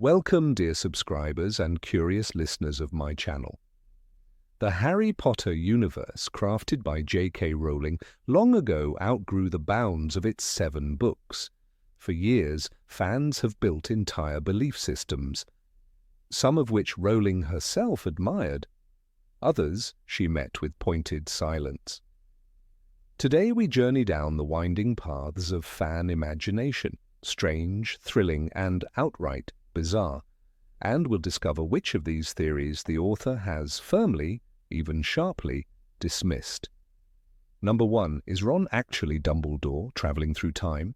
Welcome, dear subscribers and curious listeners of my channel. The Harry Potter universe, crafted by J.K. Rowling, long ago outgrew the bounds of its 7 books. For years, fans have built entire belief systems, some of which Rowling herself admired. Others she met with pointed silence. Today we journey down the winding paths of fan imagination, strange, thrilling, and outright bizarre, and we'll discover which of these theories the author has firmly, even sharply, dismissed. Number 1. Is Ron actually Dumbledore, travelling through time?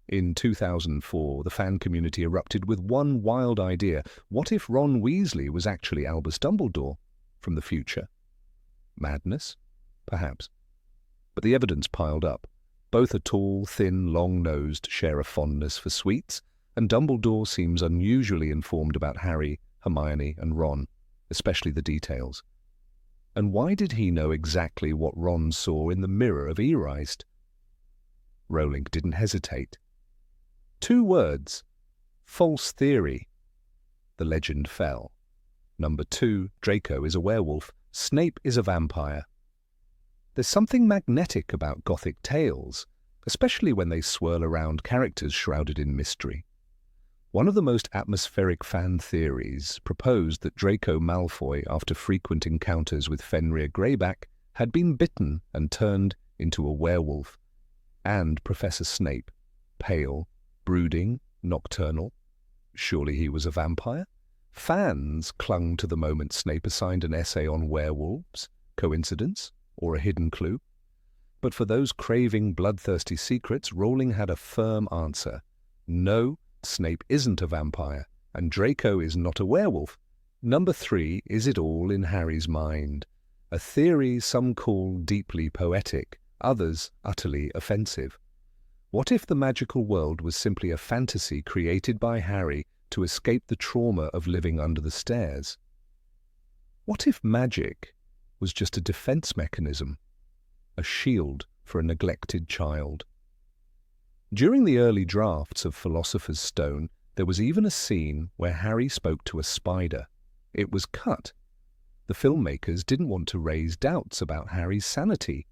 In 2004, the fan community erupted with one wild idea. What if Ron Weasley was actually Albus Dumbledore from the future? Madness? Perhaps. But the evidence piled up. Both are tall, thin, long-nosed, share a fondness for sweets, and Dumbledore seems unusually informed about Harry, Hermione, and Ron, especially the details. And why did he know exactly what Ron saw in the mirror of Earist? Rowling didn't hesitate. 2 words. False theory. The legend fell. Number 2. Draco is a werewolf. Snape is a vampire. There's something magnetic about Gothic tales, especially when they swirl around characters shrouded in mystery. One of the most atmospheric fan theories proposed that Draco Malfoy, after frequent encounters with Fenrir Greyback, had been bitten and turned into a werewolf. And Professor Snape, pale, brooding, nocturnal. Surely he was a vampire? Fans clung to the moment Snape assigned an essay on werewolves. Coincidence? Or a hidden clue? But for those craving bloodthirsty secrets, Rowling had a firm answer. No, Snape isn't a vampire, and Draco is not a werewolf. Number 3, is it all in Harry's mind? A theory some call deeply poetic, others utterly offensive. What if the magical world was simply a fantasy created by Harry to escape the trauma of living under the stairs? What if magic was just a defense mechanism, a shield for a neglected child? During the early drafts of Philosopher's Stone, there was even a scene where Harry spoke to a spider. It was cut. The filmmakers didn't want to raise doubts about Harry's sanity.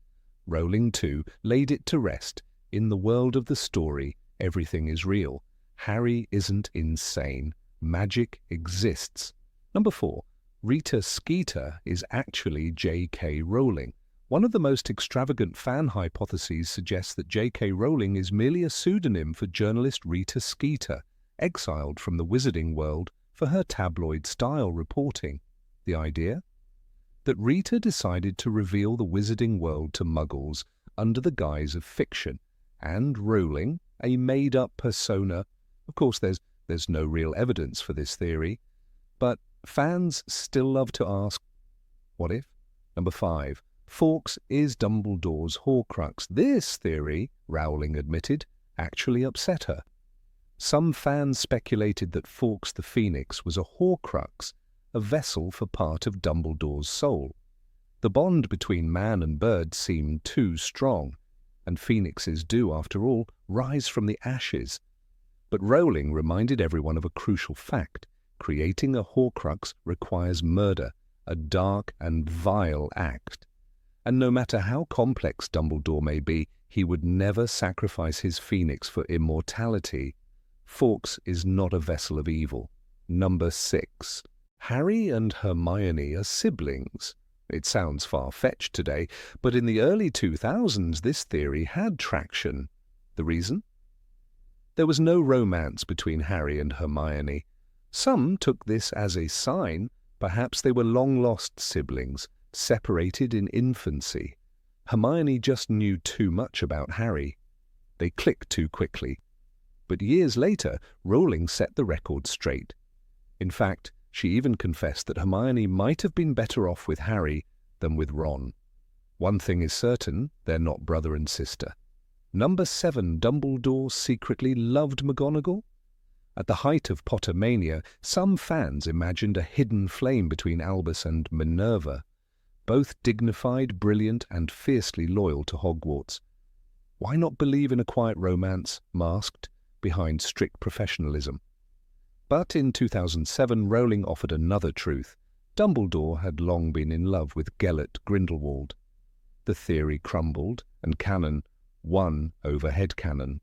Rowling, too, laid it to rest. In the world of the story, everything is real. Harry isn't insane. Magic exists. Number 4. Rita Skeeter is actually J.K. Rowling. One of the most extravagant fan hypotheses suggests that J.K. Rowling is merely a pseudonym for journalist Rita Skeeter, exiled from the wizarding world for her tabloid-style reporting. The idea? That Rita decided to reveal the wizarding world to muggles under the guise of fiction, and Rowling, a made-up persona. Of course, there's no real evidence for this theory, but fans still love to ask, what if? Number 5. Fawkes is Dumbledore's Horcrux. This theory, Rowling admitted, actually upset her. Some fans speculated that Fawkes the Phoenix was a Horcrux, a vessel for part of Dumbledore's soul. The bond between man and bird seemed too strong, and phoenixes do, after all, rise from the ashes. But Rowling reminded everyone of a crucial fact. Creating a Horcrux requires murder, a dark and vile act. And no matter how complex Dumbledore may be, he would never sacrifice his phoenix for immortality. Fawkes is not a vessel of evil. Number 6. Harry and Hermione are siblings. It sounds far-fetched today, but in the early 2000s this theory had traction. The reason? There was no romance between Harry and Hermione. Some took this as a sign. Perhaps they were long-lost siblings, separated in infancy. Hermione just knew too much about Harry. They clicked too quickly. But years later, Rowling set the record straight. In fact, she even confessed that Hermione might have been better off with Harry than with Ron. One thing is certain, they're not brother and sister. Number 7. Dumbledore secretly loved McGonagall? At the height of Pottermania, some fans imagined a hidden flame between Albus and Minerva, both dignified, brilliant, and fiercely loyal to Hogwarts. Why not believe in a quiet romance, masked behind strict professionalism? But in 2007, Rowling offered another truth. Dumbledore had long been in love with Gellert Grindelwald. The theory crumbled, and canon won over headcanon.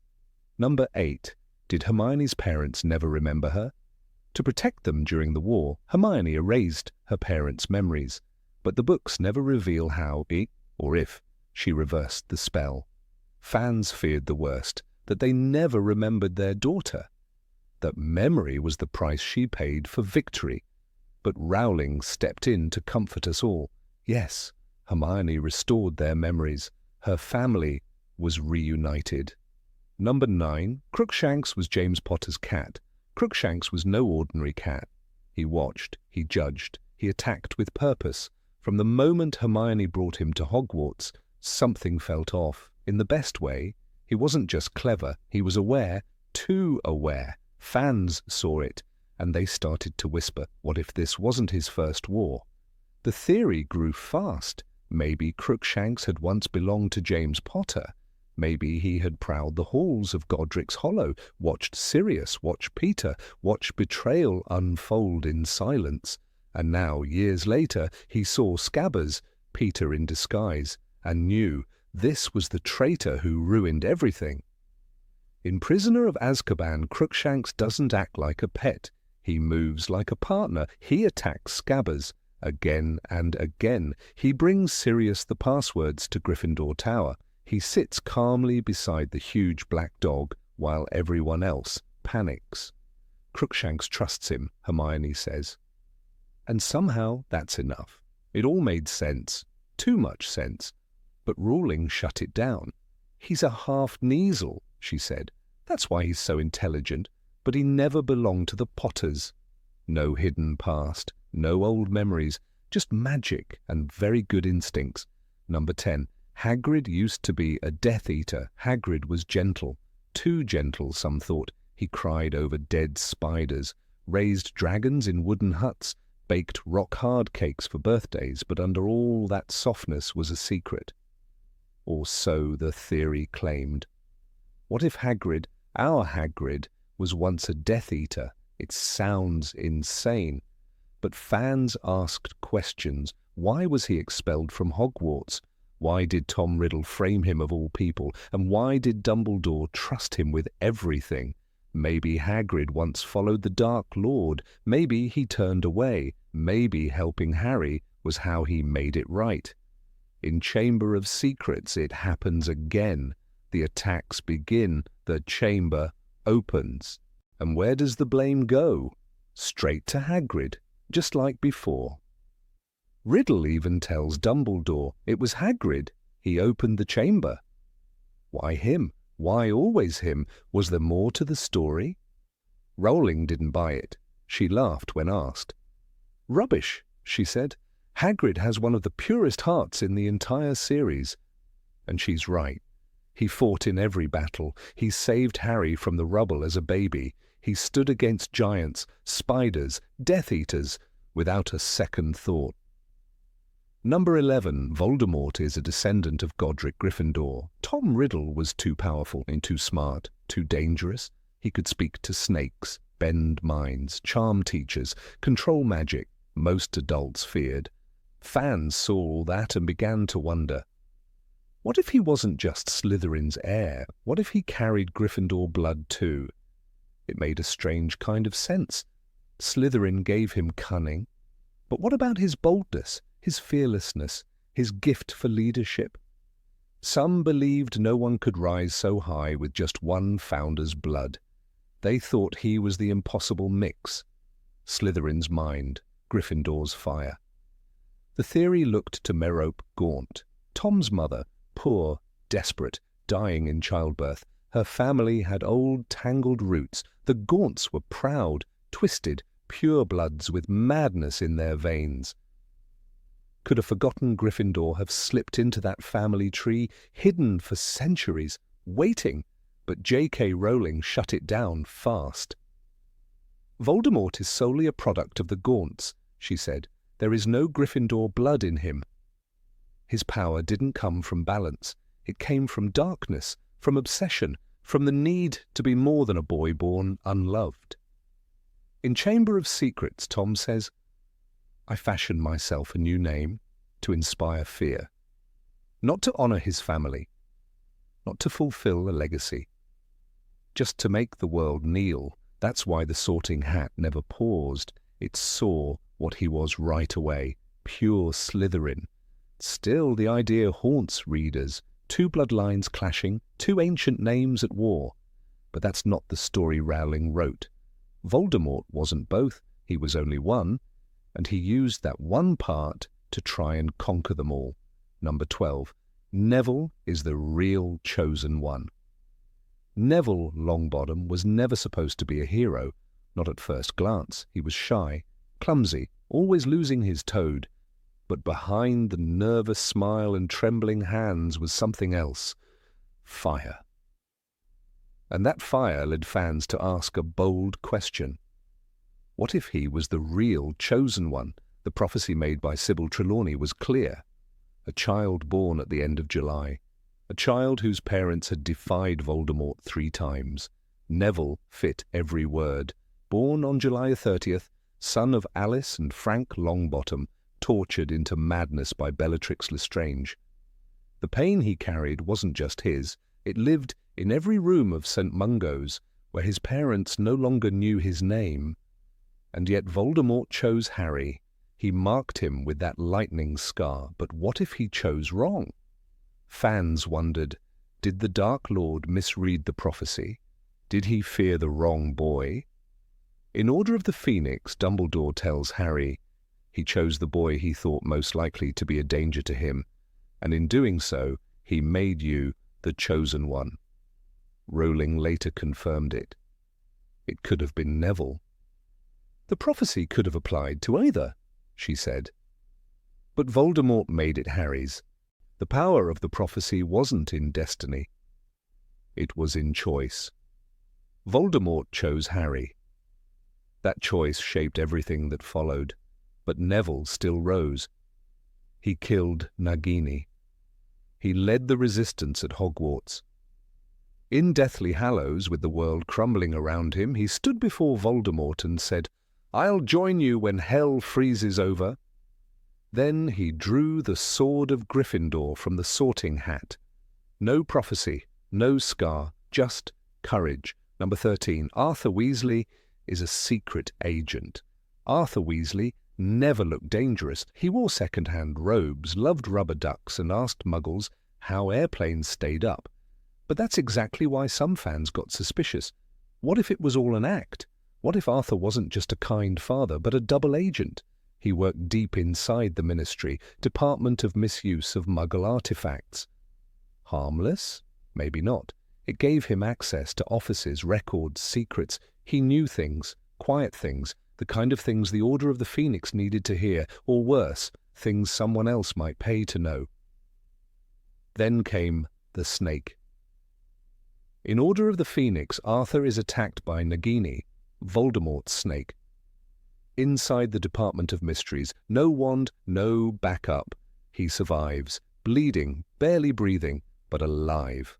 Number 8. Did Hermione's parents never remember her? To protect them during the war, Hermione erased her parents' memories, but the books never reveal how, or if, she reversed the spell. Fans feared the worst, that they never remembered their daughter, that memory was the price she paid for victory. But Rowling stepped in to comfort us all. Yes, Hermione restored their memories. Her family was reunited. Number 9. Crookshanks was James Potter's cat. Crookshanks was no ordinary cat. He watched, he judged, he attacked with purpose. From the moment Hermione brought him to Hogwarts, something felt off. In the best way, he wasn't just clever, he was aware, too aware. Fans saw it, and they started to whisper, what if this wasn't his first war? The theory grew fast. Maybe Crookshanks had once belonged to James Potter. Maybe he had prowled the halls of Godric's Hollow, watched Sirius, watched Peter, watched betrayal unfold in silence. And now, years later, he saw Scabbers, Peter in disguise, and knew this was the traitor who ruined everything. In Prisoner of Azkaban, Crookshanks doesn't act like a pet. He moves like a partner. He attacks Scabbers. Again and again. He brings Sirius the passwords to Gryffindor Tower. He sits calmly beside the huge black dog while everyone else panics. Crookshanks trusts him, Hermione says. And somehow that's enough. It all made sense. Too much sense. But Rowling shut it down. He's a half-Kneasel, she said. That's why he's so intelligent, but he never belonged to the Potters. No hidden past, no old memories, just magic and very good instincts. Number 10. Hagrid used to be a Death Eater. Hagrid was gentle. Too gentle, some thought. He cried over dead spiders, raised dragons in wooden huts, baked rock-hard cakes for birthdays, but under all that softness was a secret. Or so the theory claimed. What if Hagrid, our Hagrid, was once a Death Eater? It sounds insane. But fans asked questions. Why was he expelled from Hogwarts? Why did Tom Riddle frame him of all people? And why did Dumbledore trust him with everything? Maybe Hagrid once followed the Dark Lord. Maybe he turned away. Maybe helping Harry was how he made it right. In Chamber of Secrets, it happens again. The attacks begin. The chamber opens. And where does the blame go? Straight to Hagrid, just like before. Riddle even tells Dumbledore it was Hagrid. He opened the chamber. Why him? Why always him? Was there more to the story? Rowling didn't buy it. She laughed when asked. Rubbish, she said. Hagrid has one of the purest hearts in the entire series. And she's right. He fought in every battle. He saved Harry from the rubble as a baby. He stood against giants, spiders, Death Eaters, without a second thought. Number 11. Voldemort is a descendant of Godric Gryffindor. Tom Riddle was too powerful and too smart, too dangerous. He could speak to snakes, bend minds, charm teachers, control magic. Most adults feared. Fans saw all that and began to wonder. What if he wasn't just Slytherin's heir? What if he carried Gryffindor blood too? It made a strange kind of sense. Slytherin gave him cunning. But what about his boldness, his fearlessness, his gift for leadership? Some believed no one could rise so high with just one founder's blood. They thought he was the impossible mix. Slytherin's mind, Gryffindor's fire. The theory looked to Merope Gaunt, Tom's mother, poor, desperate, dying in childbirth. Her family had old, tangled roots. The Gaunts were proud, twisted, purebloods with madness in their veins. Could a forgotten Gryffindor have slipped into that family tree, hidden for centuries, waiting? But J.K. Rowling shut it down fast. Voldemort is solely a product of the Gaunts, she said. There is no Gryffindor blood in him. His power didn't come from balance. It came from darkness, from obsession, from the need to be more than a boy born unloved. In Chamber of Secrets, Tom says, "I fashioned myself a new name to inspire fear, not to honor his family, not to fulfill a legacy, just to make the world kneel. That's why the Sorting Hat never paused. It saw what he was right away, pure Slytherin. Still, the idea haunts readers. Two bloodlines clashing, two ancient names at war. But that's not the story Rowling wrote. Voldemort wasn't both, he was only one, and he used that one part to try and conquer them all." Number 12. Neville is the real chosen one. Neville Longbottom was never supposed to be a hero, not at first glance. He was shy, clumsy, always losing his toad. But behind the nervous smile and trembling hands was something else. Fire. And that fire led fans to ask a bold question. What if he was the real chosen one? The prophecy made by Sybil Trelawney was clear. A child born at the end of July. A child whose parents had defied Voldemort 3 times. Neville fit every word. Born on July 30th, son of Alice and Frank Longbottom, tortured into madness by Bellatrix Lestrange. The pain he carried wasn't just his. It lived in every room of St. Mungo's, where his parents no longer knew his name. And yet Voldemort chose Harry. He marked him with that lightning scar. But what if he chose wrong? Fans wondered, did the Dark Lord misread the prophecy? Did he fear the wrong boy? In Order of the Phoenix, Dumbledore tells Harry he chose the boy he thought most likely to be a danger to him, and in doing so, he made you the chosen one. Rowling later confirmed it. It could have been Neville. The prophecy could have applied to either, she said. But Voldemort made it Harry's. The power of the prophecy wasn't in destiny. It was in choice. Voldemort chose Harry. That choice shaped everything that followed, but Neville still rose. He killed Nagini. He led the resistance at Hogwarts. In Deathly Hallows, with the world crumbling around him, he stood before Voldemort and said, "I'll join you when hell freezes over." Then he drew the sword of Gryffindor from the Sorting Hat. No prophecy, no scar, just courage. Number 13. Arthur Weasley is a secret agent. Arthur Weasley never looked dangerous. He wore second-hand robes, loved rubber ducks, and asked Muggles how airplanes stayed up. But that's exactly why some fans got suspicious. What if it was all an act? What if Arthur wasn't just a kind father, but a double agent? He worked deep inside the Ministry, Department of Misuse of Muggle Artifacts. Harmless? Maybe not. It gave him access to offices, records, secrets. He knew things, quiet things, the kind of things the Order of the Phoenix needed to hear, or worse, things someone else might pay to know. Then came the snake. In Order of the Phoenix, Arthur is attacked by Nagini, Voldemort's snake. Inside the Department of Mysteries, no wand, no backup. He survives, bleeding, barely breathing, but alive.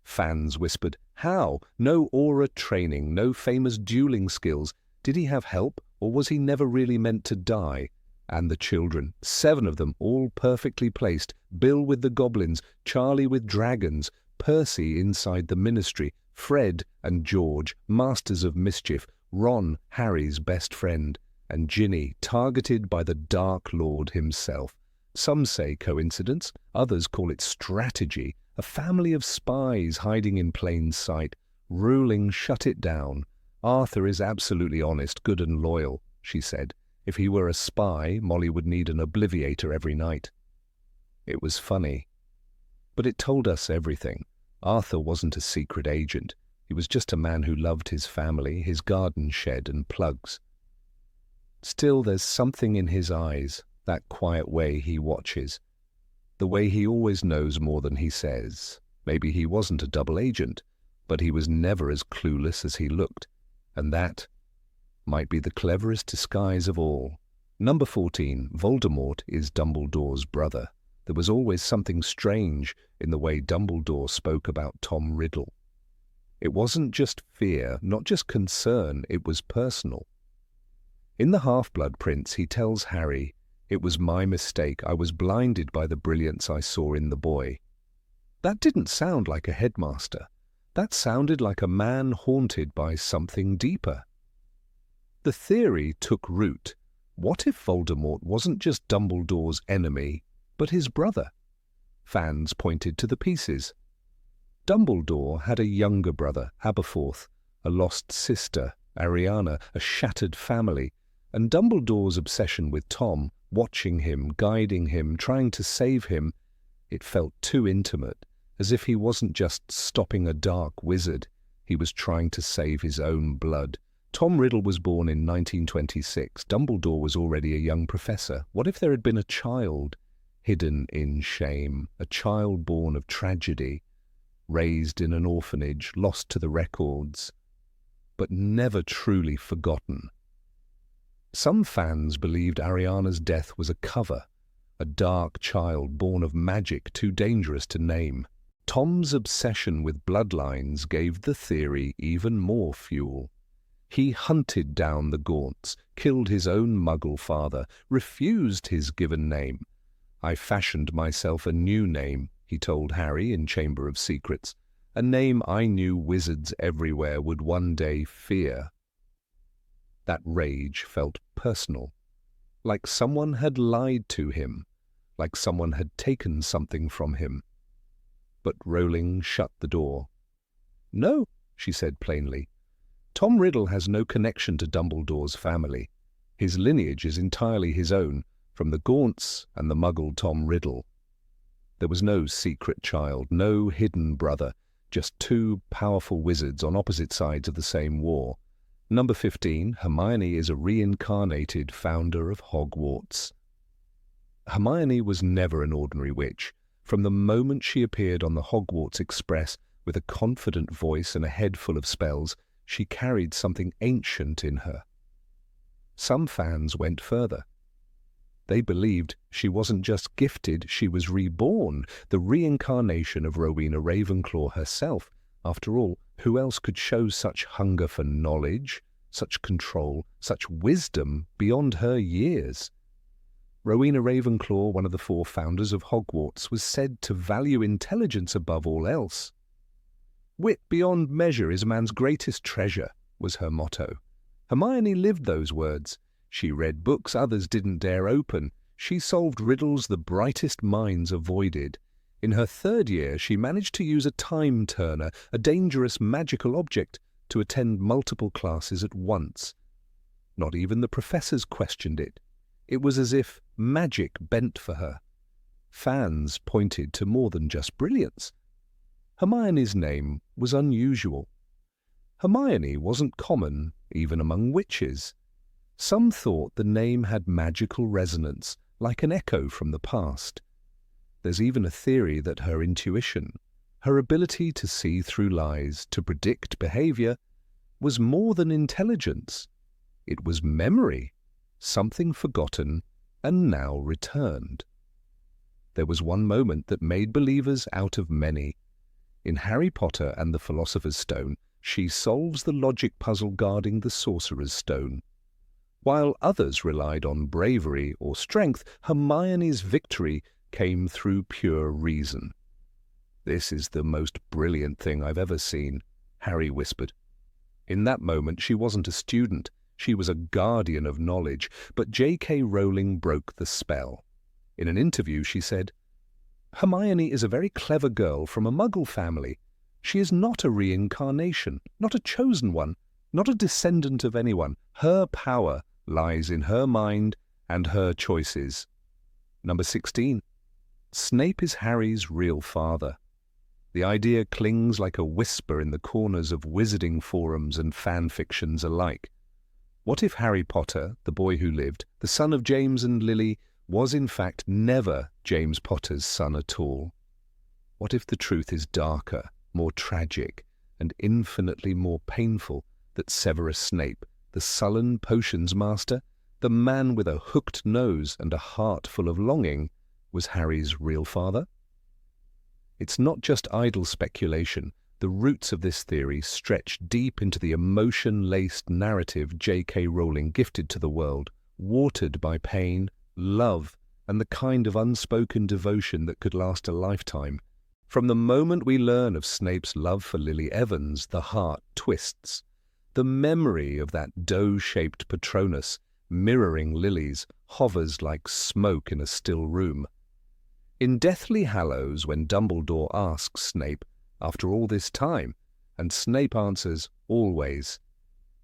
Fans whispered, how? No aura training, no famous dueling skills. Did he have help, or was he never really meant to die? And the children, 7 of them, all perfectly placed. Bill with the goblins, Charlie with dragons, Percy inside the Ministry, Fred and George, masters of mischief, Ron, Harry's best friend, and Ginny, targeted by the Dark Lord himself. Some say coincidence, others call it strategy, a family of spies hiding in plain sight. Rowling shut it down. Arthur is absolutely honest, good and loyal, she said. If he were a spy, Molly would need an obliviator every night. It was funny. But it told us everything. Arthur wasn't a secret agent. He was just a man who loved his family, his garden shed and plugs. Still, there's something in his eyes, that quiet way he watches. The way he always knows more than he says. Maybe he wasn't a double agent, but he was never as clueless as he looked. And that might be the cleverest disguise of all. Number 14, Voldemort is Dumbledore's brother. There was always something strange in the way Dumbledore spoke about Tom Riddle. It wasn't just fear, not just concern, it was personal. In The Half-Blood Prince, he tells Harry, "It was my mistake. I was blinded by the brilliance I saw in the boy." That didn't sound like a headmaster. That sounded like a man haunted by something deeper. The theory took root. What if Voldemort wasn't just Dumbledore's enemy, but his brother? Fans pointed to the pieces. Dumbledore had a younger brother, Aberforth, a lost sister, Ariana, a shattered family, and Dumbledore's obsession with Tom, watching him, guiding him, trying to save him, it felt too intimate, as if he wasn't just stopping a dark wizard, he was trying to save his own blood. Tom Riddle was born in 1926. Dumbledore was already a young professor. What if there had been a child hidden in shame, a child born of tragedy, raised in an orphanage, lost to the records, but never truly forgotten? Some fans believed Ariana's death was a cover, a dark child born of magic too dangerous to name. Tom's obsession with bloodlines gave the theory even more fuel. He hunted down the Gaunts, killed his own Muggle father, refused his given name. "I fashioned myself a new name," he told Harry in Chamber of Secrets, "a name I knew wizards everywhere would one day fear." That rage felt personal, like someone had lied to him, like someone had taken something from him. But Rowling shut the door. "No," she said plainly. "Tom Riddle has no connection to Dumbledore's family. His lineage is entirely his own, from the Gaunts and the Muggle Tom Riddle." There was no secret child, no hidden brother, just two powerful wizards on opposite sides of the same war. Number 15, Hermione is a reincarnated founder of Hogwarts. Hermione was never an ordinary witch. From the moment she appeared on the Hogwarts Express with a confident voice and a head full of spells, she carried something ancient in her. Some fans went further. They believed she wasn't just gifted, she was reborn, the reincarnation of Rowena Ravenclaw herself. After all, who else could show such hunger for knowledge, such control, such wisdom beyond her years? Rowena Ravenclaw, one of the 4 founders of Hogwarts, was said to value intelligence above all else. "Wit beyond measure is a man's greatest treasure," was her motto. Hermione lived those words. She read books others didn't dare open. She solved riddles the brightest minds avoided. In her 3rd year, she managed to use a time turner, a dangerous magical object, to attend multiple classes at once. Not even the professors questioned it. It was as if magic bent for her. Fans pointed to more than just brilliance. Hermione's name was unusual. Hermione wasn't common, even among witches. Some thought the name had magical resonance, like an echo from the past. There's even a theory that her intuition, her ability to see through lies, to predict behavior, was more than intelligence. It was memory, something forgotten and now returned. There was one moment that made believers out of many. In Harry Potter and the Philosopher's Stone, she solves the logic puzzle guarding the Sorcerer's Stone. While others relied on bravery or strength, Hermione's victory came through pure reason. "This is the most brilliant thing I've ever seen," Harry whispered. In that moment, she wasn't a student. She was a guardian of knowledge, but J.K. Rowling broke the spell. In an interview, she said, "Hermione is a very clever girl from a Muggle family. She is not a reincarnation, not a chosen one, not a descendant of anyone. Her power lies in her mind and her choices." Number 16. Snape is Harry's real father. The idea clings like a whisper in the corners of wizarding forums and fan fictions alike. What if Harry Potter, the boy who lived, the son of James and Lily, was in fact never James Potter's son at all? What if the truth is darker, more tragic, and infinitely more painful, that Severus Snape, the sullen potions master, the man with a hooked nose and a heart full of longing, was Harry's real father? It's not just idle speculation. The roots of this theory stretch deep into the emotion-laced narrative J.K. Rowling gifted to the world, watered by pain, love, and the kind of unspoken devotion that could last a lifetime. From the moment we learn of Snape's love for Lily Evans, the heart twists. The memory of that doe-shaped Patronus, mirroring Lily's, hovers like smoke in a still room. In Deathly Hallows, when Dumbledore asks Snape, "After all this time?" and Snape answers, "Always,"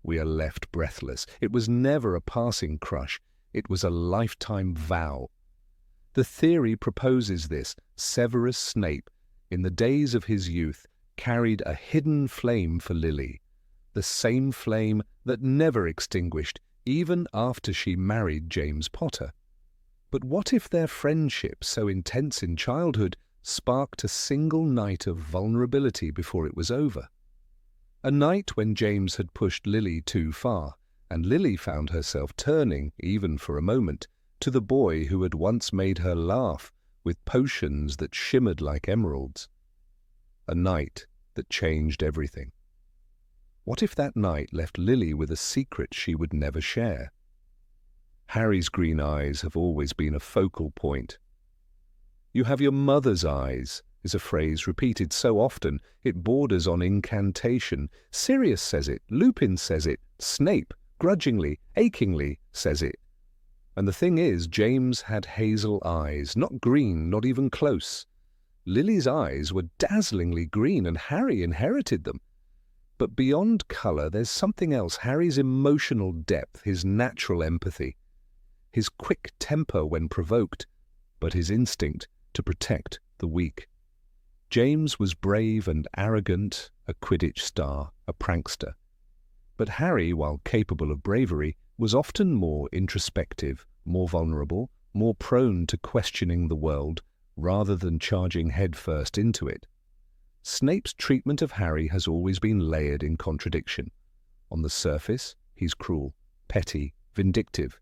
we are left breathless. It was never a passing crush. It was a lifetime vow. The theory proposes this. Severus Snape, in the days of his youth, carried a hidden flame for Lily, the same flame that never extinguished, even after she married James Potter. But what if their friendship, so intense in childhood, sparked a single night of vulnerability before it was over? A night when James had pushed Lily too far, and Lily found herself turning, even for a moment, to the boy who had once made her laugh with potions that shimmered like emeralds. A night that changed everything. What if that night left Lily with a secret she would never share? Harry's green eyes have always been a focal point. "You have your mother's eyes," is a phrase repeated so often it borders on incantation. Sirius says it, Lupin says it, Snape, grudgingly, achingly, says it. And the thing is, James had hazel eyes, not green, not even close. Lily's eyes were dazzlingly green, and Harry inherited them. But beyond colour, there's something else: Harry's emotional depth, his natural empathy, his quick temper when provoked, but his instinct to protect the weak. James was brave and arrogant, a Quidditch star, a prankster. But Harry, while capable of bravery, was often more introspective, more vulnerable, more prone to questioning the world, rather than charging headfirst into it. Snape's treatment of Harry has always been layered in contradiction. On the surface, he's cruel, petty, vindictive.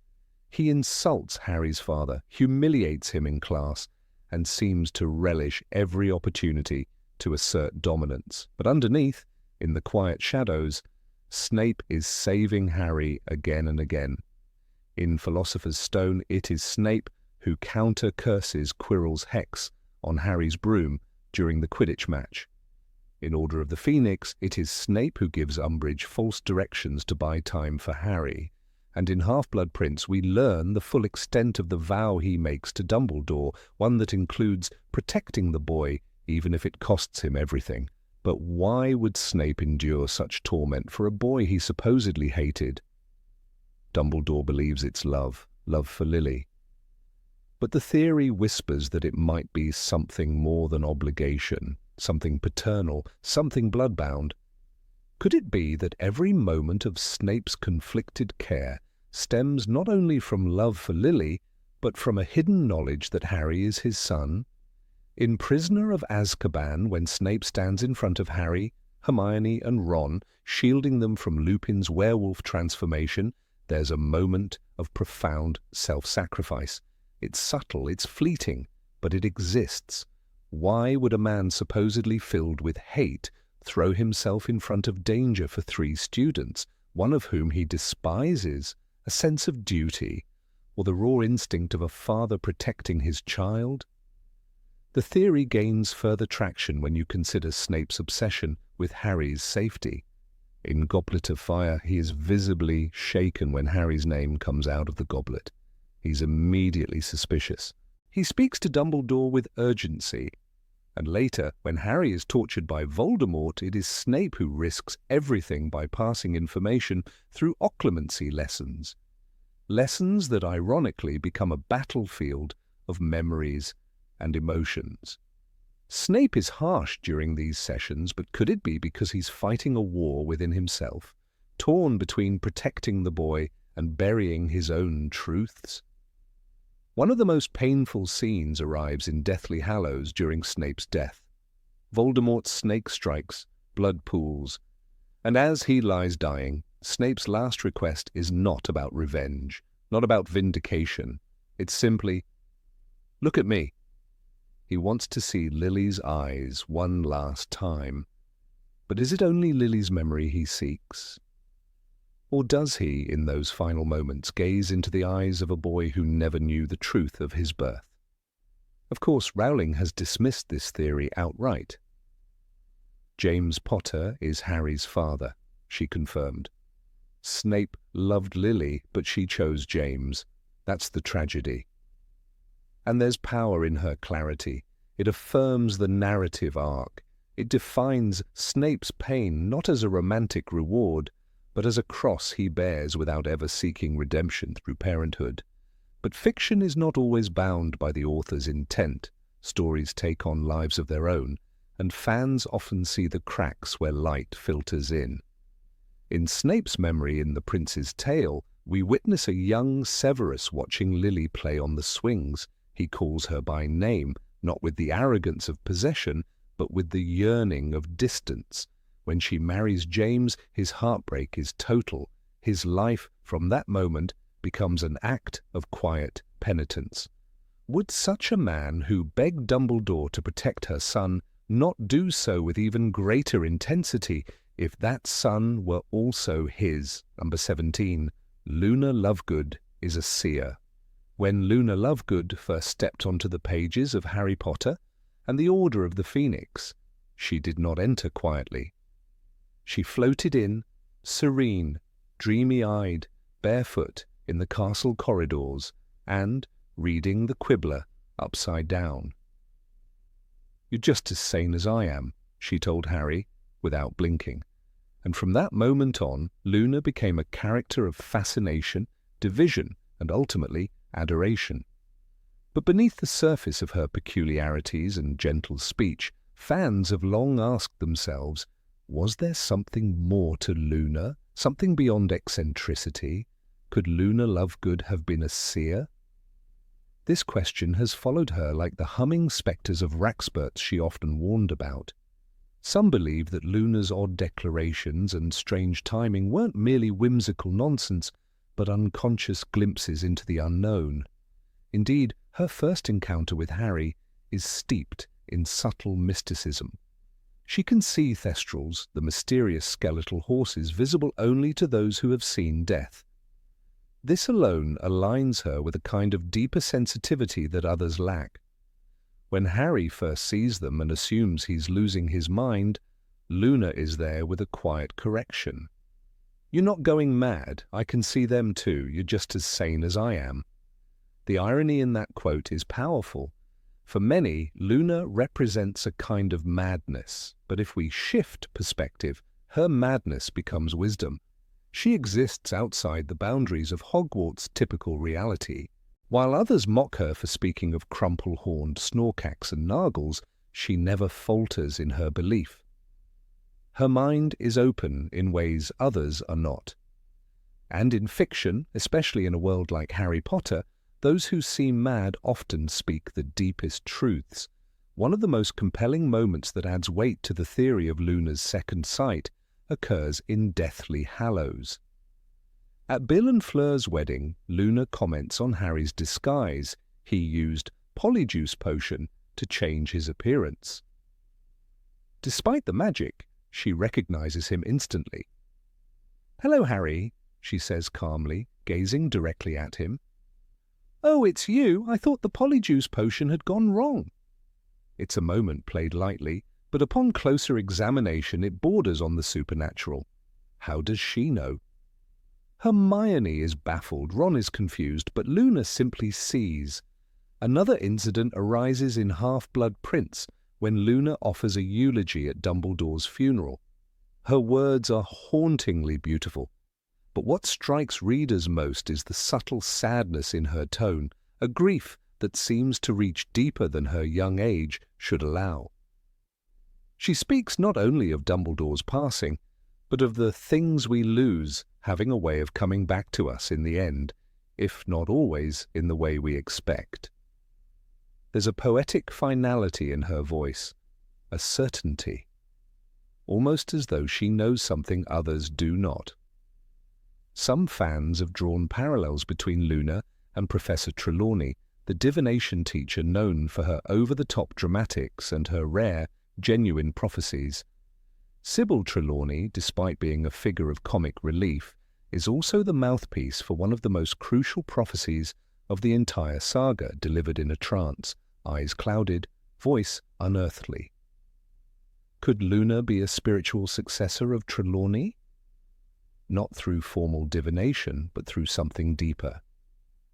He insults Harry's father, humiliates him in class, and seems to relish every opportunity to assert dominance. But underneath, in the quiet shadows, Snape is saving Harry again and again. In Philosopher's Stone, it is Snape who counter-curses Quirrell's hex on Harry's broom during the Quidditch match. In Order of the Phoenix, it is Snape who gives Umbridge false directions to buy time for Harry. And in Half-Blood Prince, we learn the full extent of the vow he makes to Dumbledore, one that includes protecting the boy, even if it costs him everything. But why would Snape endure such torment for a boy he supposedly hated? Dumbledore believes it's love, love for Lily. But the theory whispers that it might be something more than obligation, something paternal, something bloodbound. Could it be that every moment of Snape's conflicted care stems not only from love for Lily, but from a hidden knowledge that Harry is his son? In Prisoner of Azkaban, when Snape stands in front of Harry, Hermione and Ron, shielding them from Lupin's werewolf transformation, there's a moment of profound self-sacrifice. It's subtle, it's fleeting, but it exists. Why would a man supposedly filled with hate throw himself in front of danger for 3 students, one of whom he despises? A sense of duty, or the raw instinct of a father protecting his child? The theory gains further traction when you consider Snape's obsession with Harry's safety. In Goblet of Fire, he is visibly shaken when Harry's name comes out of the goblet. He's immediately suspicious. He speaks to Dumbledore with urgency. And later, when Harry is tortured by Voldemort, it is Snape who risks everything by passing information through occlumency lessons. Lessons that ironically become a battlefield of memories and emotions. Snape is harsh during these sessions, but could it be because he's fighting a war within himself, torn between protecting the boy and burying his own truths? One of the most painful scenes arrives in Deathly Hallows during Snape's death. Voldemort's snake strikes, blood pools, and as he lies dying, Snape's last request is not about revenge, not about vindication. It's simply, "Look at me." He wants to see Lily's eyes one last time. But is it only Lily's memory he seeks? Or does he, in those final moments, gaze into the eyes of a boy who never knew the truth of his birth? Of course, Rowling has dismissed this theory outright. James Potter is Harry's father, she confirmed. Snape loved Lily, but she chose James. That's the tragedy. And there's power in her clarity. It affirms the narrative arc. It defines Snape's pain not as a romantic reward, but as a cross he bears without ever seeking redemption through parenthood. But fiction is not always bound by the author's intent. Stories take on lives of their own, and fans often see the cracks where light filters in. In Snape's memory in The Prince's Tale, we witness a young Severus watching Lily play on the swings. He calls her by name, not with the arrogance of possession, but with the yearning of distance. When she marries James, his heartbreak is total. His life, from that moment, becomes an act of quiet penitence. Would such a man who begged Dumbledore to protect her son not do so with even greater intensity if that son were also his? Number 17. Luna Lovegood is a seer. When Luna Lovegood first stepped onto the pages of Harry Potter and the Order of the Phoenix, she did not enter quietly. She floated in, serene, dreamy-eyed, barefoot, in the castle corridors, and reading the Quibbler upside down. "You're just as sane as I am," she told Harry, without blinking. And from that moment on, Luna became a character of fascination, division, and ultimately adoration. But beneath the surface of her peculiarities and gentle speech, fans have long asked themselves, was there something more to Luna, something beyond eccentricity? Could Luna Lovegood have been a seer? This question has followed her like the humming spectres of Raxburts she often warned about. Some believe that Luna's odd declarations and strange timing weren't merely whimsical nonsense, but unconscious glimpses into the unknown. Indeed, her first encounter with Harry is steeped in subtle mysticism. She can see thestrals, the mysterious skeletal horses visible only to those who have seen death. This alone aligns her with a kind of deeper sensitivity that others lack. When Harry first sees them and assumes he's losing his mind, Luna is there with a quiet correction. "You're not going mad. I can see them too. You're just as sane as I am." The irony in that quote is powerful. For many, Luna represents a kind of madness, but if we shift perspective, her madness becomes wisdom. She exists outside the boundaries of Hogwarts' typical reality. While others mock her for speaking of crumple-horned Snorkax and Nargles, she never falters in her belief. Her mind is open in ways others are not. And in fiction, especially in a world like Harry Potter, those who seem mad often speak the deepest truths. One of the most compelling moments that adds weight to the theory of Luna's second sight occurs in Deathly Hallows. At Bill and Fleur's wedding, Luna comments on Harry's disguise. He used Polyjuice Potion to change his appearance. Despite the magic, she recognizes him instantly. "Hello, Harry," she says calmly, gazing directly at him. "Oh, it's you. I thought the Polyjuice Potion had gone wrong." It's a moment played lightly, but upon closer examination it borders on the supernatural. How does she know? Hermione is baffled, Ron is confused, but Luna simply sees. Another incident arises in Half-Blood Prince, when Luna offers a eulogy at Dumbledore's funeral. Her words are hauntingly beautiful, but what strikes readers most is the subtle sadness in her tone, a grief that seems to reach deeper than her young age should allow. She speaks not only of Dumbledore's passing, but of the things we lose having a way of coming back to us in the end, if not always in the way we expect. There's a poetic finality in her voice, a certainty, almost as though she knows something others do not. Some fans have drawn parallels between Luna and Professor Trelawney, the divination teacher known for her over-the-top dramatics and her rare, genuine prophecies. Sybil Trelawney, despite being a figure of comic relief, is also the mouthpiece for one of the most crucial prophecies of the entire saga, delivered in a trance, eyes clouded, voice unearthly. Could Luna be a spiritual successor of Trelawney? Not through formal divination, but through something deeper,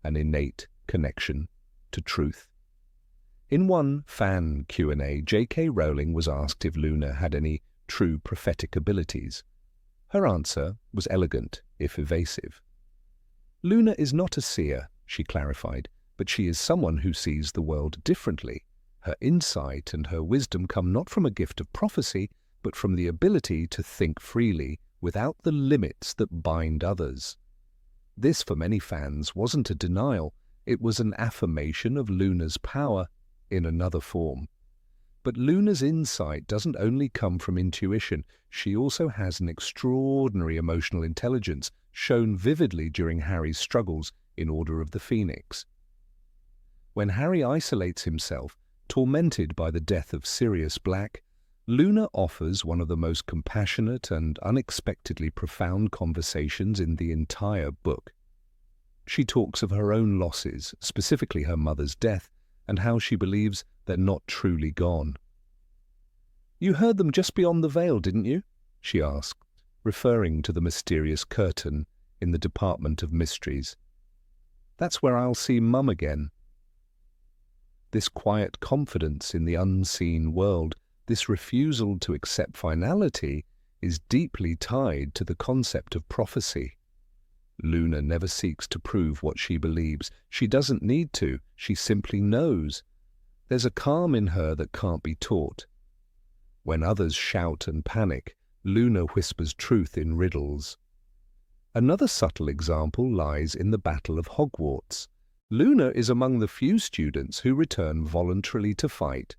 an innate connection to truth. In one fan Q&A, J.K. Rowling was asked if Luna had any true prophetic abilities. Her answer was elegant, if evasive. Luna is not a seer, she clarified, but she is someone who sees the world differently. Her insight and her wisdom come not from a gift of prophecy, but from the ability to think freely without the limits that bind others. This, for many fans, wasn't a denial, it was an affirmation of Luna's power in another form. But Luna's insight doesn't only come from intuition, she also has an extraordinary emotional intelligence shown vividly during Harry's struggles in Order of the Phoenix. When Harry isolates himself, tormented by the death of Sirius Black, Luna offers one of the most compassionate and unexpectedly profound conversations in the entire book. She talks of her own losses, specifically her mother's death, and how she believes they're not truly gone. "You heard them just beyond the veil, didn't you?" she asked, referring to the mysterious curtain in the Department of Mysteries. "That's where I'll see Mum again." This quiet confidence in the unseen world, this refusal to accept finality, is deeply tied to the concept of prophecy. Luna never seeks to prove what she believes. She doesn't need to. She simply knows. There's a calm in her that can't be taught. When others shout and panic, Luna whispers truth in riddles. Another subtle example lies in the Battle of Hogwarts. Luna is among the few students who return voluntarily to fight.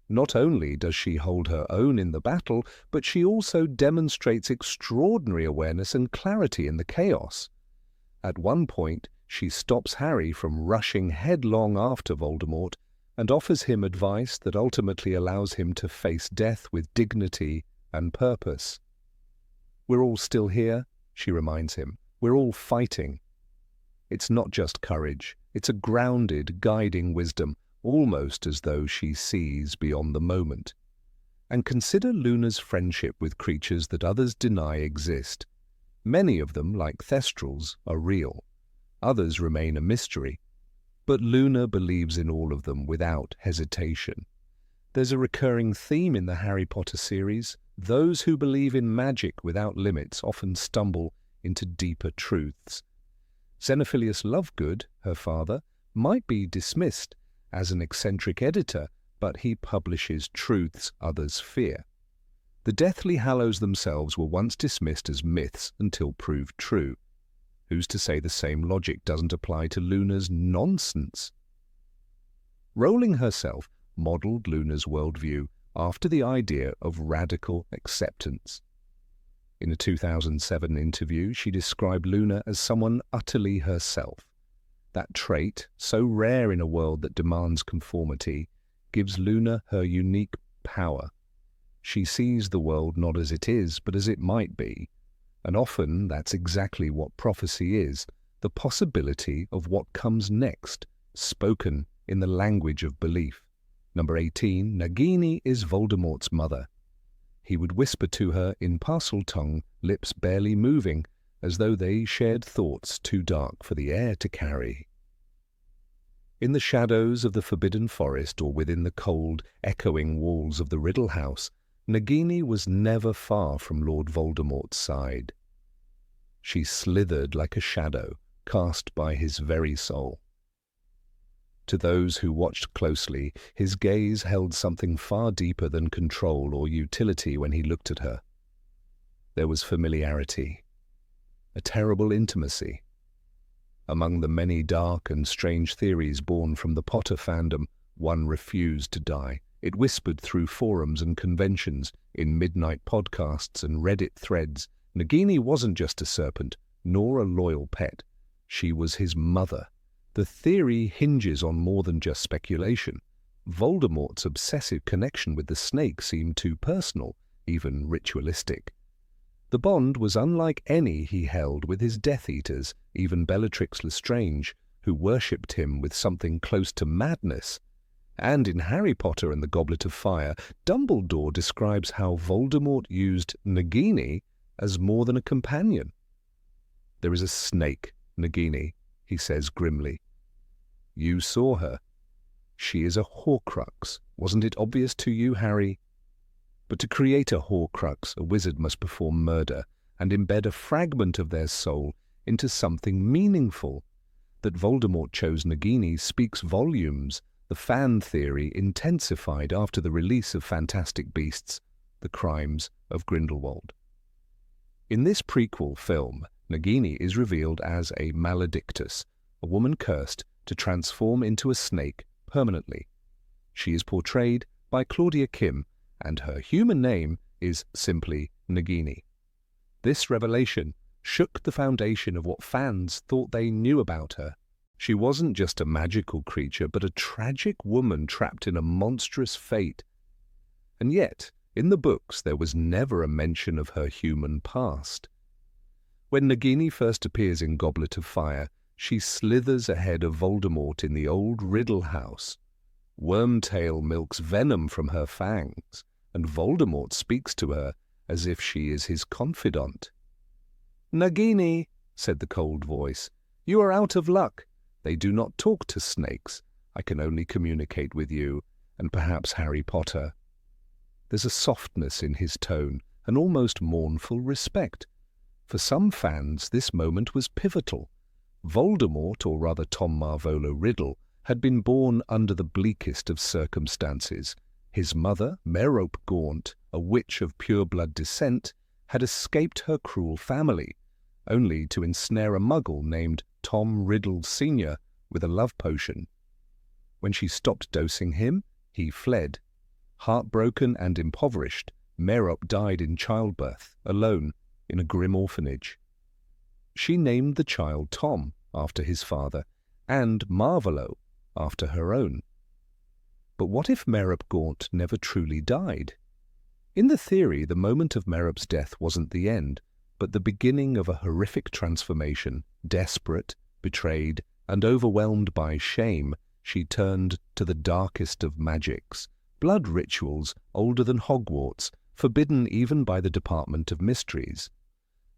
Not only does she hold her own in the battle, but she also demonstrates extraordinary awareness and clarity in the chaos. At one point, she stops Harry from rushing headlong after Voldemort and offers him advice that ultimately allows him to face death with dignity and purpose. "We're all still here," she reminds him. "We're all fighting." It's not just courage. It's a grounded, guiding wisdom, almost as though she sees beyond the moment. And consider Luna's friendship with creatures that others deny exist. Many of them, like Thestrals, are real. Others remain a mystery. But Luna believes in all of them without hesitation. There's a recurring theme in the Harry Potter series. Those who believe in magic without limits often stumble into deeper truths. Xenophilius Lovegood, her father, might be dismissed as an eccentric editor, but he publishes truths others fear. The Deathly Hallows themselves were once dismissed as myths until proved true. Who's to say the same logic doesn't apply to Luna's nonsense? Rowling herself modelled Luna's worldview after the idea of radical acceptance. In a 2007 interview, she described Luna as someone utterly herself. That trait, so rare in a world that demands conformity, gives Luna her unique power. She sees the world not as it is, but as it might be. And often that's exactly what prophecy is, the possibility of what comes next, spoken in the language of belief. Number 18, Nagini is Voldemort's mother. He would whisper to her in Parseltongue, lips barely moving, as though they shared thoughts too dark for the air to carry. In the shadows of the Forbidden Forest or within the cold, echoing walls of the Riddle House, Nagini was never far from Lord Voldemort's side. She slithered like a shadow, cast by his very soul. To those who watched closely, his gaze held something far deeper than control or utility when he looked at her. There was familiarity, a terrible intimacy. Among the many dark and strange theories born from the Potter fandom, one refused to die. It whispered through forums and conventions, in midnight podcasts and Reddit threads. Nagini wasn't just a serpent, nor a loyal pet. She was his mother. The theory hinges on more than just speculation. Voldemort's obsessive connection with the snake seemed too personal. even ritualistic. The bond was unlike any he held with his Death Eaters, even Bellatrix Lestrange, who worshipped him with something close to madness. And in Harry Potter and the Goblet of Fire, Dumbledore describes how Voldemort used Nagini as more than a companion. "There is a snake, Nagini," he says grimly. "You saw her. She is a Horcrux. Wasn't it obvious to you, Harry? But to create a Horcrux, a wizard must perform murder and embed a fragment of their soul into something meaningful. That Voldemort chose Nagini speaks volumes. The fan theory intensified after the release of Fantastic Beasts, The Crimes of Grindelwald." In this prequel film, Nagini is revealed as a maledictus, a woman cursed to transform into a snake permanently. She is portrayed by Claudia Kim, and her human name is simply Nagini. This revelation shook the foundation of what fans thought they knew about her. She wasn't just a magical creature, but a tragic woman trapped in a monstrous fate. And yet, in the books, there was never a mention of her human past. When Nagini first appears in Goblet of Fire, she slithers ahead of Voldemort in the old Riddle house. Wormtail milks venom from her fangs, and Voldemort speaks to her as if she is his confidant. "Nagini," said the cold voice, "you are out of luck. They do not talk to snakes. I can only communicate with you, and perhaps Harry Potter." There's a softness in his tone, an almost mournful respect. For some fans, this moment was pivotal. Voldemort, or rather Tom Marvolo Riddle, had been born under the bleakest of circumstances. His mother, Merope Gaunt, a witch of pure-blood descent, had escaped her cruel family, only to ensnare a muggle named Tom Riddle Sr. with a love potion. When she stopped dosing him, he fled. Heartbroken and impoverished, Merope died in childbirth, alone, in a grim orphanage. She named the child Tom, after his father, and Marvolo, after her own. But what if Merope Gaunt never truly died? In the theory, the moment of Merope's death wasn't the end, but the beginning of a horrific transformation. Desperate, betrayed, and overwhelmed by shame, she turned to the darkest of magics, blood rituals older than Hogwarts, forbidden even by the Department of Mysteries.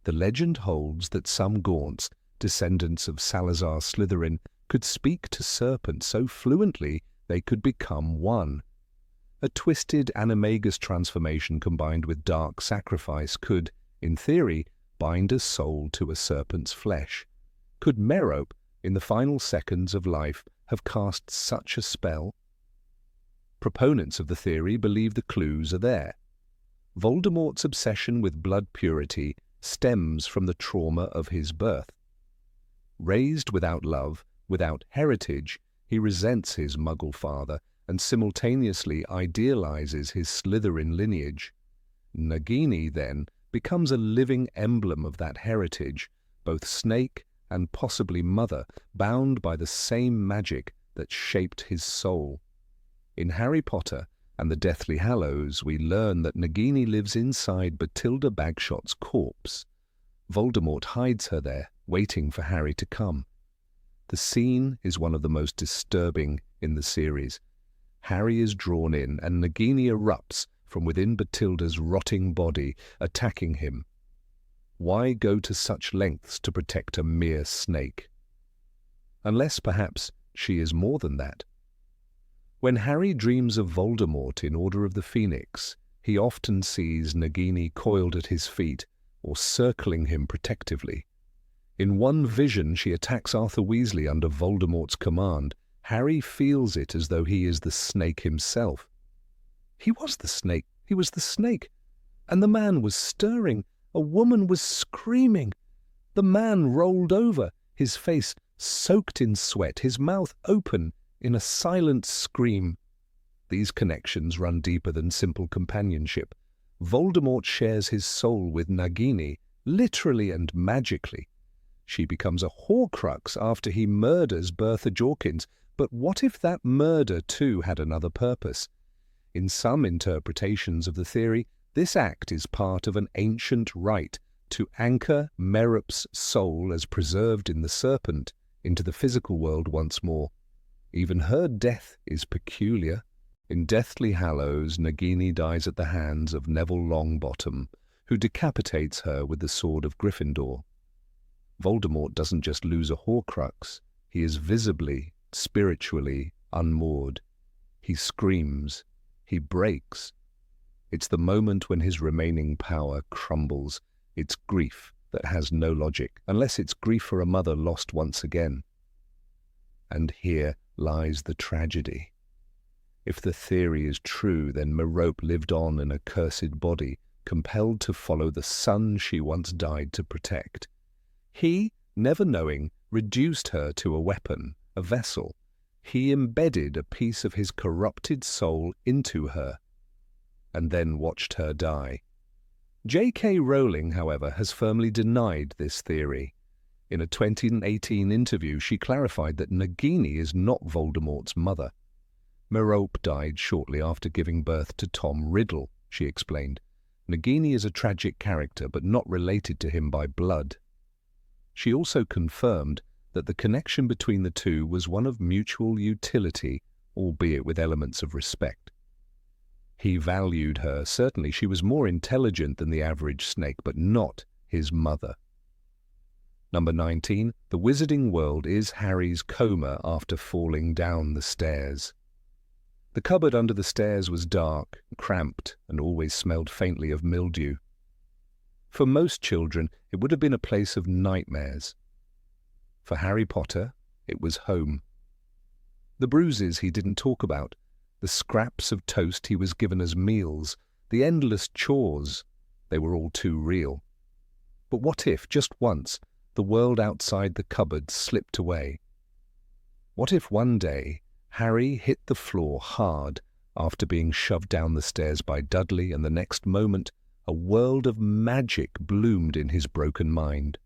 The legend holds that some Gaunts, descendants of Salazar Slytherin, could speak to serpents so fluently they could become one. A twisted animagus transformation combined with dark sacrifice could, in theory, bind a soul to a serpent's flesh. Could Merope, in the final seconds of life, have cast such a spell? Proponents of the theory believe the clues are there. Voldemort's obsession with blood purity stems from the trauma of his birth. Raised without love, without heritage, he resents his Muggle father and simultaneously idealizes his Slytherin lineage. Nagini, then, becomes a living emblem of that heritage, both snake and possibly mother, bound by the same magic that shaped his soul. In Harry Potter and the Deathly Hallows, we learn that Nagini lives inside Bathilda Bagshot's corpse. Voldemort hides her there, waiting for Harry to come. The scene is one of the most disturbing in the series. Harry is drawn in, and Nagini erupts from within Bathilda's rotting body, attacking him. Why go to such lengths to protect a mere snake? Unless, perhaps, she is more than that. When Harry dreams of Voldemort in Order of the Phoenix, he often sees Nagini coiled at his feet or circling him protectively. In one vision, she attacks Arthur Weasley under Voldemort's command. Harry feels it as though he is the snake himself. He was the snake. He was the snake. And the man was stirring. A woman was screaming. The man rolled over, his face soaked in sweat, his mouth open in a silent scream. These connections run deeper than simple companionship. Voldemort shares his soul with Nagini, literally and magically. She becomes a Horcrux after he murders Bertha Jorkins, but what if that murder too had another purpose? In some interpretations of the theory, This act is part of an ancient rite to anchor Merup's soul as preserved in the serpent into the physical world once more. Even her death is peculiar. In Deathly Hallows, Nagini dies at the hands of Neville Longbottom, who decapitates her with the sword of Gryffindor. Voldemort doesn't just lose a Horcrux, he is visibly, spiritually unmoored. He screams, he breaks. It's the moment when his remaining power crumbles. It's grief that has no logic, unless it's grief for a mother lost once again. And here lies the tragedy. If the theory is true, then Merope lived on in a cursed body, compelled to follow the son she once died to protect. He, never knowing, reduced her to a weapon, a vessel. He embedded a piece of his corrupted soul into her, and then watched her die. J.K. Rowling, however, has firmly denied this theory. In a 2018 interview, she clarified that Nagini is not Voldemort's mother. Merope died shortly after giving birth to Tom Riddle, she explained. Nagini is a tragic character, but not related to him by blood. She also confirmed that the connection between the two was one of mutual utility, albeit with elements of respect. He valued her. Certainly she was more intelligent than the average snake, but not his mother. Number 19. The Wizarding World is Harry's coma after falling down the stairs. The cupboard under the stairs was dark, cramped, and always smelled faintly of mildew. For most children, it would have been a place of nightmares. For Harry Potter, it was home. The bruises he didn't talk about, the scraps of toast he was given as meals, the endless chores, they were all too real. But what if, just once, the world outside the cupboard slipped away? What if one day Harry hit the floor hard after being shoved down the stairs by Dudley, and the next moment a world of magic bloomed in his broken mind?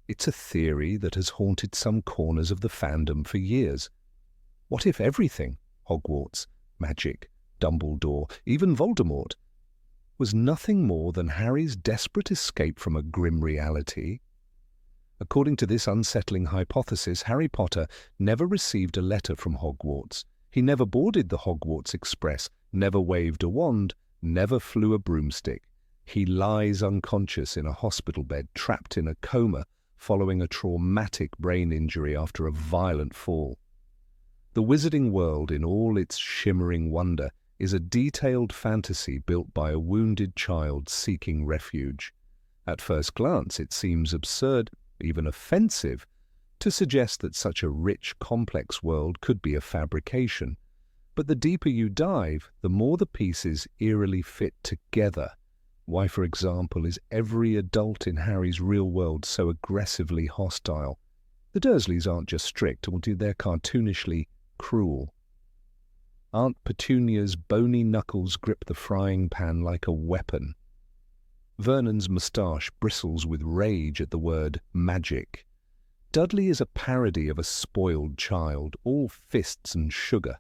It's a theory that has haunted some corners of the fandom for years. What if everything, Hogwarts, magic, Dumbledore, even Voldemort, was nothing more than Harry's desperate escape from a grim reality? According to this unsettling hypothesis, Harry Potter never received a letter from Hogwarts. He never boarded the Hogwarts Express, never waved a wand, never flew a broomstick. He lies unconscious in a hospital bed, trapped in a coma, following a traumatic brain injury after a violent fall. The Wizarding World, in all its shimmering wonder, is a detailed fantasy built by a wounded child seeking refuge. At first glance, it seems absurd, even offensive, to suggest that such a rich, complex world could be a fabrication. But the deeper you dive, the more the pieces eerily fit together. Why, for example, is every adult in Harry's real world so aggressively hostile? The Dursleys aren't just strict, or they're cartoonishly cruel. Aunt Petunia's bony knuckles grip the frying pan like a weapon. Vernon's moustache bristles with rage at the word magic. Dudley is a parody of a spoiled child, all fists and sugar.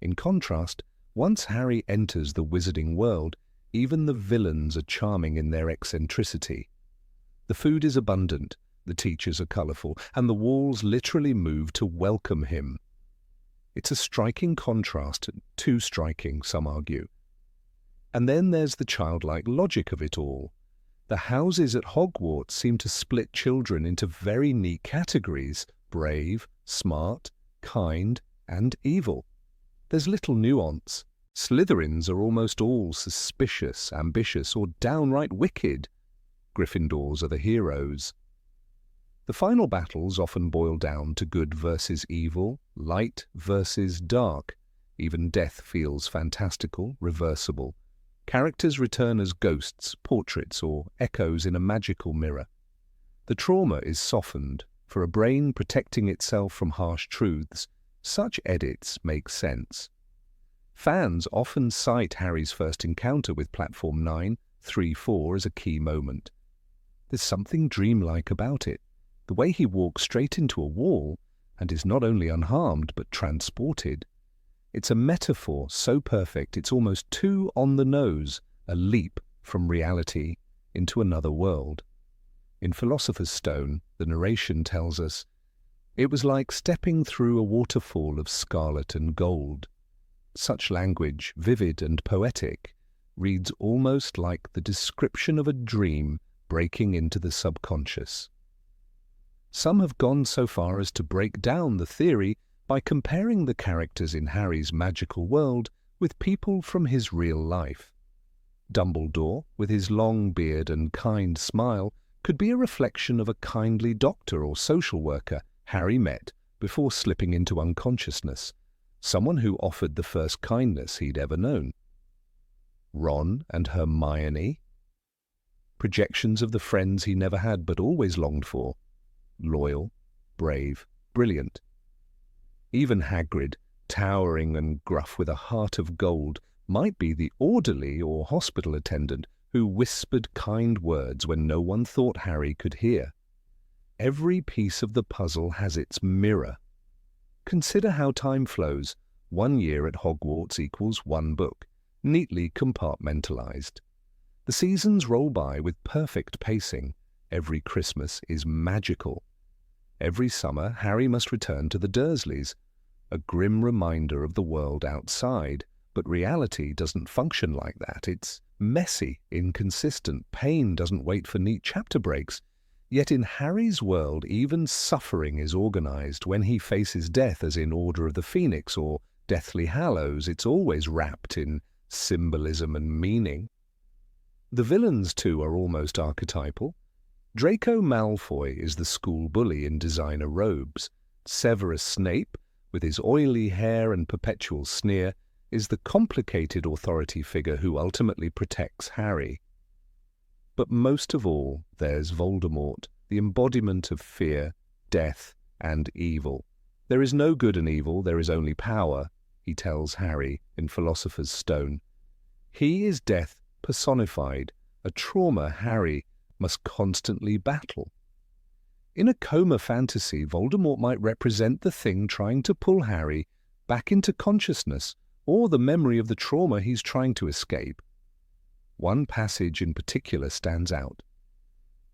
In contrast, once Harry enters the Wizarding World, even the villains are charming in their eccentricity. The food is abundant, the teachers are colourful, and the walls literally move to welcome him. It's a striking contrast, too striking, some argue. And then there's the childlike logic of it all. The houses at Hogwarts seem to split children into very neat categories: brave, smart, kind, and evil. There's little nuance. Slytherins are almost all suspicious, ambitious, or downright wicked. Gryffindors are the heroes. The final battles often boil down to good versus evil, light versus dark. Even death feels fantastical, reversible. Characters return as ghosts, portraits, or echoes in a magical mirror. The trauma is softened. For a brain protecting itself from harsh truths, such edits make sense. Fans often cite Harry's first encounter with Platform 9-3-4 as a key moment. There's something dreamlike about it. The way he walks straight into a wall and is not only unharmed but transported. It's a metaphor so perfect it's almost too on the nose, a leap from reality into another world. In Philosopher's Stone, the narration tells us, "It was like stepping through a waterfall of scarlet and gold." Such language, vivid and poetic, reads almost like the description of a dream breaking into the subconscious. Some have gone so far as to break down the theory by comparing the characters in Harry's magical world with people from his real life. Dumbledore, with his long beard and kind smile, could be a reflection of a kindly doctor or social worker Harry met before slipping into unconsciousness, someone who offered the first kindness he'd ever known. Ron and Hermione, projections of the friends he never had but always longed for, loyal, brave, brilliant. Even Hagrid, towering and gruff with a heart of gold, might be the orderly or hospital attendant who whispered kind words when no one thought Harry could hear. Every piece of the puzzle has its mirror. Consider how time flows. 1 year at Hogwarts equals 1 book, neatly compartmentalized. The seasons roll by with perfect pacing. Every Christmas is magical. Every summer, Harry must return to the Dursleys, a grim reminder of the world outside. But reality doesn't function like that. It's messy, inconsistent. Pain doesn't wait for neat chapter breaks. Yet in Harry's world, even suffering is organized. When he faces death, as in Order of the Phoenix or Deathly Hallows, it's always wrapped in symbolism and meaning. The villains, too, are almost archetypal. Draco Malfoy is the school bully in designer robes. Severus Snape, with his oily hair and perpetual sneer, is the complicated authority figure who ultimately protects Harry. But most of all, there's Voldemort, the embodiment of fear, death, and evil. There is no good and evil, there is only power, he tells Harry in Philosopher's Stone. He is death personified, a trauma Harry must constantly battle. In a Coma fantasy, Voldemort might represent the thing trying to pull Harry back into consciousness, or the memory of the trauma he's trying to escape. One passage in particular stands out.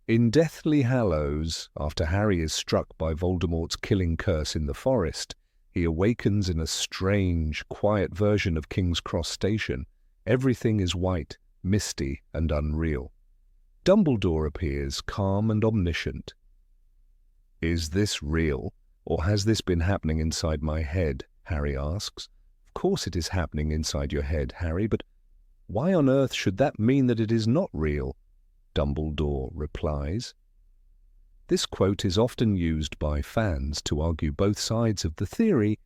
In Deathly Hallows, after Harry is struck by Voldemort's killing curse in the forest, he awakens in a strange, quiet version of King's Cross Station. Everything is white, misty, and unreal. Dumbledore appears, calm and omniscient. "Is this real, or has this been happening inside my head?" Harry asks. "Of course it is happening inside your head, Harry, but why on earth should that mean that it is not real?" Dumbledore replies. This quote is often used by fans to argue both sides of the theory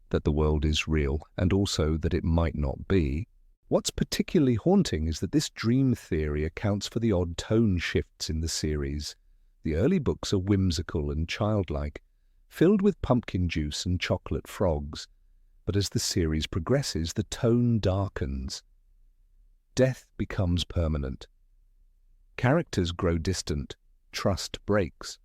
that the world is real and also that it might not be. What's particularly haunting is that this dream theory accounts for the odd tone shifts in the series. The early books are whimsical and childlike, filled with pumpkin juice and chocolate frogs. But as the series progresses, the tone darkens. Death becomes permanent. Characters grow distant. Trust breaks.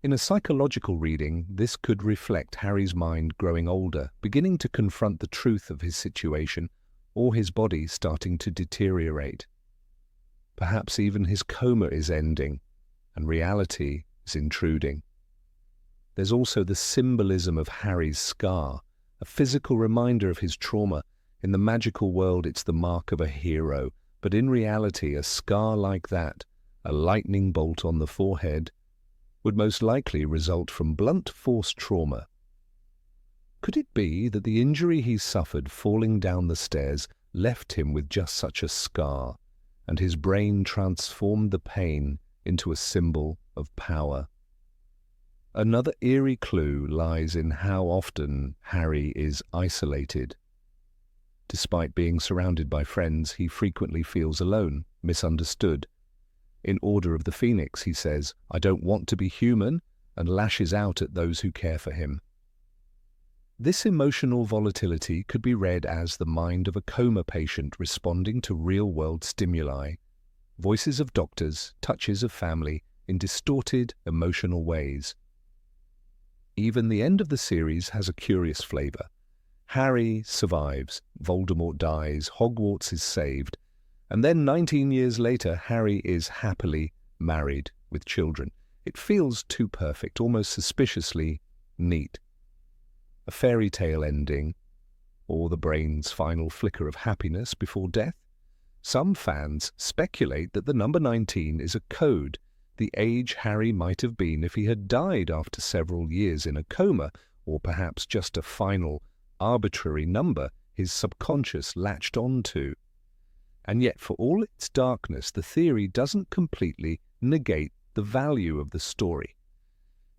In a psychological reading, this could reflect Harry's mind growing older, beginning to confront the truth of his situation, or his body starting to deteriorate. Perhaps even his coma is ending, and reality is intruding. There's also the symbolism of Harry's scar, a physical reminder of his trauma. In the magical world, it's the mark of a hero, but in reality, a scar like that, a lightning bolt on the forehead, would most likely result from blunt force trauma. Could it be that the injury he suffered falling down the stairs left him with just such a scar, and his brain transformed the pain into a symbol of power? Another eerie clue lies in how often Harry is isolated. Despite being surrounded by friends, he frequently feels alone, misunderstood. In Order of the Phoenix, he says, "I don't want to be human," and lashes out at those who care for him. This emotional volatility could be read as the mind of a coma patient responding to real-world stimuli, voices of doctors, touches of family, in distorted, emotional ways. Even the end of the series has a curious flavor. Harry survives, Voldemort dies, Hogwarts is saved, And then 19 years later, Harry is happily married with children. It feels too perfect, almost suspiciously neat. A fairy tale ending, or the brain's final flicker of happiness before death? Some fans speculate that the number 19 is a code, the age Harry might have been if he had died after several years in a coma, or perhaps just a final, arbitrary number his subconscious latched onto. And yet, for all its darkness, the theory doesn't completely negate the value of the story.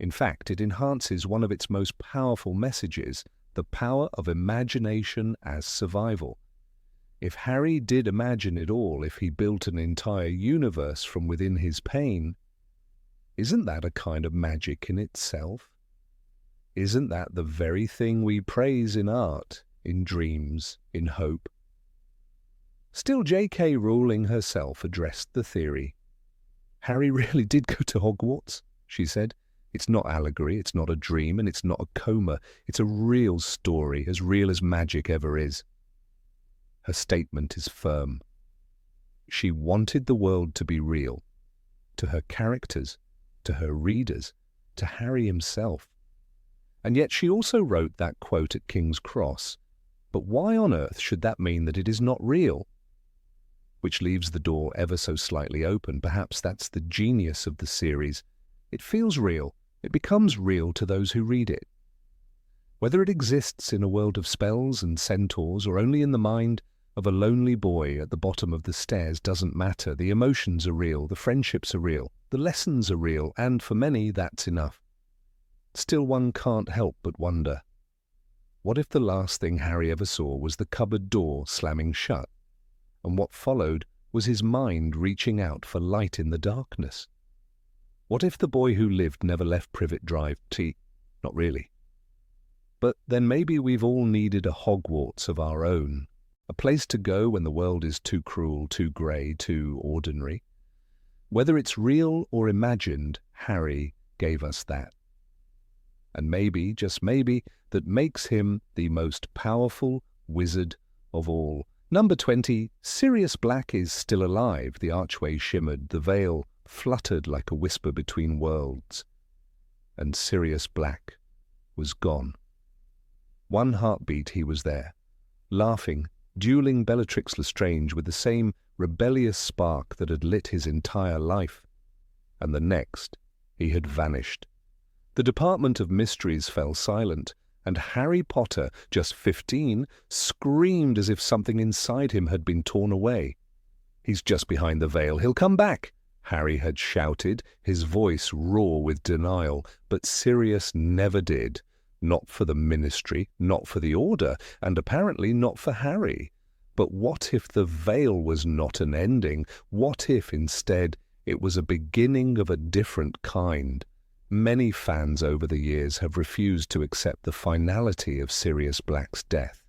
In fact, it enhances one of its most powerful messages, the power of imagination as survival. If Harry did imagine it all, if he built an entire universe from within his pain, isn't that a kind of magic in itself? Isn't that the very thing we praise in art, in dreams, in hope? Still, J.K. Rowling herself addressed the theory. Harry really did go to Hogwarts, she said. It's not allegory, it's not a dream, and it's not a coma. It's a real story, as real as magic ever is. Her statement is firm. She wanted the world to be real, to her characters, to her readers, to Harry himself. And yet she also wrote that quote at King's Cross. But why on earth should that mean that it is not real? Which leaves the door ever so slightly open. Perhaps that's the genius of the series. It feels real. It becomes real to those who read it. Whether it exists in a world of spells and centaurs or only in the mind of a lonely boy at the bottom of the stairs doesn't matter. The emotions are real, the friendships are real, the lessons are real, and for many that's enough. Still, one can't help but wonder, what if the last thing Harry ever saw was the cupboard door slamming shut, and what followed was his mind reaching out for light in the darkness? What if the boy who lived never left Privet Drive? Not really. But then maybe we've all needed a Hogwarts of our own, a place to go when the world is too cruel, too grey, too ordinary. Whether it's real or imagined, Harry gave us that. And maybe, just maybe, that makes him the most powerful wizard of all. Number 20, Sirius Black is still alive. The archway shimmered, the veil fluttered like a whisper between worlds. And Sirius Black was gone. One heartbeat he was there, laughing, dueling Bellatrix Lestrange with the same rebellious spark that had lit his entire life. And the next, he had vanished. The Department of Mysteries fell silent, and Harry Potter, just 15, screamed as if something inside him had been torn away. "He's just behind the veil. He'll come back," Harry had shouted, his voice raw with denial. But Sirius never did. Not for the Ministry, not for the Order, and apparently not for Harry. But what if the veil was not an ending? What if, instead, it was a beginning of a different kind? Many fans over the years have refused to accept the finality of Sirius Black's death.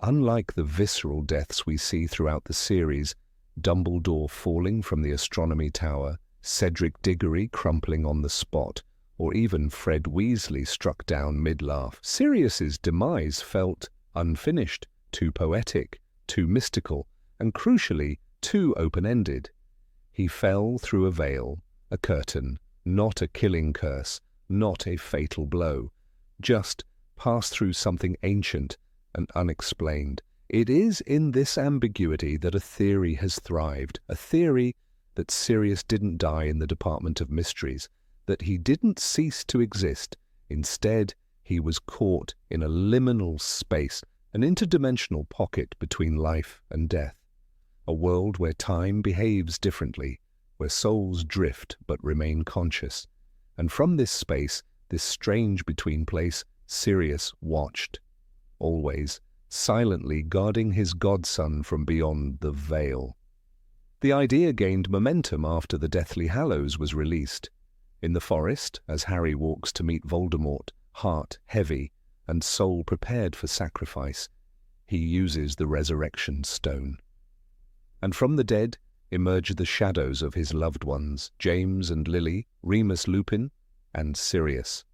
Unlike the visceral deaths we see throughout the series, Dumbledore falling from the astronomy tower, Cedric Diggory crumpling on the spot, or even Fred Weasley struck down mid-laugh, Sirius's demise felt unfinished, too poetic, too mystical, and crucially, too open-ended. He fell through a veil, a curtain, not a killing curse, not a fatal blow, just passed through something ancient and unexplained. It is in this ambiguity that a theory has thrived, a theory that Sirius didn't die in the Department of Mysteries, that he didn't cease to exist. Instead, he was caught in a liminal space, an interdimensional pocket between life and death, a world where time behaves differently, where souls drift but remain conscious. And from this space, this strange between place, Sirius watched, always, silently guarding his godson from beyond the veil. The idea gained momentum after the Deathly Hallows was released. In the forest, as Harry walks to meet Voldemort, heart heavy and soul prepared for sacrifice, he uses the resurrection stone. And from the dead emerge the shadows of his loved ones, James and Lily, Remus Lupin, and Sirius.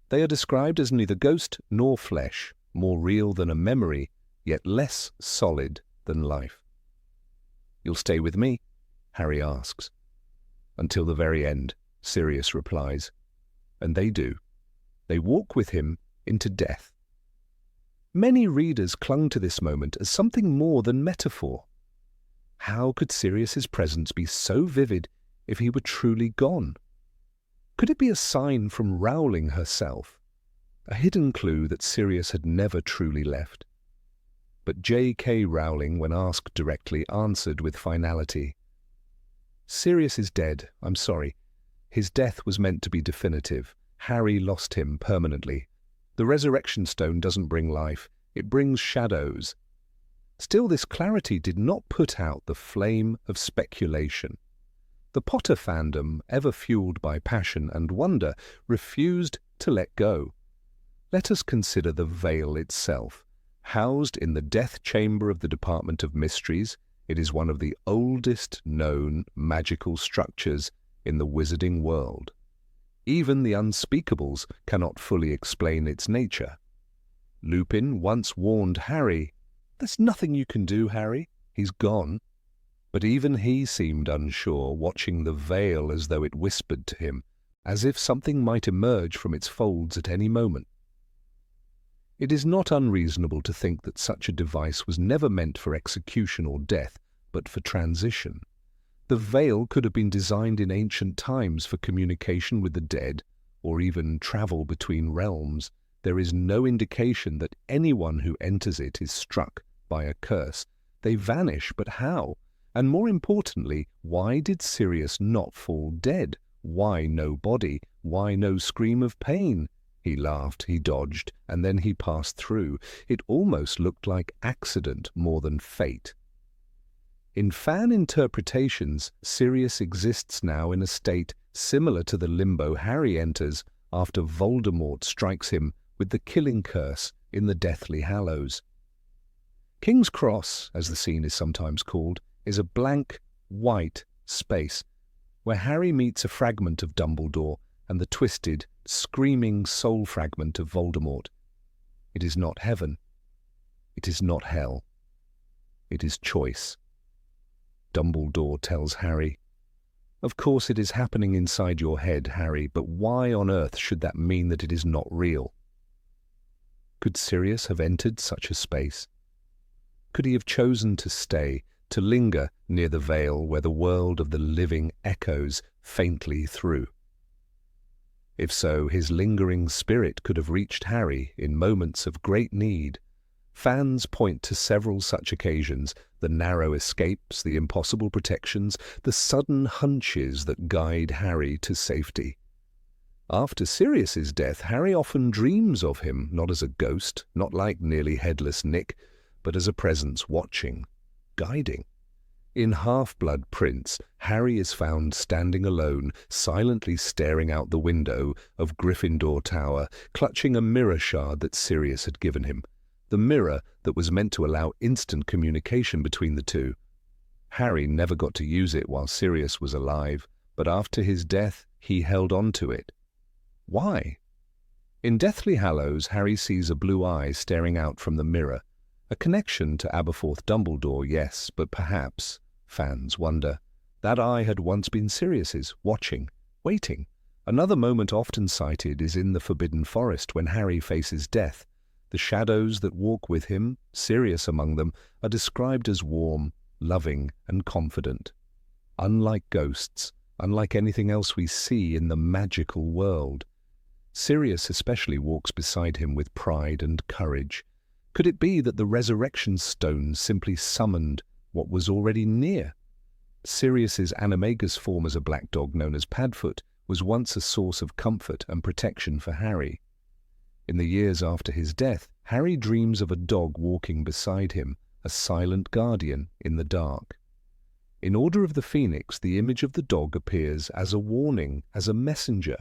They are described as neither ghost nor flesh, more real than a memory, yet less solid than life. "You'll stay with me?" Harry asks. "Until the very end," Sirius replies. And they do. They walk with him into death. Many readers clung to this moment as something more than metaphor. How could Sirius's presence be so vivid if he were truly gone? Could it be a sign from Rowling herself, a hidden clue that Sirius had never truly left? But J.K. Rowling, when asked directly, answered with finality. "Sirius is dead, I'm sorry. His death was meant to be definitive. Harry lost him permanently. The resurrection stone doesn't bring life, it brings shadows." Still, this clarity did not put out the flame of speculation. The Potter fandom, ever fueled by passion and wonder, refused to let go. Let us consider the veil itself. Housed in the death chamber of the Department of Mysteries, it is one of the oldest known magical structures in the wizarding world. Even the unspeakables cannot fully explain its nature. Lupin once warned Harry, "There's nothing you can do, Harry. He's gone." But even he seemed unsure, watching the veil as though it whispered to him, as if something might emerge from its folds at any moment. It is not unreasonable to think that such a device was never meant for execution or death, but for transition. The veil could have been designed in ancient times for communication with the dead, or even travel between realms. There is no indication that anyone who enters it is struck by a curse. They vanish, but how? And more importantly, why did Sirius not fall dead? Why no body? Why no scream of pain? He laughed, he dodged, and then he passed through. It almost looked like accident more than fate. In fan interpretations, Sirius exists now in a state similar to the limbo Harry enters after Voldemort strikes him with the killing curse in the Deathly Hallows. King's Cross, as the scene is sometimes called, is a blank, white space where Harry meets a fragment of Dumbledore and the twisted, screaming soul fragment of Voldemort. It is not heaven. It is not hell. It is choice. Dumbledore tells Harry, "Of course it is happening inside your head, Harry, but why on earth should that mean that it is not real?" Could Sirius have entered such a space? Could he have chosen to stay, to linger near the veil where the world of the living echoes faintly through? If so, his lingering spirit could have reached Harry in moments of great need. Fans point to several such occasions, the narrow escapes, the impossible protections, the sudden hunches that guide Harry to safety. After Sirius's death, Harry often dreams of him, not as a ghost, not like nearly headless Nick, but as a presence watching, guiding. In Half-Blood Prince, Harry is found standing alone, silently staring out the window of Gryffindor Tower, clutching a mirror shard that Sirius had given him, the mirror that was meant to allow instant communication between the two. Harry never got to use it while Sirius was alive, but after his death, he held on to it. Why? In Deathly Hallows, Harry sees a blue eye staring out from the mirror. A connection to Aberforth Dumbledore, yes, but perhaps, fans wonder, that eye had once been Sirius's, watching, waiting. Another moment often cited is in the Forbidden Forest when Harry faces death. The shadows that walk with him, Sirius among them, are described as warm, loving, and confident. Unlike ghosts, unlike anything else we see in the magical world, Sirius especially walks beside him with pride and courage. Could it be that the resurrection stone simply summoned what was already near? Sirius's animagus form as a black dog known as Padfoot was once a source of comfort and protection for Harry. In the years after his death, Harry dreams of a dog walking beside him, a silent guardian in the dark. In Order of the Phoenix, the image of the dog appears as a warning, as a messenger.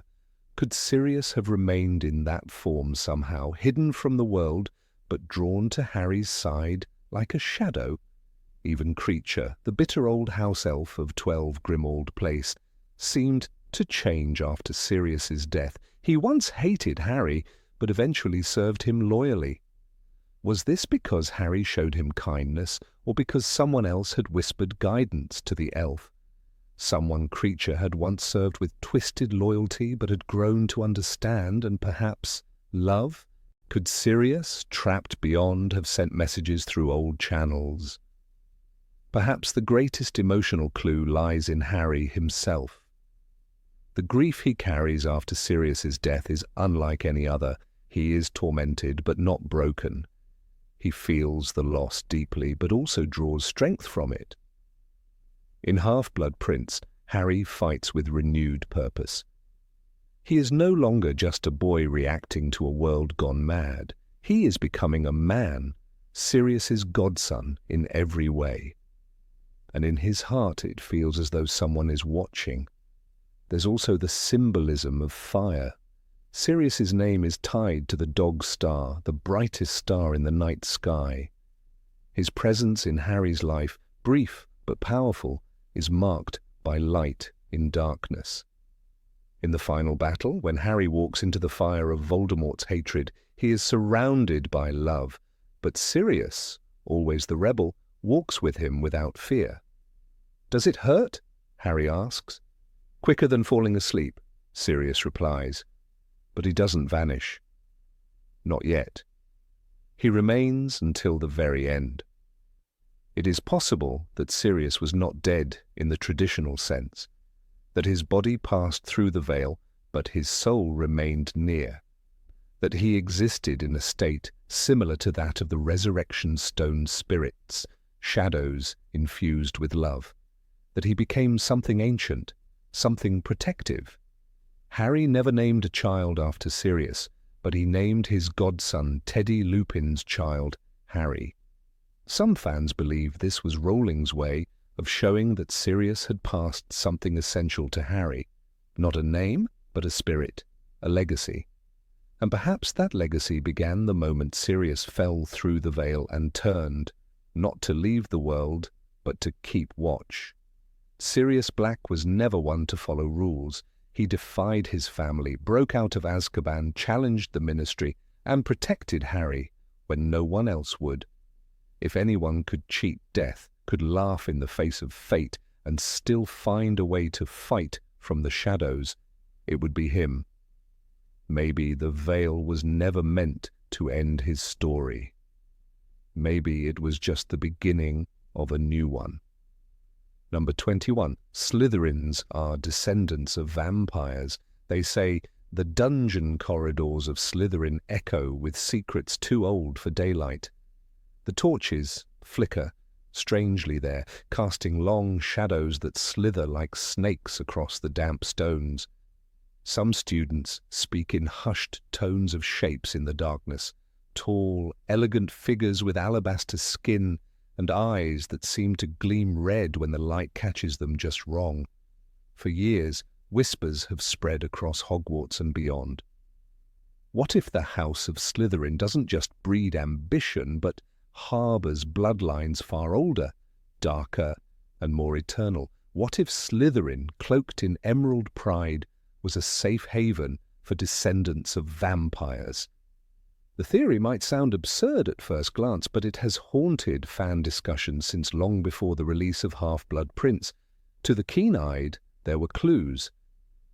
Could Sirius have remained in that form somehow, hidden from the world, but drawn to Harry's side like a shadow? Even Creature, the bitter old house elf of 12 Grimmauld Place, seemed to change after Sirius's death. He once hated Harry, but eventually served him loyally. Was this because Harry showed him kindness, or because someone else had whispered guidance to the elf? Someone creature had once served with twisted loyalty but had grown to understand and perhaps love? Could Sirius, trapped beyond, have sent messages through old channels? Perhaps the greatest emotional clue lies in Harry himself. The grief he carries after Sirius's death is unlike any other. He is tormented but not broken. He feels the loss deeply but also draws strength from it. In Half-Blood Prince, Harry fights with renewed purpose. He is no longer just a boy reacting to a world gone mad. He is becoming a man, Sirius's godson in every way. And in his heart it feels as though someone is watching. There's also the symbolism of fire. Sirius's name is tied to the dog star, the brightest star in the night sky. His presence in Harry's life, brief but powerful, is marked by light in darkness. In the final battle, when Harry walks into the fire of Voldemort's hatred, he is surrounded by love, but Sirius, always the rebel, walks with him without fear. "Does it hurt?" Harry asks. "Quicker than falling asleep," Sirius replies. But he doesn't vanish. Not yet. He remains until the very end. It is possible that Sirius was not dead in the traditional sense, that his body passed through the veil, but his soul remained near, that he existed in a state similar to that of the resurrection stone spirits, shadows infused with love, that he became something ancient, something protective. Harry never named a child after Sirius, but he named his godson Teddy Lupin's child Harry. Some fans believe this was Rowling's way of showing that Sirius had passed something essential to Harry, not a name, but a spirit, a legacy. And perhaps that legacy began the moment Sirius fell through the veil and turned, not to leave the world, but to keep watch. Sirius Black was never one to follow rules. He defied his family, broke out of Azkaban, challenged the Ministry, and protected Harry when no one else would. If anyone could cheat death, could laugh in the face of fate, and still find a way to fight from the shadows, it would be him. Maybe the veil was never meant to end his story. Maybe it was just the beginning of a new one. Number 21. Slytherins are descendants of vampires. They say the dungeon corridors of Slytherin echo with secrets too old for daylight. The torches flicker strangely there, casting long shadows that slither like snakes across the damp stones. Some students speak in hushed tones of shapes in the darkness, tall, elegant figures with alabaster skin and eyes that seem to gleam red when the light catches them just wrong. For years, whispers have spread across Hogwarts and beyond. What if the House of Slytherin doesn't just breed ambition, but harbours bloodlines far older, darker, and more eternal? What if Slytherin, cloaked in emerald pride, was a safe haven for descendants of vampires? The theory might sound absurd at first glance, but it has haunted fan discussions since long before the release of Half-Blood Prince. To the keen-eyed, there were clues.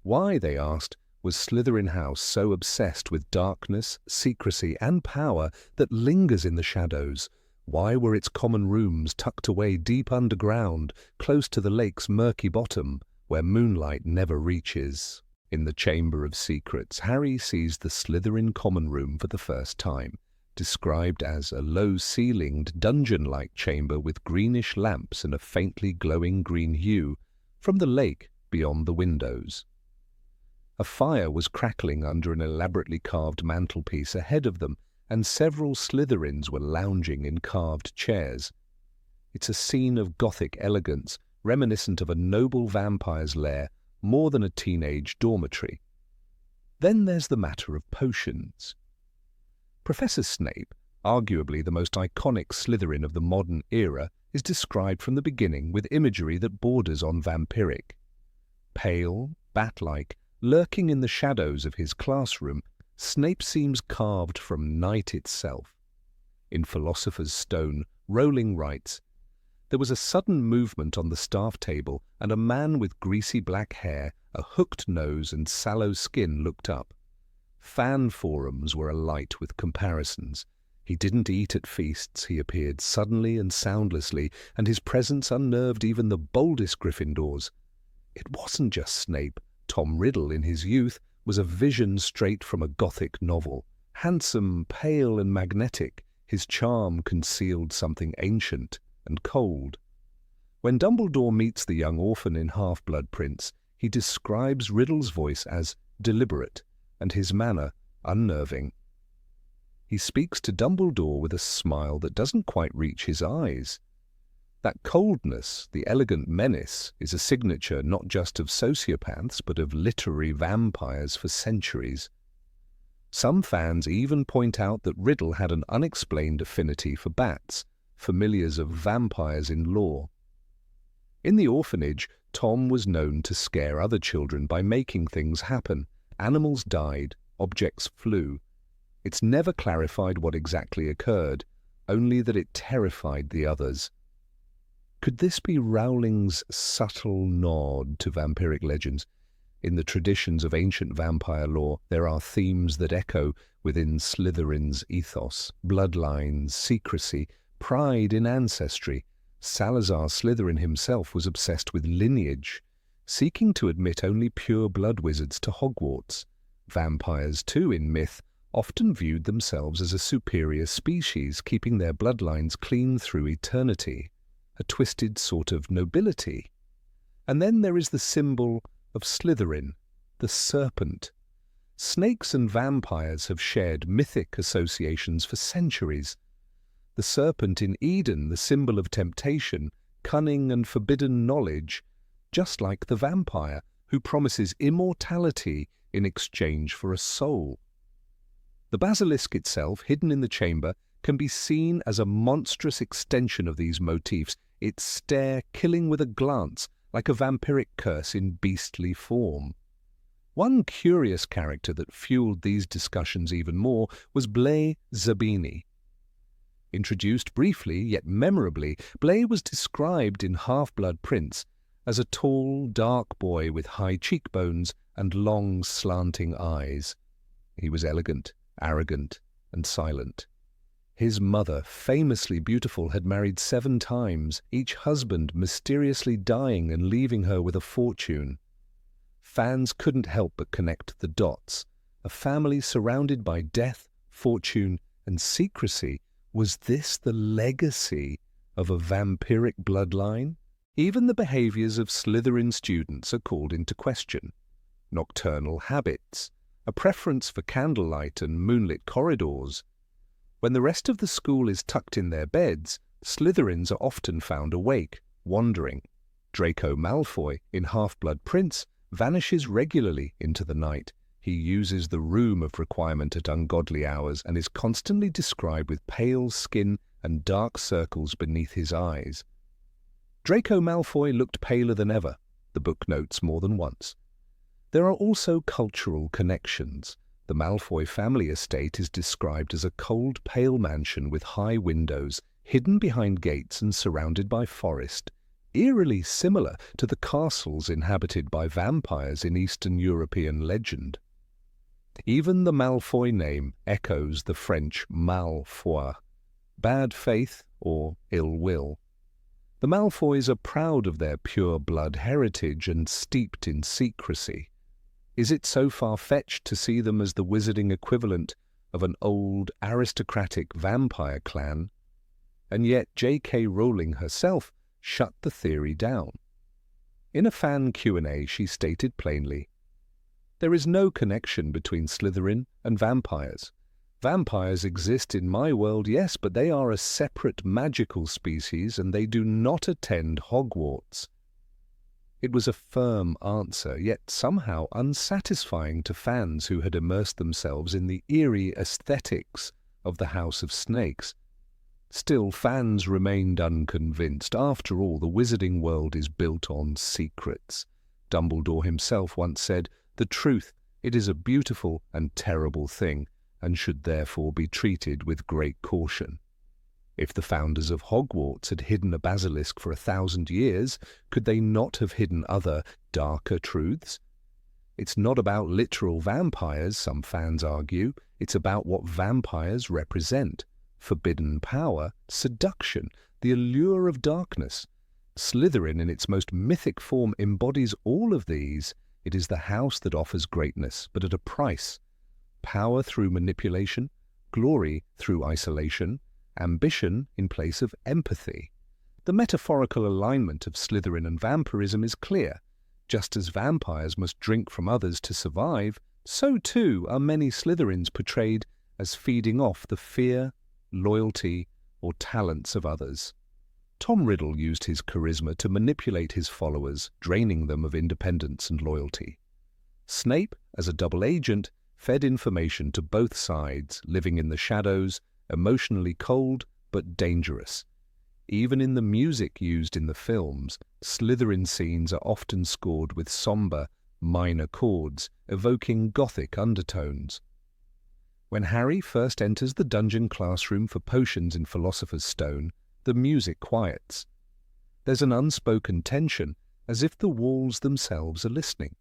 Why, they asked, was Slytherin House so obsessed with darkness, secrecy, and power that lingers in the shadows? Why were its common rooms tucked away deep underground, close to the lake's murky bottom, where moonlight never reaches? In the Chamber of Secrets, Harry sees the Slytherin common room for the first time, described as a low-ceilinged, dungeon-like chamber with greenish lamps and a faintly glowing green hue from the lake beyond the windows. A fire was crackling under an elaborately carved mantelpiece ahead of them, and several Slytherins were lounging in carved chairs. It's a scene of Gothic elegance, reminiscent of a noble vampire's lair, more than a teenage dormitory. Then there's the matter of potions. Professor Snape, arguably the most iconic Slytherin of the modern era, is described from the beginning with imagery that borders on vampiric. Pale, bat-like, lurking in the shadows of his classroom, Snape seems carved from night itself. In Philosopher's Stone, Rowling writes, "There was a sudden movement on the staff table, and a man with greasy black hair, a hooked nose and sallow skin looked up. Fan forums were alight with comparisons. He didn't eat at feasts, he appeared suddenly and soundlessly, and his presence unnerved even the boldest Gryffindors. It wasn't just Snape. Tom Riddle, in his youth, was a vision straight from a Gothic novel. Handsome, pale and magnetic, his charm concealed something ancient and cold. When Dumbledore meets the young orphan in Half-Blood Prince, he describes Riddle's voice as deliberate and his manner unnerving. He speaks to Dumbledore with a smile that doesn't quite reach his eyes. That coldness, the elegant menace, is a signature not just of sociopaths but of literary vampires for centuries. Some fans even point out that Riddle had an unexplained affinity for bats, familiars of vampires in lore. In the orphanage, Tom was known to scare other children by making things happen. Animals died, objects flew. It's never clarified what exactly occurred, only that it terrified the others. Could this be Rowling's subtle nod to vampiric legends? In the traditions of ancient vampire lore, there are themes that echo within Slytherin's ethos: bloodlines, secrecy, pride in ancestry. Salazar Slytherin himself was obsessed with lineage, seeking to admit only pure blood wizards to Hogwarts. Vampires, too, in myth, often viewed themselves as a superior species, keeping their bloodlines clean through eternity, a twisted sort of nobility. And then there is the symbol of Slytherin, the serpent. Snakes and vampires have shared mythic associations for centuries. The serpent in Eden, the symbol of temptation, cunning and forbidden knowledge, just like the vampire, who promises immortality in exchange for a soul. The basilisk itself, hidden in the chamber, can be seen as a monstrous extension of these motifs, its stare killing with a glance, like a vampiric curse in beastly form. One curious character that fueled these discussions even more was Blais Zabini. Introduced briefly, yet memorably, Blais was described in Half-Blood Prince as a tall, dark boy with high cheekbones and long, slanting eyes. He was elegant, arrogant, and silent. His mother, famously beautiful, had married 7 times, each husband mysteriously dying and leaving her with a fortune. Fans couldn't help but connect the dots. A family surrounded by death, fortune, and secrecy. Was this the legacy of a vampiric bloodline? Even the behaviors of Slytherin students are called into question. Nocturnal habits, a preference for candlelight and moonlit corridors. When the rest of the school is tucked in their beds, Slytherins are often found awake, wandering. Draco Malfoy, in Half-Blood Prince, vanishes regularly into the night. He uses the Room of Requirement at ungodly hours and is constantly described with pale skin and dark circles beneath his eyes. Draco Malfoy looked paler than ever, the book notes more than once. There are also cultural connections. The Malfoy family estate is described as a cold, pale mansion with high windows, hidden behind gates and surrounded by forest, eerily similar to the castles inhabited by vampires in Eastern European legend. Even the Malfoy name echoes the French mal foi, bad faith or ill will. The Malfoys are proud of their pure blood heritage and steeped in secrecy. Is it so far-fetched to see them as the wizarding equivalent of an old aristocratic vampire clan? And yet J.K. Rowling herself shut the theory down. In a fan Q&A, she stated plainly, "There is no connection between Slytherin and vampires. Vampires exist in my world, yes, but they are a separate magical species and they do not attend Hogwarts." It was a firm answer, yet somehow unsatisfying to fans who had immersed themselves in the eerie aesthetics of the House of Snakes. Still, fans remained unconvinced. After all, the wizarding world is built on secrets. Dumbledore himself once said, "The truth, it is a beautiful and terrible thing, and should therefore be treated with great caution." If the founders of Hogwarts had hidden a basilisk for 1,000 years, could they not have hidden other, darker truths? It's not about literal vampires, some fans argue. It's about what vampires represent. Forbidden power, seduction, the allure of darkness. Slytherin, in its most mythic form, embodies all of these. It is the house that offers greatness, but at a price. Power through manipulation, glory through isolation, ambition in place of empathy. The metaphorical alignment of Slytherin and vampirism is clear. Just as vampires must drink from others to survive, so too are many Slytherins portrayed as feeding off the fear, loyalty, or talents of others. Tom Riddle used his charisma to manipulate his followers, draining them of independence and loyalty. Snape, as a double agent, fed information to both sides, living in the shadows, emotionally cold but dangerous. Even in the music used in the films, Slytherin scenes are often scored with somber, minor chords, evoking gothic undertones. When Harry first enters the dungeon classroom for potions in Philosopher's Stone, the music quiets. There's an unspoken tension, as if the walls themselves are listening.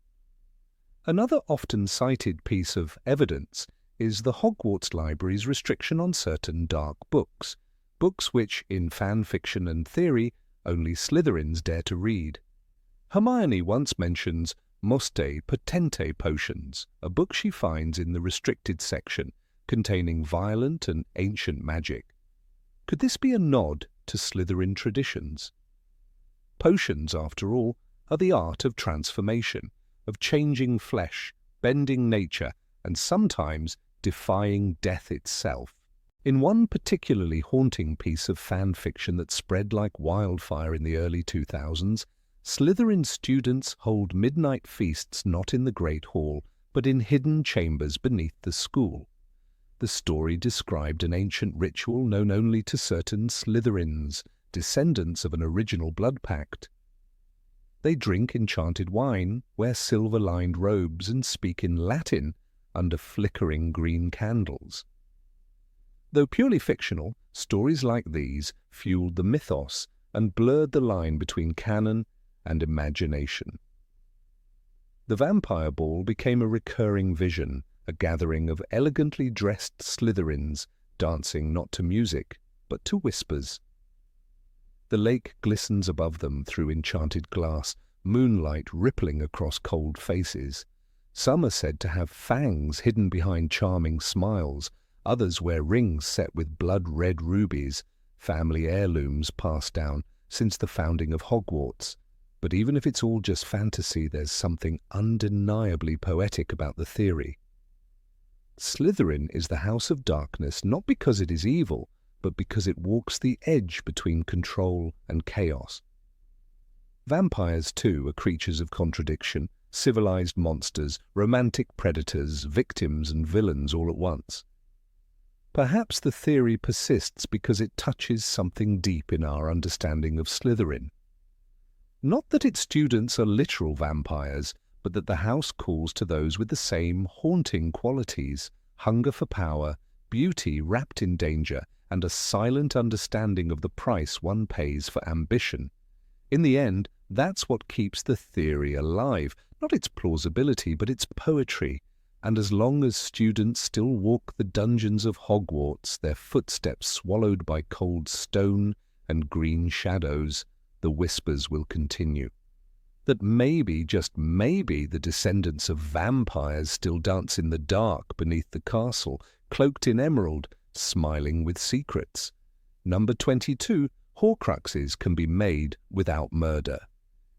Another often cited piece of evidence is the Hogwarts Library's restriction on certain dark books, books which, in fan fiction and theory, only Slytherins dare to read. Hermione once mentions Moste Potente Potions, a book she finds in the restricted section, containing violent and ancient magic. Could this be a nod to Slytherin traditions? Potions, after all, are the art of transformation, of changing flesh, bending nature, and sometimes defying death itself. In one particularly haunting piece of fan fiction that spread like wildfire in the early 2000s, Slytherin students hold midnight feasts not in the Great Hall, but in hidden chambers beneath the school. The story described an ancient ritual known only to certain Slytherins, descendants of an original blood pact. They drink enchanted wine, wear silver-lined robes, and speak in Latin under flickering green candles. Though purely fictional, stories like these fueled the mythos and blurred the line between canon and imagination. The Vampire Ball became a recurring vision, a gathering of elegantly dressed Slytherins dancing not to music, but to whispers. The lake glistens above them through enchanted glass, moonlight rippling across cold faces. Some are said to have fangs hidden behind charming smiles, others wear rings set with blood-red rubies, family heirlooms passed down since the founding of Hogwarts. But even if it's all just fantasy, there's something undeniably poetic about the theory. Slytherin is the house of darkness not because it is evil, but because it walks the edge between control and chaos. Vampires, too, are creatures of contradiction, civilized monsters, romantic predators, victims and villains all at once. Perhaps the theory persists because it touches something deep in our understanding of Slytherin. Not that its students are literal vampires, but that the house calls to those with the same haunting qualities, hunger for power, beauty wrapped in danger, and a silent understanding of the price one pays for ambition. In the end, that's what keeps the theory alive, not its plausibility, but its poetry. And as long as students still walk the dungeons of Hogwarts, their footsteps swallowed by cold stone and green shadows, the whispers will continue. That maybe, just maybe, the descendants of vampires still dance in the dark beneath the castle, cloaked in emerald, smiling with secrets. Number 22, Horcruxes can be made without murder.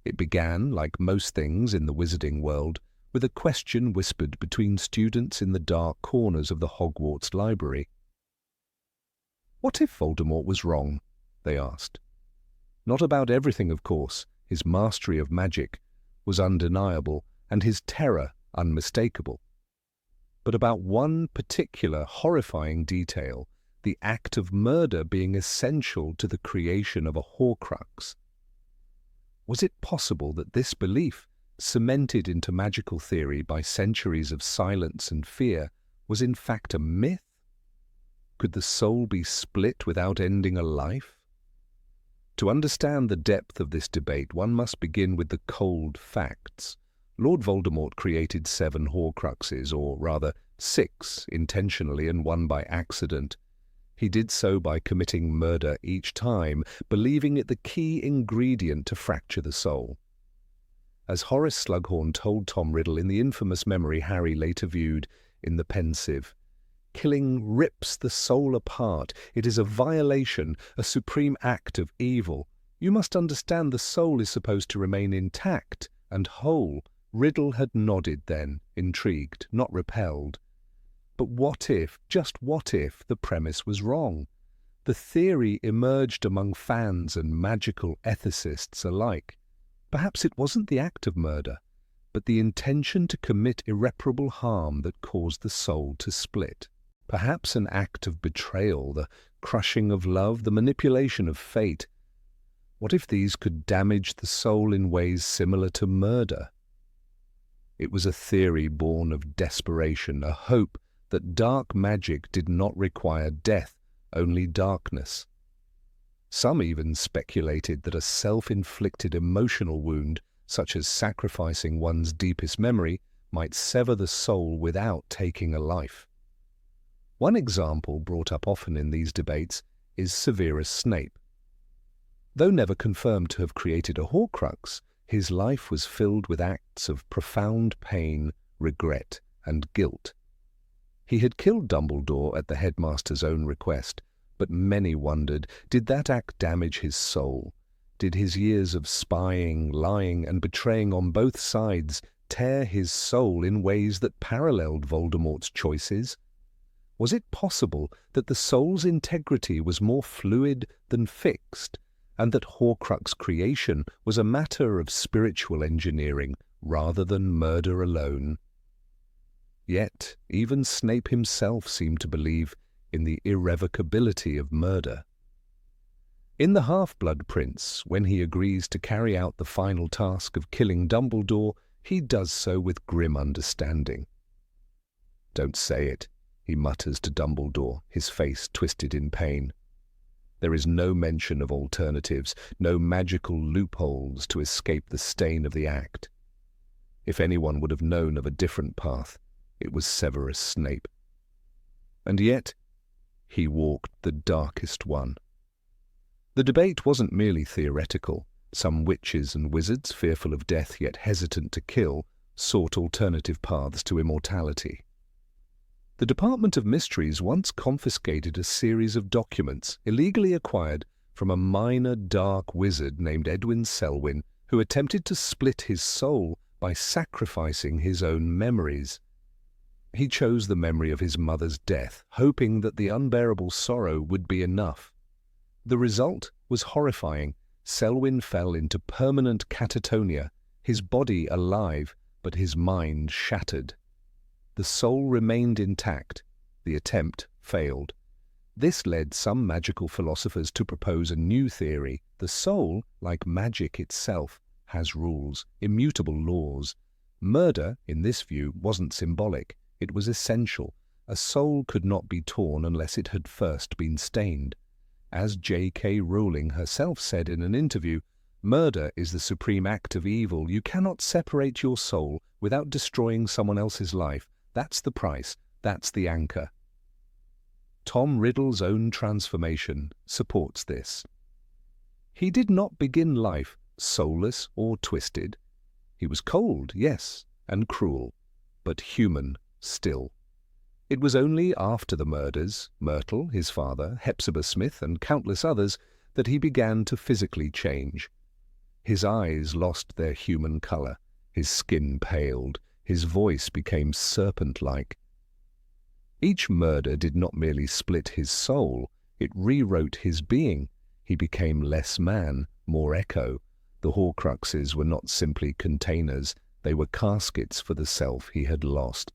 It began, like most things in the wizarding world, with a question whispered between students in the dark corners of the Hogwarts library. What if Voldemort was wrong? They asked. Not about everything, of course. His mastery of magic was undeniable and his terror unmistakable. But about one particular horrifying detail, the act of murder being essential to the creation of a Horcrux. Was it possible that this belief, cemented into magical theory by centuries of silence and fear, was in fact a myth? Could the soul be split without ending a life? To understand the depth of this debate, one must begin with the cold facts. Lord Voldemort created 7 Horcruxes, or rather 6 intentionally and 1 by accident. He did so by committing murder each time, believing it the key ingredient to fracture the soul. As Horace Slughorn told Tom Riddle in the infamous memory Harry later viewed in The Pensive, killing rips the soul apart. It is a violation, a supreme act of evil. You must understand the soul is supposed to remain intact and whole. Riddle had nodded then, intrigued, not repelled. But what if, just what if, the premise was wrong? The theory emerged among fans and magical ethicists alike. Perhaps it wasn't the act of murder, but the intention to commit irreparable harm that caused the soul to split. Perhaps an act of betrayal, the crushing of love, the manipulation of fate. What if these could damage the soul in ways similar to murder? It was a theory born of desperation, a hope that dark magic did not require death, only darkness. Some even speculated that a self-inflicted emotional wound, such as sacrificing one's deepest memory, might sever the soul without taking a life. One example brought up often in these debates is Severus Snape. Though never confirmed to have created a Horcrux, his life was filled with acts of profound pain, regret, and guilt. He had killed Dumbledore at the headmaster's own request, but many wondered, did that act damage his soul? Did his years of spying, lying, and betraying on both sides tear his soul in ways that paralleled Voldemort's choices? Was it possible that the soul's integrity was more fluid than fixed, and that Horcrux creation was a matter of spiritual engineering rather than murder alone? Yet, even Snape himself seemed to believe in the irrevocability of murder. In The Half-Blood Prince, when he agrees to carry out the final task of killing Dumbledore, he does so with grim understanding. "Don't say it," he mutters to Dumbledore, his face twisted in pain. There is no mention of alternatives, no magical loopholes to escape the stain of the act. If anyone would have known of a different path, it was Severus Snape. And yet, he walked the darkest one. The debate wasn't merely theoretical. Some witches and wizards, fearful of death yet hesitant to kill, sought alternative paths to immortality. The Department of Mysteries once confiscated a series of documents illegally acquired from a minor dark wizard named Edwin Selwyn, who attempted to split his soul by sacrificing his own memories. He chose the memory of his mother's death, hoping that the unbearable sorrow would be enough. The result was horrifying. Selwyn fell into permanent catatonia, his body alive, but his mind shattered. The soul remained intact. The attempt failed. This led some magical philosophers to propose a new theory. The soul, like magic itself, has rules, immutable laws. Murder, in this view, wasn't symbolic. It was essential. A soul could not be torn unless it had first been stained. As J.K. Rowling herself said in an interview, "Murder is the supreme act of evil. You cannot separate your soul without destroying someone else's life. That's the price. That's the anchor." Tom Riddle's own transformation supports this. He did not begin life soulless or twisted. He was cold, yes, and cruel, but human still. It was only after the murders, Myrtle, his father, Hepzibah Smith, and countless others, that he began to physically change. His eyes lost their human color, his skin paled, his voice became serpent-like. Each murder did not merely split his soul, it rewrote his being. He became less man, more echo. The Horcruxes were not simply containers, they were caskets for the self he had lost.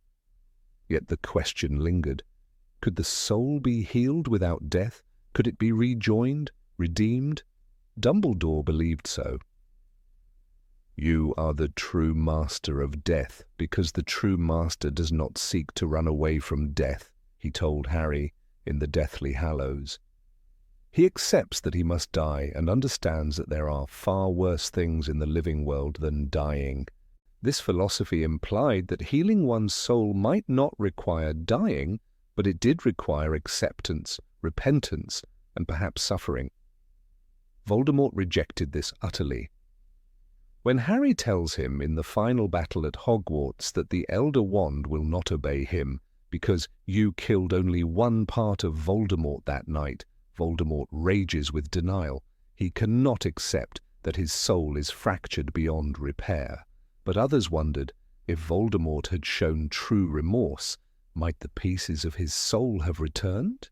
Yet the question lingered. Could the soul be healed without death? Could it be rejoined, redeemed? Dumbledore believed so. "You are the true master of death, because the true master does not seek to run away from death," he told Harry, in the Deathly Hallows. He accepts that he must die and understands that there are far worse things in the living world than dying. This philosophy implied that healing one's soul might not require dying, but it did require acceptance, repentance, and perhaps suffering. Voldemort rejected this utterly. When Harry tells him in the final battle at Hogwarts that the Elder Wand will not obey him because you killed only one part of Voldemort that night, Voldemort rages with denial. He cannot accept that his soul is fractured beyond repair. But others wondered, if Voldemort had shown true remorse, might the pieces of his soul have returned?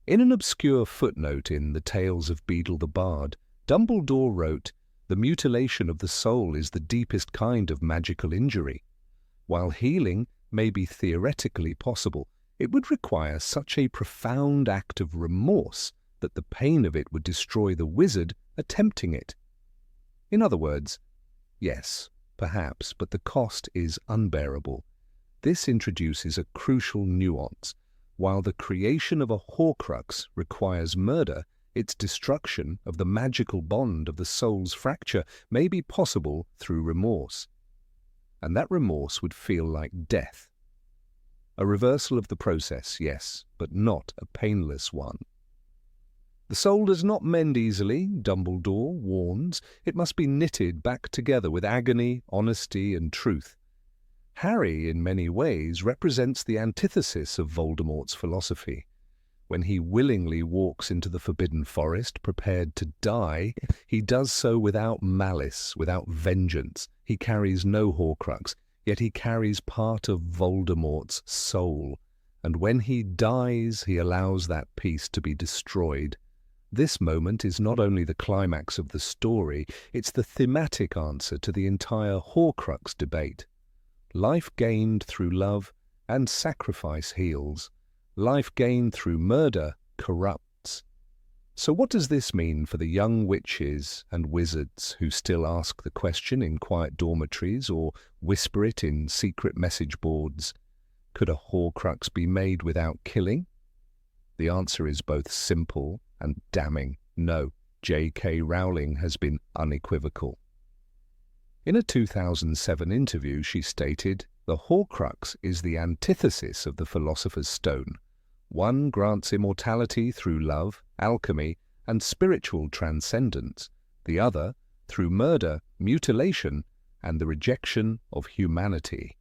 In an obscure footnote in the Tales of Beedle the Bard, Dumbledore wrote, "The mutilation of the soul is the deepest kind of magical injury. While healing may be theoretically possible, it would require such a profound act of remorse that the pain of it would destroy the wizard attempting it." In other words, yes, perhaps, but the cost is unbearable. This introduces a crucial nuance. While the creation of a Horcrux requires murder, its destruction of the magical bond of the soul's fracture may be possible through remorse. And that remorse would feel like death. A reversal of the process, yes, but not a painless one. The soul does not mend easily, Dumbledore warns. It must be knitted back together with agony, honesty, and truth. Harry, in many ways, represents the antithesis of Voldemort's philosophy. When he willingly walks into the Forbidden Forest, prepared to die, he does so without malice, without vengeance. He carries no Horcrux, yet he carries part of Voldemort's soul. And when he dies, he allows that piece to be destroyed. This moment is not only the climax of the story, it's the thematic answer to the entire Horcrux debate. Life gained through love and sacrifice heals. Life gained through murder corrupts. So what does this mean for the young witches and wizards who still ask the question in quiet dormitories or whisper it in secret message boards? Could a Horcrux be made without killing? The answer is both simple and damning. No, J.K. Rowling has been unequivocal. In a 2007 interview, she stated, "The Horcrux is the antithesis of the Philosopher's Stone. One grants immortality through love, alchemy, and spiritual transcendence. The other, through murder, mutilation, and the rejection of humanity."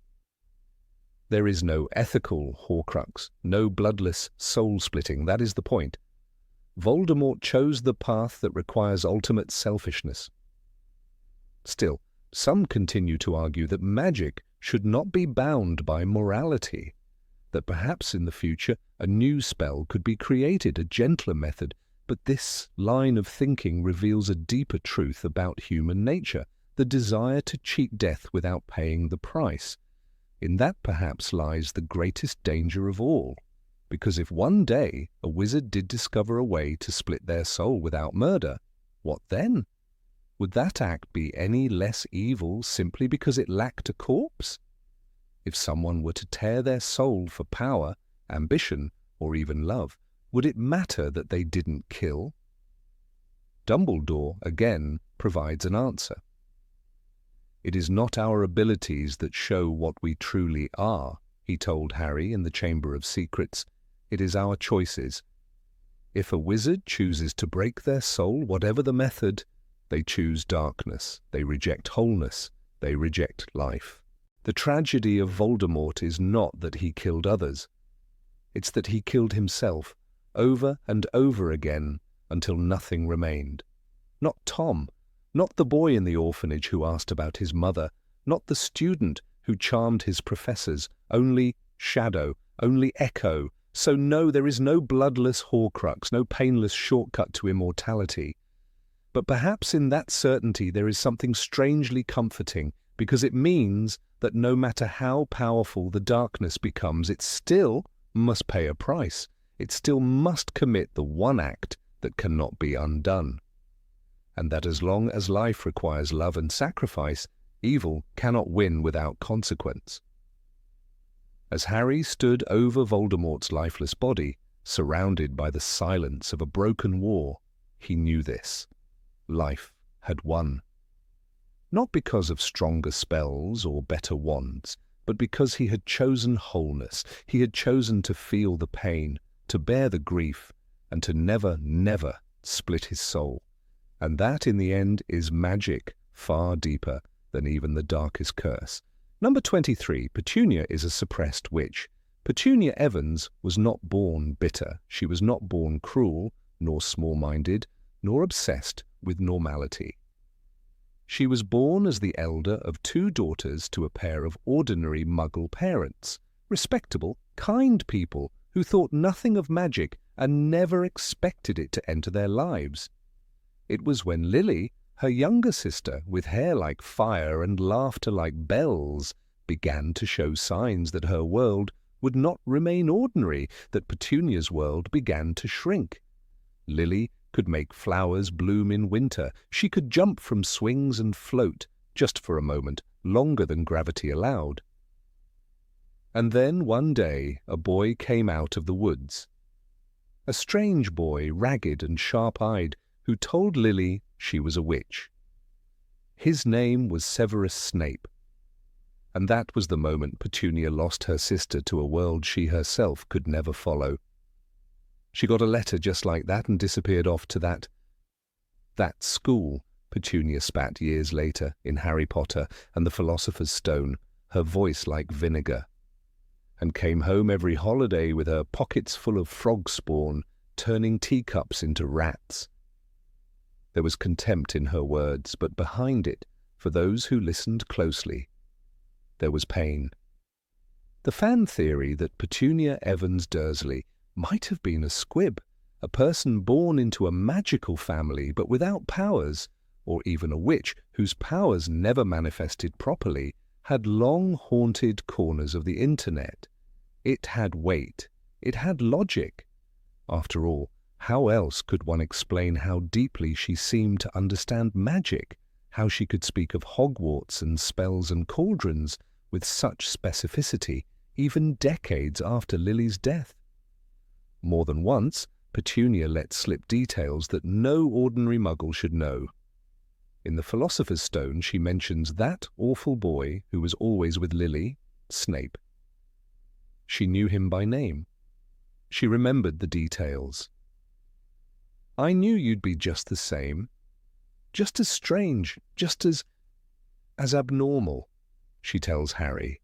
There is no ethical Horcrux, no bloodless soul-splitting, that is the point. Voldemort chose the path that requires ultimate selfishness. Still, some continue to argue that magic should not be bound by morality, that perhaps in the future a new spell could be created, a gentler method, but this line of thinking reveals a deeper truth about human nature, the desire to cheat death without paying the price. In that perhaps lies the greatest danger of all, because if one day a wizard did discover a way to split their soul without murder, what then? Would that act be any less evil simply because it lacked a corpse? If someone were to tear their soul for power, ambition, or even love, would it matter that they didn't kill? Dumbledore, again, provides an answer. "It is not our abilities that show what we truly are," he told Harry in the Chamber of Secrets. "It is our choices. If a wizard chooses to break their soul, whatever the method, they choose darkness, they reject wholeness, they reject life. The tragedy of Voldemort is not that he killed others. It's that he killed himself over and over again until nothing remained. Not Tom, not the boy in the orphanage who asked about his mother, not the student who charmed his professors, only shadow, only echo. So no, there is no bloodless Horcrux, no painless shortcut to immortality. But perhaps in that certainty there is something strangely comforting, because it means that no matter how powerful the darkness becomes, it still must pay a price. It still must commit the one act that cannot be undone. And that as long as life requires love and sacrifice, evil cannot win without consequence. As Harry stood over Voldemort's lifeless body, surrounded by the silence of a broken war. He knew this. Life had won. Not because of stronger spells or better wands, but because he had chosen wholeness. He had chosen to feel the pain, to bear the grief, and to never, never split his soul. And that, in the end, is magic far deeper than even the darkest curse. Number 23, Petunia is a suppressed witch. Petunia Evans was not born bitter. She was not born cruel, nor small-minded, nor obsessed with normality. She was born as the elder of 2 daughters to a pair of ordinary Muggle parents, respectable, kind people who thought nothing of magic and never expected it to enter their lives. It was when Lily, her younger sister, with hair like fire and laughter like bells, began to show signs that her world would not remain ordinary, that Petunia's world began to shrink. Lily could make flowers bloom in winter. She could jump from swings and float, just for a moment, longer than gravity allowed. And then one day a boy came out of the woods. A strange boy, ragged and sharp-eyed, who told Lily she was a witch. His name was Severus Snape. And that was the moment Petunia lost her sister to a world she herself could never follow. She got a letter just like that and disappeared off to that school, Petunia spat years later in Harry Potter and the Philosopher's Stone, her voice like vinegar, and came home every holiday with her pockets full of frog spawn, turning teacups into rats. There was contempt in her words, but behind it, for those who listened closely, there was pain. The fan theory that Petunia Evans Dursley might have been a squib, a person born into a magical family but without powers, or even a witch whose powers never manifested properly, had long haunted corners of the internet. It had weight. It had logic. After all, how else could one explain how deeply she seemed to understand magic, how she could speak of Hogwarts and spells and cauldrons with such specificity, even decades after Lily's death? More than once, Petunia let slip details that no ordinary Muggle should know. In the Philosopher's Stone, she mentions that awful boy who was always with Lily, Snape. She knew him by name. She remembered the details. I knew you'd be just the same, just as strange, just as abnormal, she tells Harry.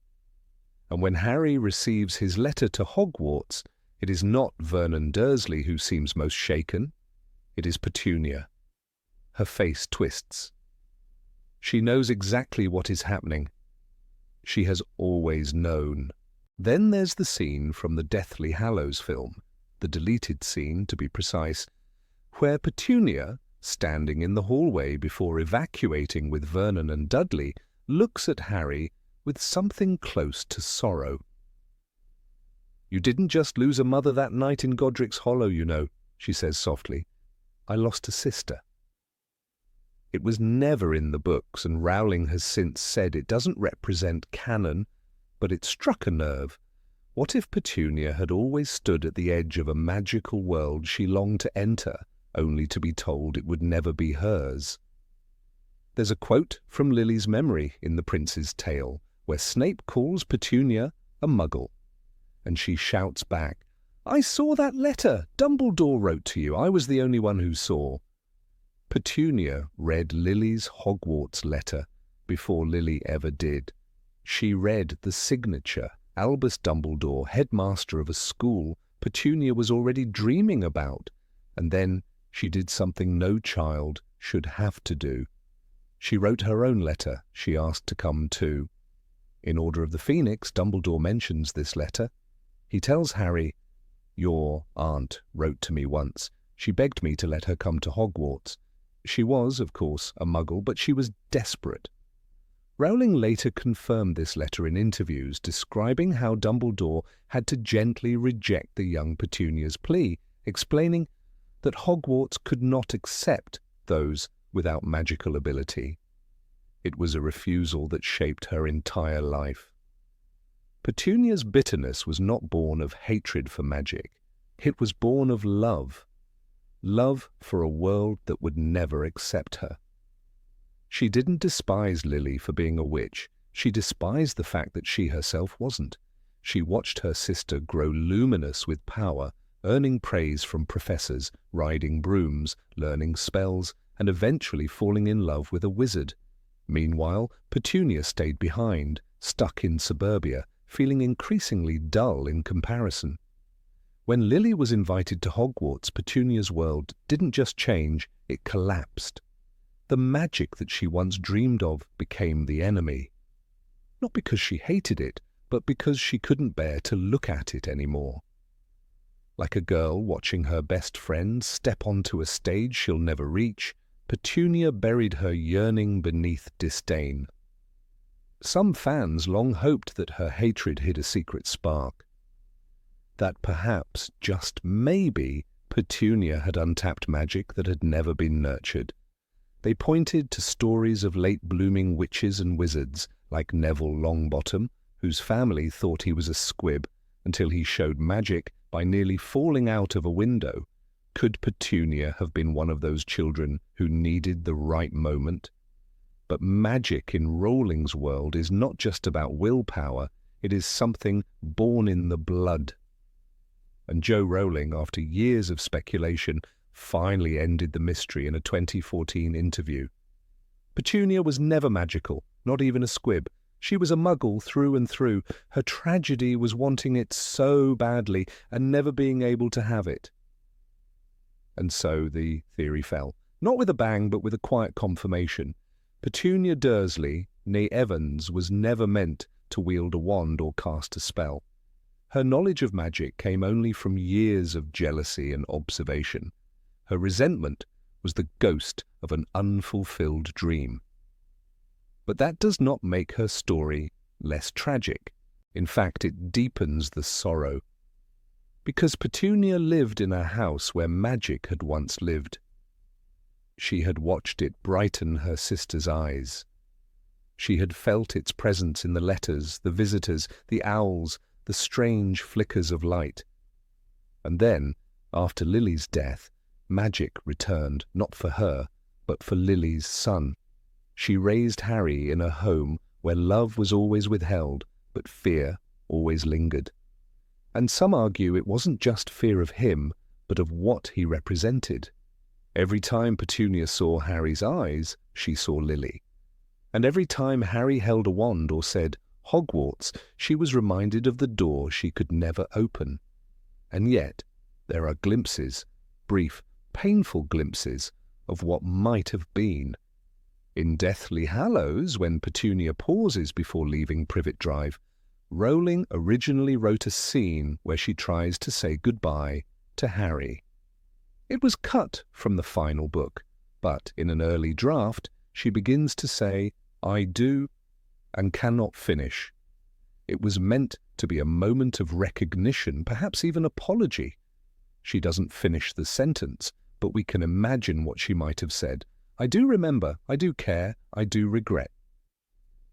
And when Harry receives his letter to Hogwarts, it is not Vernon Dursley who seems most shaken. It is Petunia. Her face twists. She knows exactly what is happening. She has always known. Then there's the scene from the Deathly Hallows film, the deleted scene to be precise, where Petunia, standing in the hallway before evacuating with Vernon and Dudley, looks at Harry with something close to sorrow. "You didn't just lose a mother that night in Godric's Hollow, you know," she says softly. "I lost a sister." It was never in the books, and Rowling has since said it doesn't represent canon, but it struck a nerve. What if Petunia had always stood at the edge of a magical world she longed to enter, only to be told it would never be hers? There's a quote from Lily's memory in The Prince's Tale, where Snape calls Petunia a Muggle, and she shouts back, "I saw that letter Dumbledore wrote to you. I was the only one who saw." Petunia read Lily's Hogwarts letter before Lily ever did. She read the signature, Albus Dumbledore, headmaster of a school Petunia was already dreaming about, and then she did something no child should have to do. She wrote her own letter she asked to come too. In Order of the Phoenix, Dumbledore mentions this letter. He tells Harry, "Your aunt wrote to me once. She begged me to let her come to Hogwarts. She was, of course, a Muggle, but she was desperate." Rowling later confirmed this letter in interviews, describing how Dumbledore had to gently reject the young Petunia's plea, explaining that Hogwarts could not accept those without magical ability. It was a refusal that shaped her entire life. Petunia's bitterness was not born of hatred for magic. It was born of love. Love for a world that would never accept her. She didn't despise Lily for being a witch. She despised the fact that she herself wasn't. She watched her sister grow luminous with power, earning praise from professors, riding brooms, learning spells, and eventually falling in love with a wizard. Meanwhile, Petunia stayed behind, stuck in suburbia, feeling increasingly dull in comparison. When Lily was invited to Hogwarts, Petunia's world didn't just change, it collapsed. The magic that she once dreamed of became the enemy. Not because she hated it, but because she couldn't bear to look at it anymore. Like a girl watching her best friend step onto a stage she'll never reach, Petunia buried her yearning beneath disdain. Some fans long hoped that her hatred hid a secret spark. That perhaps, just maybe, Petunia had untapped magic that had never been nurtured. They pointed to stories of late-blooming witches and wizards, like Neville Longbottom, whose family thought he was a squib until he showed magic by nearly falling out of a window. Could Petunia have been one of those children who needed the right moment? But magic in Rowling's world is not just about willpower, it is something born in the blood. And Joe Rowling, after years of speculation, finally ended the mystery in a 2014 interview. Petunia was never magical, not even a squib. She was a muggle through and through. Her tragedy was wanting it so badly and never being able to have it. And so the theory fell. Not with a bang, but with a quiet confirmation. Petunia Dursley, née Evans, was never meant to wield a wand or cast a spell. Her knowledge of magic came only from years of jealousy and observation. Her resentment was the ghost of an unfulfilled dream. But that does not make her story less tragic. In fact, it deepens the sorrow. Because Petunia lived in a house where magic had once lived. She had watched it brighten her sister's eyes. She had felt its presence in the letters, the visitors, the owls, the strange flickers of light. And then, after Lily's death, magic returned, not for her, but for Lily's son. She raised Harry in a home where love was always withheld, but fear always lingered. And some argue it wasn't just fear of him, but of what he represented. Every time Petunia saw Harry's eyes, she saw Lily. And every time Harry held a wand or said, Hogwarts, she was reminded of the door she could never open. And yet, there are glimpses, brief, painful glimpses, of what might have been. In Deathly Hallows, when Petunia pauses before leaving Privet Drive, Rowling originally wrote a scene where she tries to say goodbye to Harry. It was cut from the final book, but in an early draft, she begins to say, I do, and cannot finish. It was meant to be a moment of recognition, perhaps even apology. She doesn't finish the sentence, but we can imagine what she might have said. I do remember, I do care, I do regret.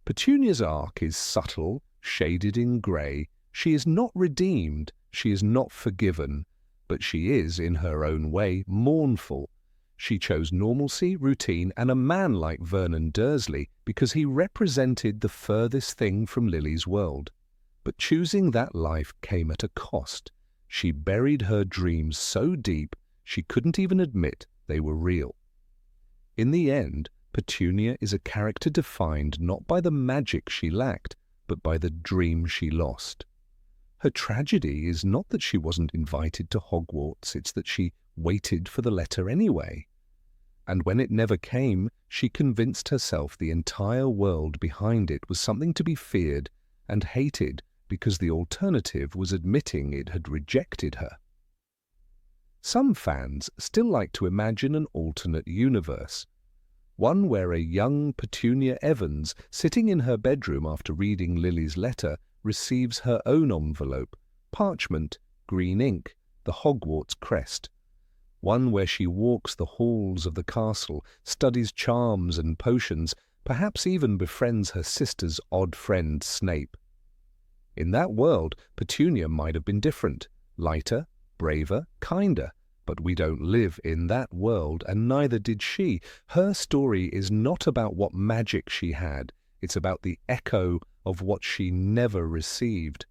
Petunia's arc is subtle, shaded in grey. She is not redeemed, she is not forgiven, but she is, in her own way, mournful. She chose normalcy, routine, and a man like Vernon Dursley because he represented the furthest thing from Lily's world. But choosing that life came at a cost. She buried her dreams so deep she couldn't even admit they were real. In the end, Petunia is a character defined not by the magic she lacked, but by the dream she lost. Her tragedy is not that she wasn't invited to Hogwarts, it's that she waited for the letter anyway. And when it never came, she convinced herself the entire world behind it was something to be feared and hated because the alternative was admitting it had rejected her. Some fans still like to imagine an alternate universe, one where a young Petunia Evans, sitting in her bedroom after reading Lily's letter, receives her own envelope, parchment, green ink, the Hogwarts crest. One where she walks the halls of the castle, studies charms and potions, perhaps even befriends her sister's odd friend Snape. In that world, Petunia might have been different, lighter, braver, kinder. But we don't live in that world, and neither did she. Her story is not about what magic she had, it's about the echo of what she never received.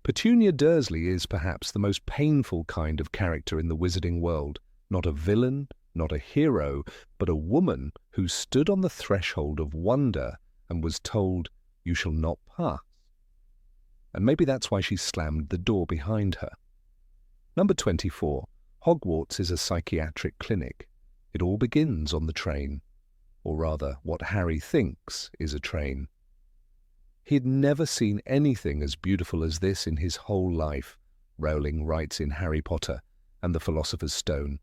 Petunia Dursley is perhaps the most painful kind of character in the wizarding world. Not a villain, not a hero, but a woman who stood on the threshold of wonder and was told, "You shall not pass." And maybe that's why she slammed the door behind her. Number 24. Hogwarts is a psychiatric clinic. It all begins on the train. Or rather, what Harry thinks is a train. He'd never seen anything as beautiful as this in his whole life, Rowling writes in Harry Potter and the Philosopher's Stone.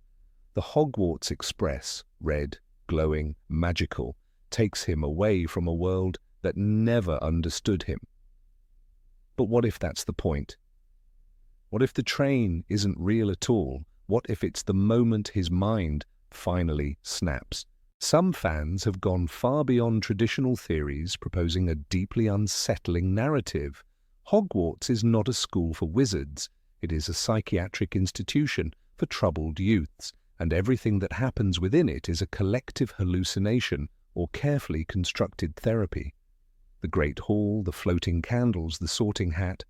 The Hogwarts Express, red, glowing, magical, takes him away from a world that never understood him. But what if that's the point? What if the train isn't real at all? What if it's the moment his mind finally snaps? Some fans have gone far beyond traditional theories, proposing a deeply unsettling narrative. Hogwarts is not a school for wizards. It is a psychiatric institution for troubled youths, and everything that happens within it is a collective hallucination or carefully constructed therapy. The Great Hall, the floating candles, the sorting hat,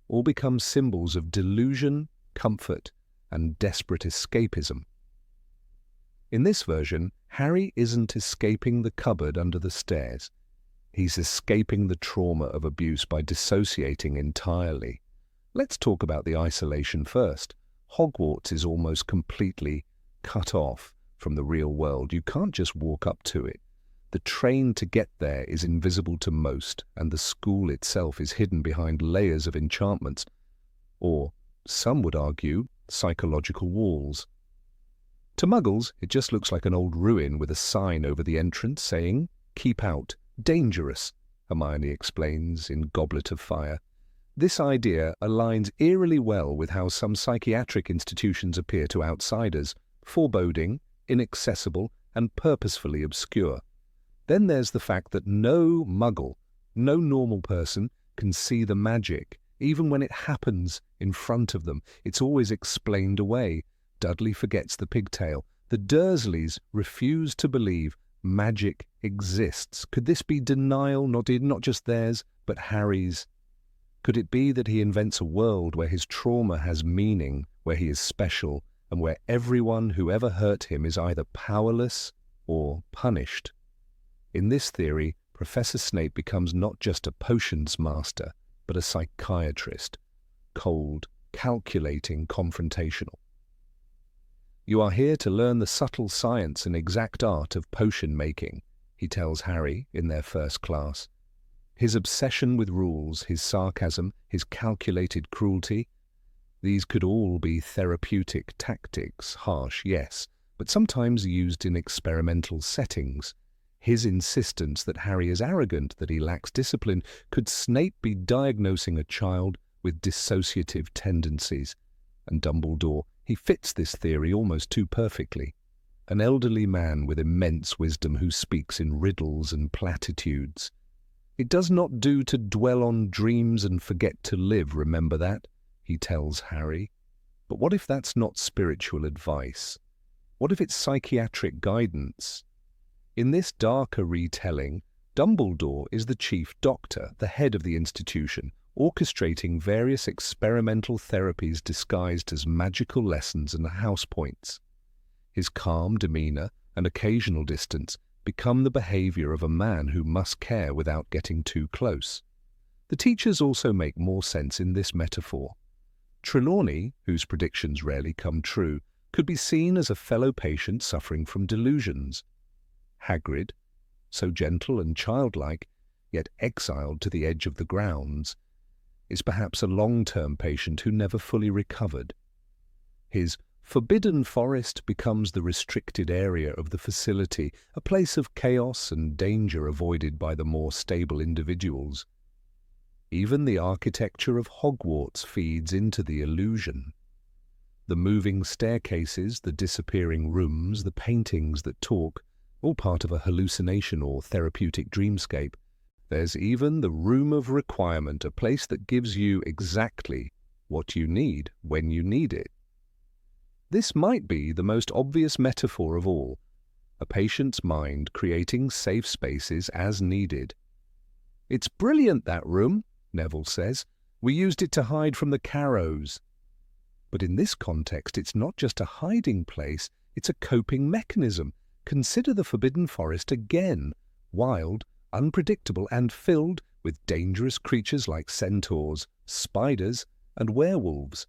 all become symbols of delusion, comfort, and desperate escapism. In this version, Harry isn't escaping the cupboard under the stairs. He's escaping the trauma of abuse by dissociating entirely. Let's talk about the isolation first. Hogwarts is almost completely cut off from the real world. You can't just walk up to it. The train to get there is invisible to most, and the school itself is hidden behind layers of enchantments, or, some would argue, psychological walls. To Muggles, it just looks like an old ruin with a sign over the entrance saying, "Keep out, dangerous," Hermione explains in Goblet of Fire. This idea aligns eerily well with how some psychiatric institutions appear to outsiders, foreboding, inaccessible, and purposefully obscure. Then there's the fact that no Muggle, no normal person, can see the magic. Even when it happens in front of them, it's always explained away. Dudley forgets the pigtail. The Dursleys refuse to believe magic exists. Could this be denial, not just theirs, but Harry's? Could it be that he invents a world where his trauma has meaning, where he is special, and where everyone who ever hurt him is either powerless or punished? In this theory, Professor Snape becomes not just a potions master, but a psychiatrist, cold, calculating, confrontational. "You are here to learn the subtle science and exact art of potion making," he tells Harry in their first class. His obsession with rules, his sarcasm, his calculated cruelty, these could all be therapeutic tactics, harsh, yes, but sometimes used in experimental settings. His insistence that Harry is arrogant, that he lacks discipline, could Snape be diagnosing a child with dissociative tendencies? And Dumbledore, he fits this theory almost too perfectly. An elderly man with immense wisdom who speaks in riddles and platitudes. "It does not do to dwell on dreams and forget to live, remember that," he tells Harry. But what if that's not spiritual advice? What if it's psychiatric guidance? In this darker retelling, Dumbledore is the chief doctor, the head of the institution, orchestrating various experimental therapies disguised as magical lessons and house points. His calm demeanor and occasional distance become the behavior of a man who must care without getting too close. The teachers also make more sense in this metaphor. Trelawney, whose predictions rarely come true, could be seen as a fellow patient suffering from delusions. Hagrid, so gentle and childlike, yet exiled to the edge of the grounds, is perhaps a long-term patient who never fully recovered. His forbidden forest becomes the restricted area of the facility, a place of chaos and danger avoided by the more stable individuals. Even the architecture of Hogwarts feeds into the illusion. The moving staircases, the disappearing rooms, the paintings that talk, all part of a hallucination or therapeutic dreamscape. There's even the Room of Requirement, a place that gives you exactly what you need when you need it. This might be the most obvious metaphor of all, a patient's mind creating safe spaces as needed. "It's brilliant, that room," Neville says. "We used it to hide from the Carrows." But in this context, it's not just a hiding place, it's a coping mechanism. Consider the Forbidden Forest again, wild, unpredictable, and filled with dangerous creatures like centaurs, spiders, and werewolves.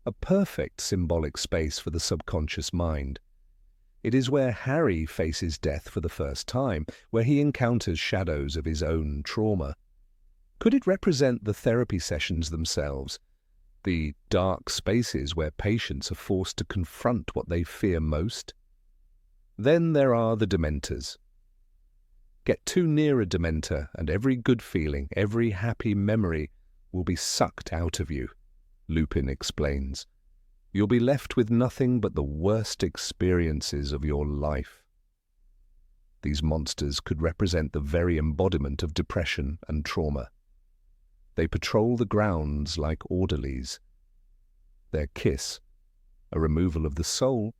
A perfect symbolic space for the subconscious mind. It is where Harry faces death for the first time, where he encounters shadows of his own trauma. Could it represent the therapy sessions themselves, the dark spaces where patients are forced to confront what they fear most? Then there are the Dementors. Get too near a Dementor and every good feeling, every happy memory will be sucked out of you, Lupin explains. You'll be left with nothing but the worst experiences of your life. These monsters could represent the very embodiment of depression and trauma. They patrol the grounds like orderlies. Their kiss, a removal of the soul,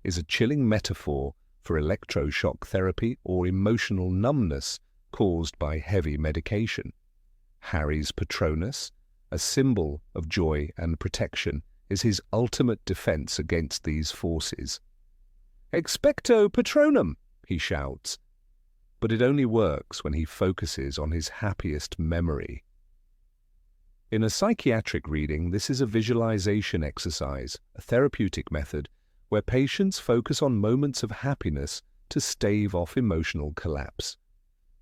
is a chilling metaphor for electroshock therapy or emotional numbness caused by heavy medication. Harry's Patronus, a symbol of joy and protection, is his ultimate defense against these forces. "Expecto Patronum," he shouts, but it only works when he focuses on his happiest memory. In a psychiatric reading, this is a visualization exercise, a therapeutic method, where patients focus on moments of happiness to stave off emotional collapse.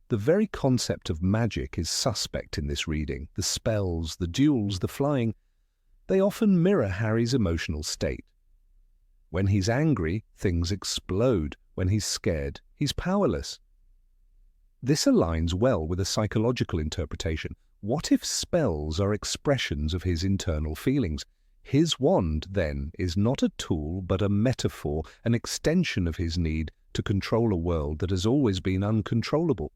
The very concept of magic is suspect in this reading. The spells, the duels, the flying, they often mirror Harry's emotional state. When he's angry, things explode. When he's scared, he's powerless. This aligns well with a psychological interpretation. What if spells are expressions of his internal feelings? His wand, then, is not a tool but a metaphor, an extension of his need to control a world that has always been uncontrollable.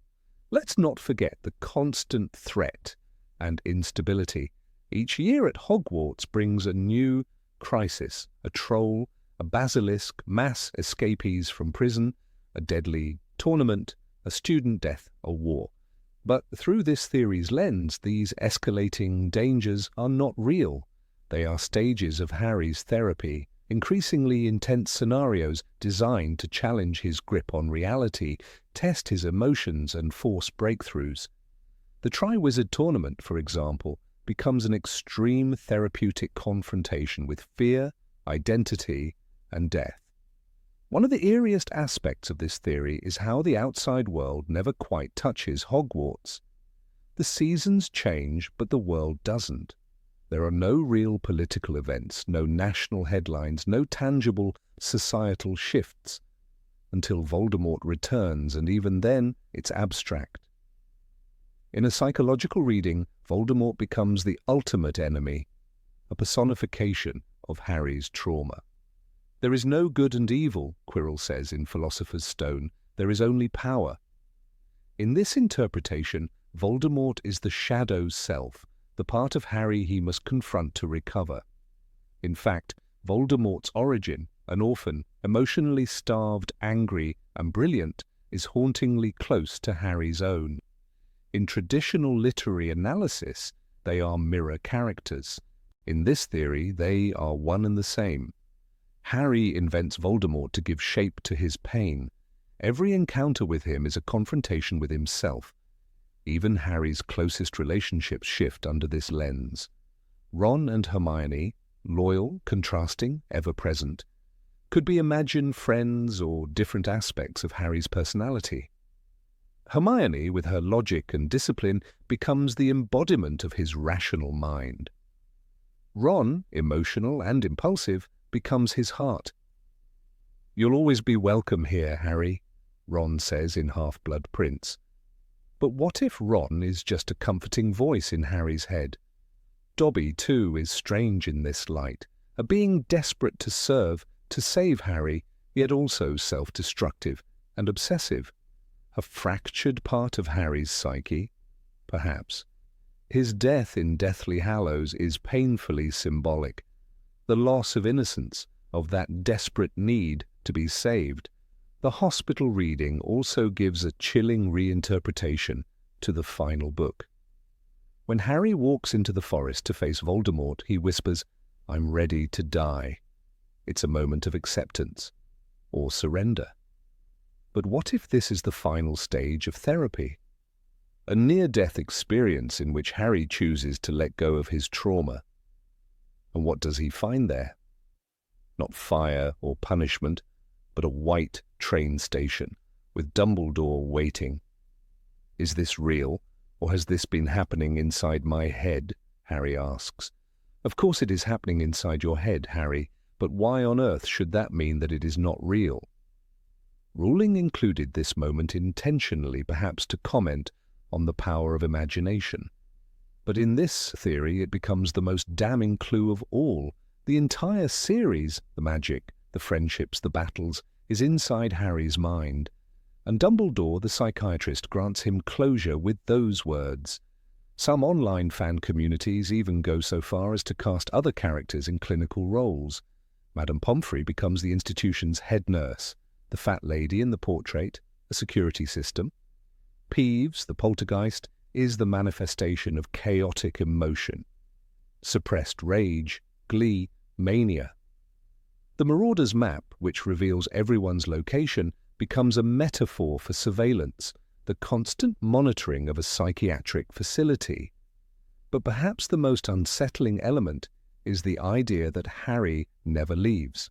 Let's not forget the constant threat and instability. Each year at Hogwarts brings a new crisis, a troll, a basilisk, mass escapees from prison, a deadly tournament, a student death, a war. But through this theory's lens, these escalating dangers are not real. They are stages of Harry's therapy, increasingly intense scenarios designed to challenge his grip on reality, test his emotions, and force breakthroughs. The Triwizard Tournament, for example, becomes an extreme therapeutic confrontation with fear, identity, and death. One of the eeriest aspects of this theory is how the outside world never quite touches Hogwarts. The seasons change, but the world doesn't. There are no real political events, no national headlines, no tangible societal shifts, until Voldemort returns, and even then, it's abstract. In a psychological reading, Voldemort becomes the ultimate enemy, a personification of Harry's trauma. There is no good and evil, Quirrell says in Philosopher's Stone. There is only power. In this interpretation, Voldemort is the shadow self, the part of Harry he must confront to recover. In fact, Voldemort's origin, an orphan, emotionally starved, angry, and brilliant, is hauntingly close to Harry's own. In traditional literary analysis, they are mirror characters. In this theory, they are one and the same. Harry invents Voldemort to give shape to his pain. Every encounter with him is a confrontation with himself. Even Harry's closest relationships shift under this lens. Ron and Hermione, loyal, contrasting, ever-present, could be imagined friends or different aspects of Harry's personality. Hermione, with her logic and discipline, becomes the embodiment of his rational mind. Ron, emotional and impulsive, becomes his heart. "You'll always be welcome here, Harry," Ron says in Half-Blood Prince. But what if Ron is just a comforting voice in Harry's head? Dobby, too, is strange in this light, a being desperate to serve, to save Harry, yet also self-destructive and obsessive. A fractured part of Harry's psyche? Perhaps. His death in Deathly Hallows is painfully symbolic. The loss of innocence, of that desperate need to be saved. The hospital reading also gives a chilling reinterpretation to the final book. When Harry walks into the forest to face Voldemort, he whispers, "I'm ready to die." It's a moment of acceptance or surrender. But what if this is the final stage of therapy? A near-death experience in which Harry chooses to let go of his trauma. And what does he find there? Not fire or punishment, but a white train station with Dumbledore waiting. Is this real, or has this been happening inside my head? Harry asks. Of course it is happening inside your head, Harry, but why on earth should that mean that it is not real? Rowling included this moment intentionally, perhaps to comment on the power of imagination. But in this theory it becomes the most damning clue of all. The entire series, the magic, the friendships, the battles, is inside Harry's mind. And Dumbledore, the psychiatrist, grants him closure with those words. Some online fan communities even go so far as to cast other characters in clinical roles. Madame Pomfrey becomes the institution's head nurse, the fat lady in the portrait, a security system. Peeves, the poltergeist, is the manifestation of chaotic emotion. Suppressed rage, glee, mania. The Marauder's map, which reveals everyone's location, becomes a metaphor for surveillance, the constant monitoring of a psychiatric facility. But perhaps the most unsettling element is the idea that Harry never leaves.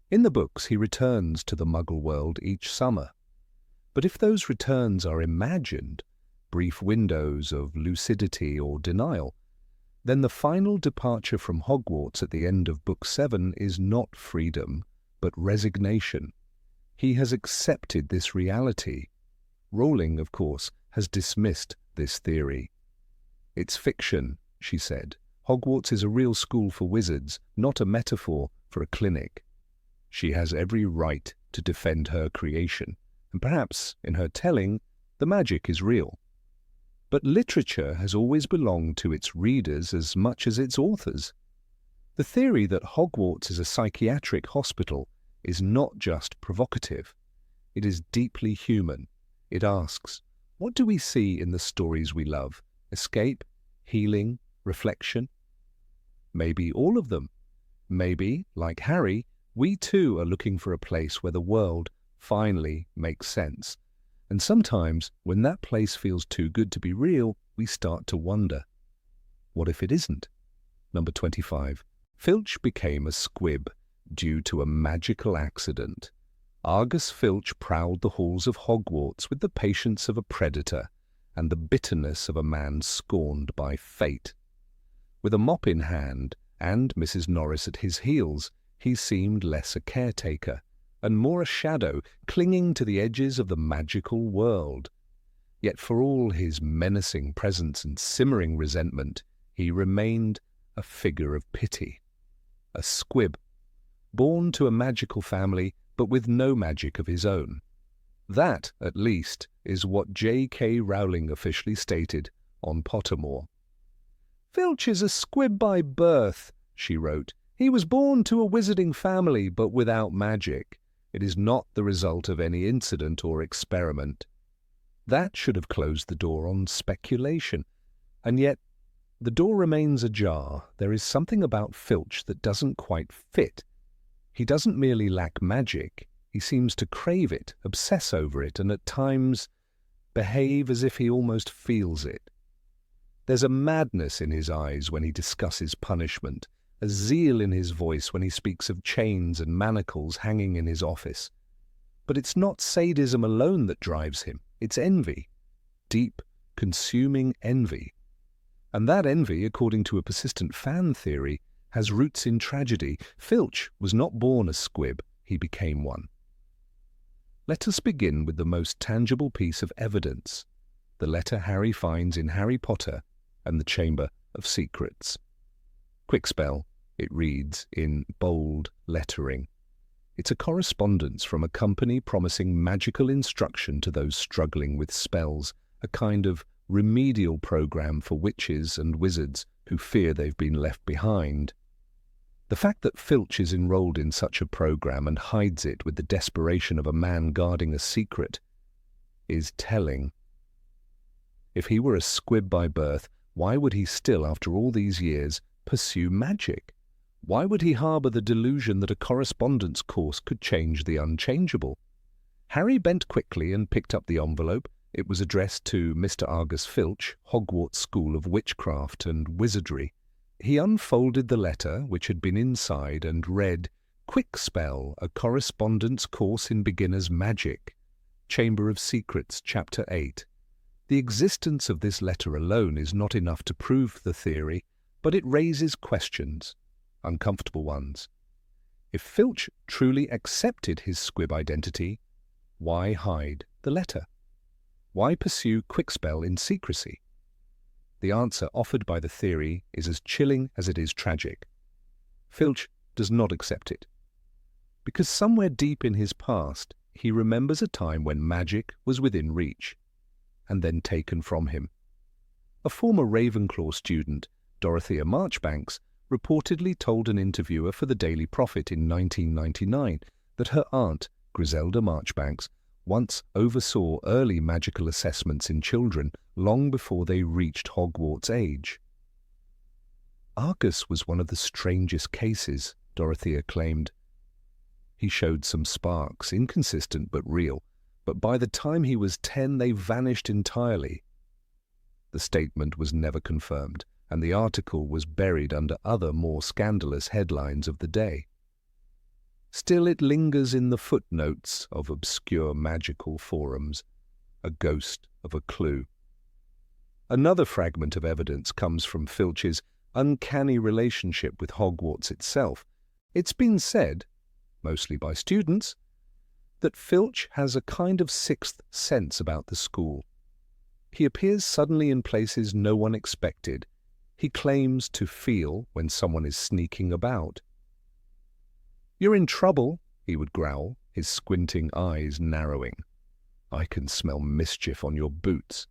In the books, he returns to the Muggle world each summer. But if those returns are imagined, brief windows of lucidity or denial, then the final departure from Hogwarts at the end of Book 7 is not freedom, but resignation. He has accepted this reality. Rowling, of course, has dismissed this theory. It's fiction, she said. Hogwarts is a real school for wizards, not a metaphor for a clinic. She has every right to defend her creation, and perhaps, in her telling, the magic is real. But literature has always belonged to its readers as much as its authors. The theory that Hogwarts is a psychiatric hospital is not just provocative. It is deeply human. It asks, what do we see in the stories we love? Escape, healing, reflection? Maybe all of them. Maybe, like Harry, we too are looking for a place where the world finally makes sense. And sometimes, when that place feels too good to be real, we start to wonder, what if it isn't? Number 25. Filch became a squib due to a magical accident. Argus Filch prowled the halls of Hogwarts with the patience of a predator and the bitterness of a man scorned by fate. With a mop in hand and Mrs. Norris at his heels, he seemed less a caretaker and more a shadow clinging to the edges of the magical world. Yet for all his menacing presence and simmering resentment, he remained a figure of pity. A squib, born to a magical family, but with no magic of his own. That, at least, is what J.K. Rowling officially stated on Pottermore. "Filch is a squib by birth," she wrote. "He was born to a wizarding family, but without magic. It is not the result of any incident or experiment." That should have closed the door on speculation. And yet, the door remains ajar. There is something about Filch that doesn't quite fit. He doesn't merely lack magic. He seems to crave it, obsess over it, and at times behave as if he almost feels it. There's a madness in his eyes when he discusses punishment, a zeal in his voice when he speaks of chains and manacles hanging in his office. But it's not sadism alone that drives him. It's envy. Deep, consuming envy. And that envy, according to a persistent fan theory, has roots in tragedy. Filch was not born a squib, he became one. Let us begin with the most tangible piece of evidence, the letter Harry finds in Harry Potter and the Chamber of Secrets. Quick spell, it reads in bold lettering. It's a correspondence from a company promising magical instruction to those struggling with spells, a kind of remedial program for witches and wizards who fear they've been left behind. The fact that Filch is enrolled in such a program and hides it with the desperation of a man guarding a secret is telling. If he were a Squib by birth, why would he still, after all these years, pursue magic? Why would he harbour the delusion that a correspondence course could change the unchangeable? Harry bent quickly and picked up the envelope. It was addressed to Mr. Argus Filch, Hogwarts School of Witchcraft and Wizardry. He unfolded the letter, which had been inside, and read, "Quick Spell, a correspondence course in beginner's magic. Chamber of Secrets, Chapter 8. The existence of this letter alone is not enough to prove the theory, but it raises questions, uncomfortable ones. If Filch truly accepted his Squib identity, why hide the letter? Why pursue Quickspell in secrecy? The answer offered by the theory is as chilling as it is tragic. Filch does not accept it, because somewhere deep in his past he remembers a time when magic was within reach, and then taken from him. A former Ravenclaw student, Dorothea Marchbanks, reportedly told an interviewer for the Daily Prophet in 1999 that her aunt, Griselda Marchbanks, once oversaw early magical assessments in children long before they reached Hogwarts age. Argus was one of the strangest cases, Dorothea claimed. He showed some sparks, inconsistent but real, but by the time he was 10 they vanished entirely. The statement was never confirmed, and the article was buried under other more scandalous headlines of the day. Still it lingers in the footnotes of obscure magical forums, a ghost of a clue. Another fragment of evidence comes from Filch's uncanny relationship with Hogwarts itself. It's been said, mostly by students, that Filch has a kind of sixth sense about the school. He appears suddenly in places no one expected. He claims to feel when someone is sneaking about. "You're in trouble," he would growl, his squinting eyes narrowing. "I can smell mischief on your boots."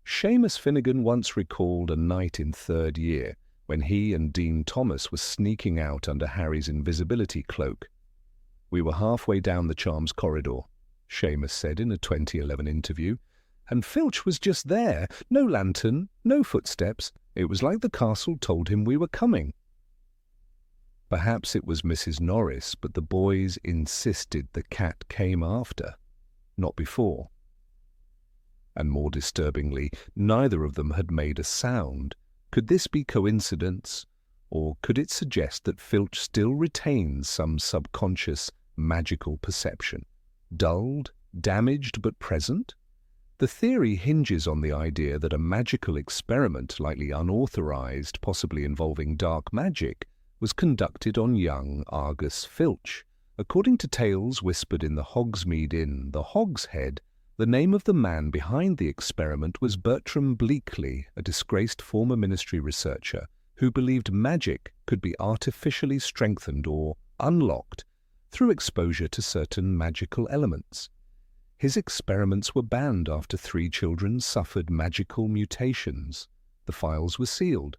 Seamus Finnegan once recalled a night in third year when he and Dean Thomas were sneaking out under Harry's invisibility cloak. "We were halfway down the Charms corridor," Seamus said in a 2011 interview, "and Filch was just there. No lantern, no footsteps. It was like the castle told him we were coming." Perhaps it was Mrs. Norris, but the boys insisted the cat came after, not before. And more disturbingly, neither of them had made a sound. Could this be coincidence, or could it suggest that Filch still retains some subconscious magical perception? Dulled, damaged but present? The theory hinges on the idea that a magical experiment, likely unauthorized, possibly involving dark magic, was conducted on young Argus Filch. According to tales whispered in the Hogsmeade Inn, the Hog's Head, the name of the man behind the experiment was Bertram Bleakley, a disgraced former ministry researcher who believed magic could be artificially strengthened or unlocked through exposure to certain magical elements. His experiments were banned after 3 children suffered magical mutations. The files were sealed.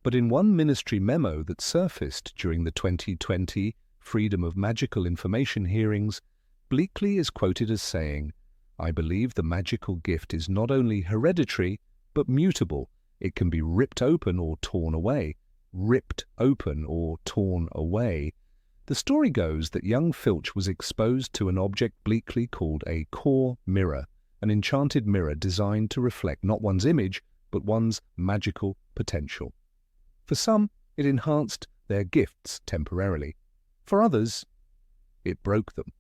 But in one ministry memo that surfaced during the 2020 Freedom of Magical Information hearings, Bleakley is quoted as saying, "I believe the magical gift is not only hereditary, but mutable. It can be ripped open or torn away." Ripped open or torn away. The story goes that young Filch was exposed to an object Bleakley called a core mirror, an enchanted mirror designed to reflect not one's image, but one's magical potential. For some, it enhanced their gifts temporarily. For others, it broke them.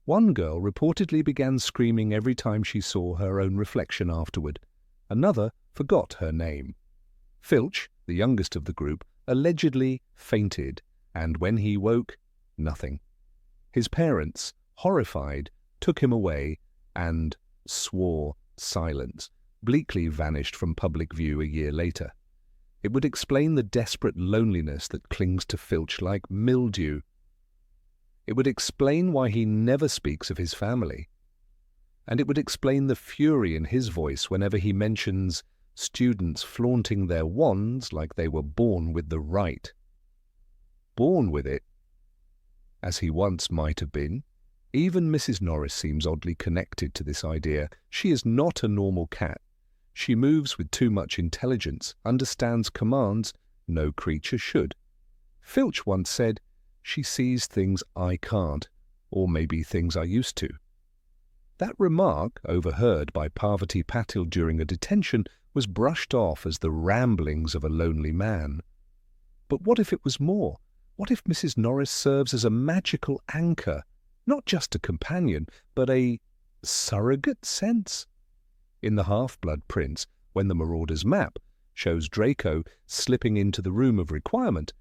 One girl reportedly began screaming every time she saw her own reflection afterward. Another forgot her name. Filch, the youngest of the group, allegedly fainted, and when he woke, nothing. His parents, horrified, took him away and swore silence. Bleakley vanished from public view a year later. It would explain the desperate loneliness that clings to Filch like mildew. It would explain why he never speaks of his family. and it would explain the fury in his voice whenever he mentions students flaunting their wands like they were born with the right. Born with it, as he once might have been. Even Mrs. Norris seems oddly connected to this idea. She is not a normal cat. She moves with too much intelligence, understands commands no creature should. Filch once said, "She sees things I can't, or maybe things I used to." That remark, overheard by Parvati Patil during a detention, was brushed off as the ramblings of a lonely man. But what if it was more? What if Mrs. Norris serves as a magical anchor, not just a companion, but a surrogate sense? In The Half-Blood Prince, when the Marauder's map shows Draco slipping into the room of requirement,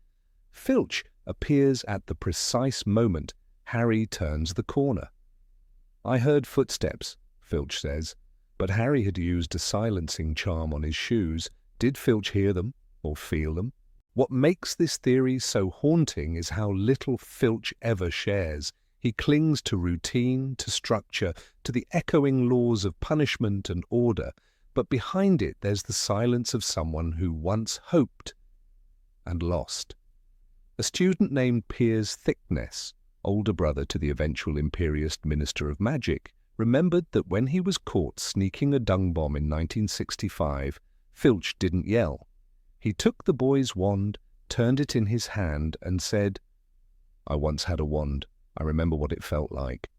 Filch appears at the precise moment Harry turns the corner. "I heard footsteps," Filch says, but Harry had used a silencing charm on his shoes. Did Filch hear them or feel them? What makes this theory so haunting is how little Filch ever shares. He clings to routine, to structure, to the echoing laws of punishment and order, but behind it there's the silence of someone who once hoped and lost. A student named Piers Thickness, older brother to the eventual Imperious Minister of Magic, remembered that when he was caught sneaking a dung bomb in 1965, Filch didn't yell. He took the boy's wand, turned it in his hand, and said, "I once had a wand. I remember what it felt like."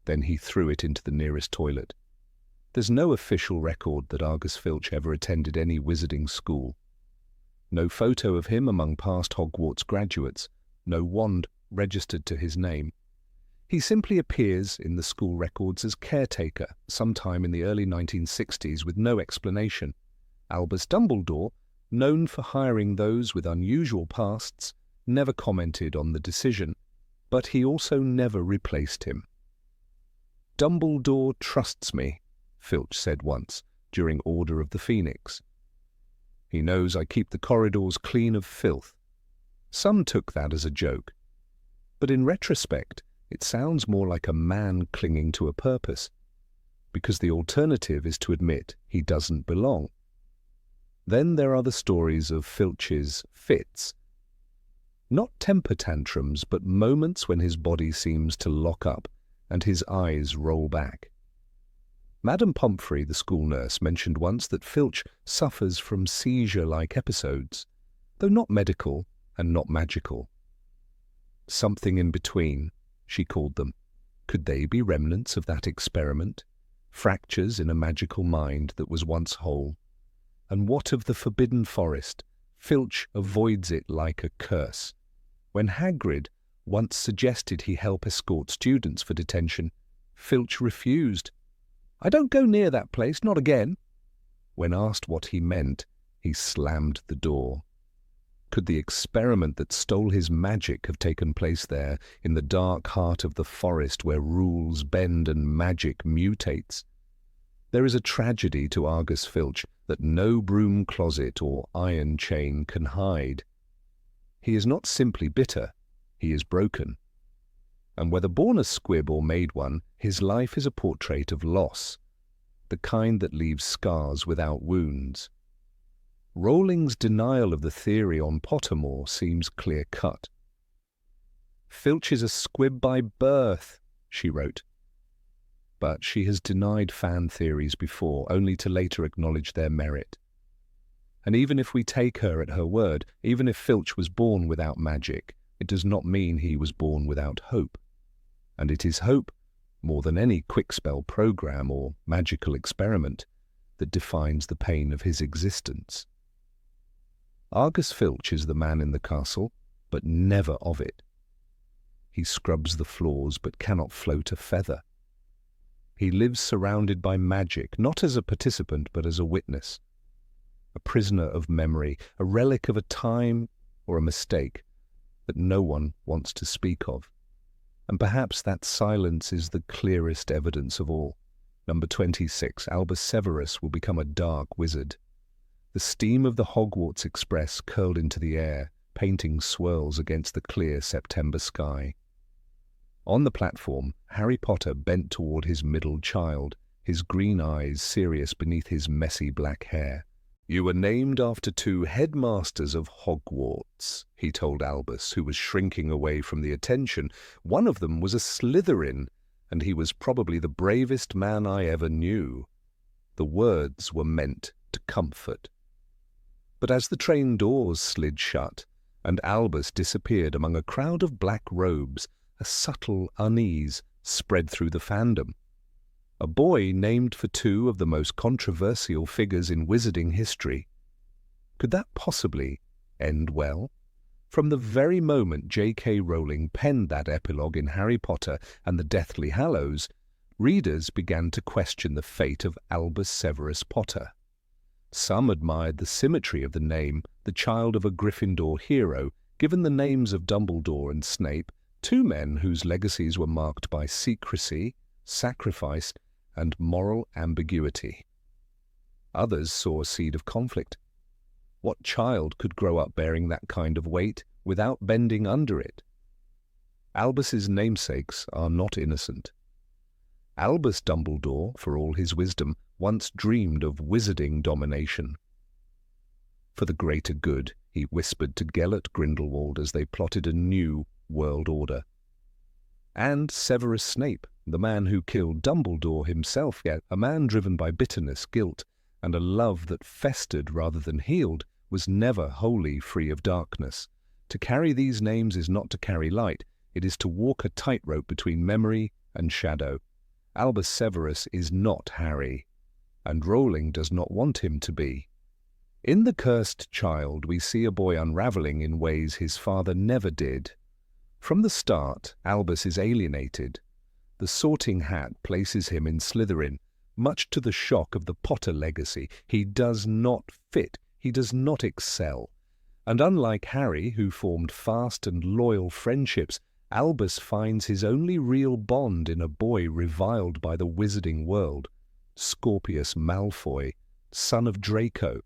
Then he threw it into the nearest toilet. There's no official record that Argus Filch ever attended any wizarding school. No photo of him among past Hogwarts graduates, no wand registered to his name. He simply appears in the school records as caretaker sometime in the early 1960s with no explanation. Albus Dumbledore, known for hiring those with unusual pasts, never commented on the decision, but he also never replaced him. "Dumbledore trusts me," Filch said once during Order of the Phoenix. "He knows I keep the corridors clean of filth." Some took that as a joke, but in retrospect it sounds more like a man clinging to a purpose, because the alternative is to admit he doesn't belong. Then there are the stories of Filch's fits. Not temper tantrums, but moments when his body seems to lock up and his eyes roll back. Madame Pomfrey, the school nurse, mentioned once that Filch suffers from seizure-like episodes, though not medical and not magical. Something in between, she called them. Could they be remnants of that experiment? Fractures in a magical mind that was once whole? And what of the Forbidden Forest? Filch avoids it like a curse. When Hagrid once suggested he help escort students for detention, Filch refused. "I don't go near that place, not again." When asked what he meant, he slammed the door. Could the experiment that stole his magic have taken place there, in the dark heart of the forest where rules bend and magic mutates? There is a tragedy to Argus Filch that no broom closet or iron chain can hide. He is not simply bitter, he is broken. And whether born a squib or made one, his life is a portrait of loss, the kind that leaves scars without wounds. Rowling's denial of the theory on Pottermore seems clear-cut. "Filch is a squib by birth," she wrote. But she has denied fan theories before, only to later acknowledge their merit. And even if we take her at her word, even if Filch was born without magic, it does not mean he was born without hope. And it is hope, more than any quick-spell program or magical experiment, that defines the pain of his existence. Argus Filch is the man in the castle, but never of it. He scrubs the floors, but cannot float a feather. He lives surrounded by magic, not as a participant, but as a witness. A prisoner of memory, a relic of a time or a mistake that no one wants to speak of. And perhaps that silence is the clearest evidence of all. Number 26, Albus Severus, will become a dark wizard. The steam of the Hogwarts Express curled into the air, painting swirls against the clear September sky. On the platform, Harry Potter bent toward his middle child, his green eyes serious beneath his messy black hair. "You were named after 2 headmasters of Hogwarts," he told Albus, who was shrinking away from the attention. "One of them was a Slytherin, and he was probably the bravest man I ever knew." The words were meant to comfort. But as the train doors slid shut, and Albus disappeared among a crowd of black robes, a subtle unease spread through the fandom. A boy named for 2 of the most controversial figures in wizarding history. Could that possibly end well? From the very moment J.K. Rowling penned that epilogue in Harry Potter and the Deathly Hallows, readers began to question the fate of Albus Severus Potter. Some admired the symmetry of the name, the child of a Gryffindor hero, given the names of Dumbledore and Snape, 2 men whose legacies were marked by secrecy, sacrifice, and moral ambiguity. Others saw a seed of conflict. What child could grow up bearing that kind of weight without bending under it? Albus's namesakes are not innocent. Albus Dumbledore, for all his wisdom, once dreamed of wizarding domination. For the greater good, he whispered to Gellert Grindelwald as they plotted a new world order. And Severus Snape, the man who killed Dumbledore himself, yet a man driven by bitterness, guilt, and a love that festered rather than healed, was never wholly free of darkness. To carry these names is not to carry light, it is to walk a tightrope between memory and shadow. Albus Severus is not Harry, and Rowling does not want him to be. In The Cursed Child, we see a boy unraveling in ways his father never did. From the start, Albus is alienated. The Sorting Hat places him in Slytherin, much to the shock of the Potter legacy. He does not fit, he does not excel. And unlike Harry, who formed fast and loyal friendships, Albus finds his only real bond in a boy reviled by the wizarding world, Scorpius Malfoy, son of Draco.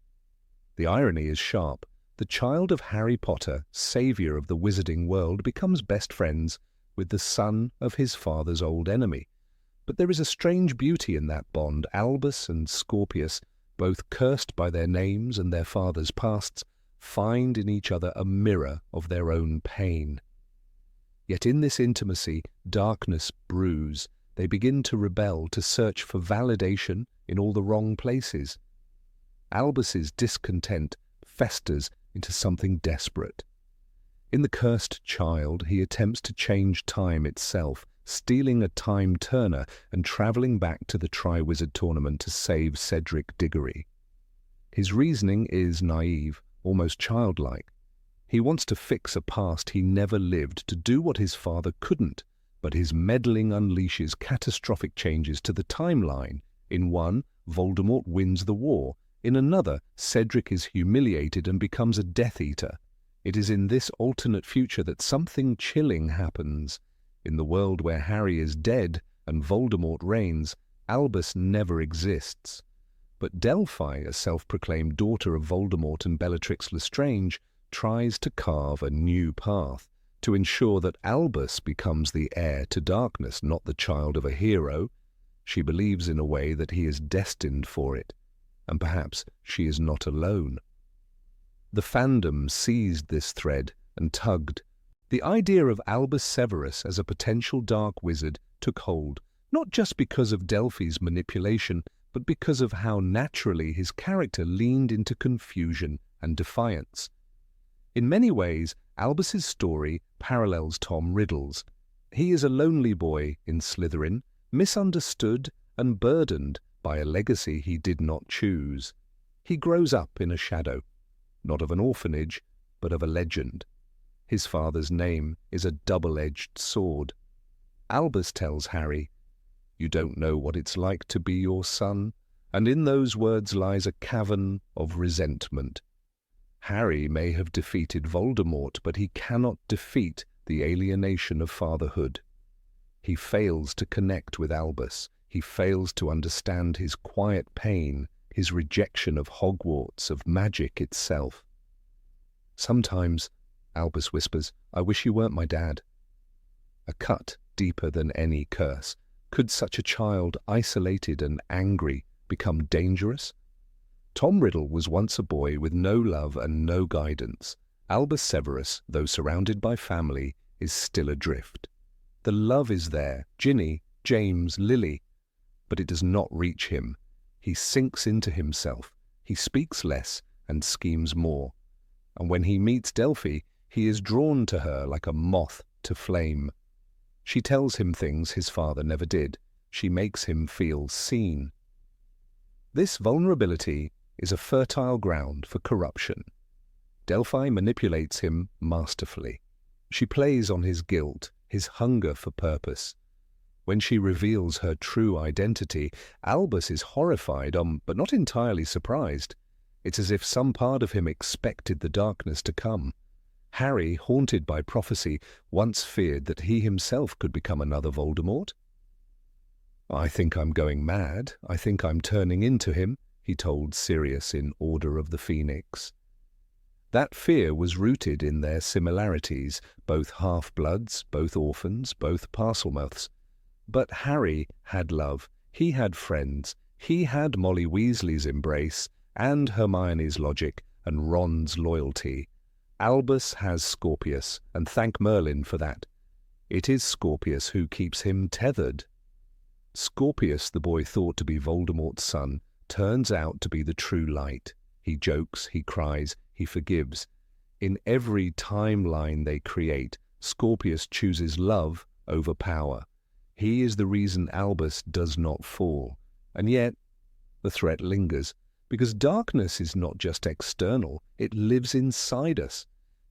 The irony is sharp. The child of Harry Potter, saviour of the wizarding world, becomes best friends with the son of his father's old enemy. But there is a strange beauty in that bond. Albus and Scorpius, both cursed by their names and their fathers' pasts, find in each other a mirror of their own pain. Yet in this intimacy, darkness brews. They begin to rebel, to search for validation in all the wrong places. Albus's discontent festers into something desperate. In The Cursed Child, he attempts to change time itself, stealing a time turner and travelling back to the Triwizard Tournament to save Cedric Diggory. His reasoning is naive, almost childlike. He wants to fix a past he never lived, to do what his father couldn't, but his meddling unleashes catastrophic changes to the timeline. In one, Voldemort wins the war. In another, Cedric is humiliated and becomes a Death Eater. It is in this alternate future that something chilling happens. In the world where Harry is dead and Voldemort reigns, Albus never exists. But Delphi, a self-proclaimed daughter of Voldemort and Bellatrix Lestrange, tries to carve a new path, to ensure that Albus becomes the heir to darkness, not the child of a hero. She believes in a way that he is destined for it, and perhaps she is not alone. The fandom seized this thread and tugged. The idea of Albus Severus as a potential dark wizard took hold, not just because of Delphi's manipulation, but because of how naturally his character leaned into confusion and defiance. In many ways, Albus's story parallels Tom Riddle's. He is a lonely boy in Slytherin, misunderstood and burdened by a legacy he did not choose. He grows up in a shadow, not of an orphanage, but of a legend. His father's name is a double-edged sword. Albus tells Harry, "You don't know what it's like to be your son," and in those words lies a cavern of resentment. Harry may have defeated Voldemort, but he cannot defeat the alienation of fatherhood. He fails to connect with Albus. He fails to understand his quiet pain, his rejection of Hogwarts, of magic itself. "Sometimes," Albus whispers, "I wish you weren't my dad." A cut deeper than any curse. Could such a child, isolated and angry, become dangerous? Tom Riddle was once a boy with no love and no guidance. Albus Severus, though surrounded by family, is still adrift. The love is there, Ginny, James, Lily, but it does not reach him. He sinks into himself. He speaks less and schemes more. And when he meets Delphi, he is drawn to her like a moth to flame. She tells him things his father never did. She makes him feel seen. This vulnerability is a fertile ground for corruption. Delphi manipulates him masterfully. She plays on his guilt, his hunger for purpose. When she reveals her true identity, Albus is horrified, but not entirely surprised. It's as if some part of him expected the darkness to come. Harry, haunted by prophecy, once feared that he himself could become another Voldemort. "I think I'm going mad. I think I'm turning into him," he told Sirius in Order of the Phoenix. That fear was rooted in their similarities, both half-bloods, both orphans, both Parselmouths. But Harry had love, he had friends, he had Molly Weasley's embrace, and Hermione's logic, and Ron's loyalty. Albus has Scorpius, and thank Merlin for that. It is Scorpius who keeps him tethered. Scorpius, the boy thought to be Voldemort's son, turns out to be the true light. He jokes, he cries, he forgives. In every timeline they create, Scorpius chooses love over power. He is the reason Albus does not fall. And yet, the threat lingers, because darkness is not just external, it lives inside us.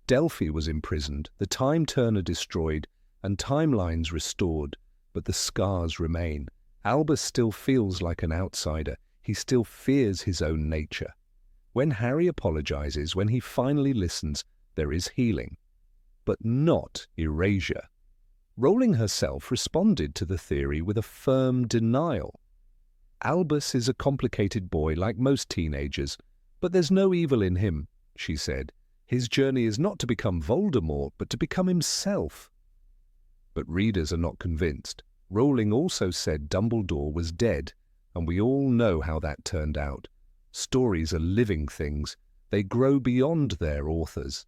Delphi was imprisoned, the Time Turner destroyed, and timelines restored, but the scars remain. Albus still feels like an outsider. He still fears his own nature. When Harry apologizes, when he finally listens, there is healing, but not erasure. Rowling herself responded to the theory with a firm denial. Albus is a complicated boy like most teenagers, but there's no evil in him, she said. His journey is not to become Voldemort, but to become himself. But readers are not convinced. Rowling also said Dumbledore was dead, and we all know how that turned out. Stories are living things. They grow beyond their authors.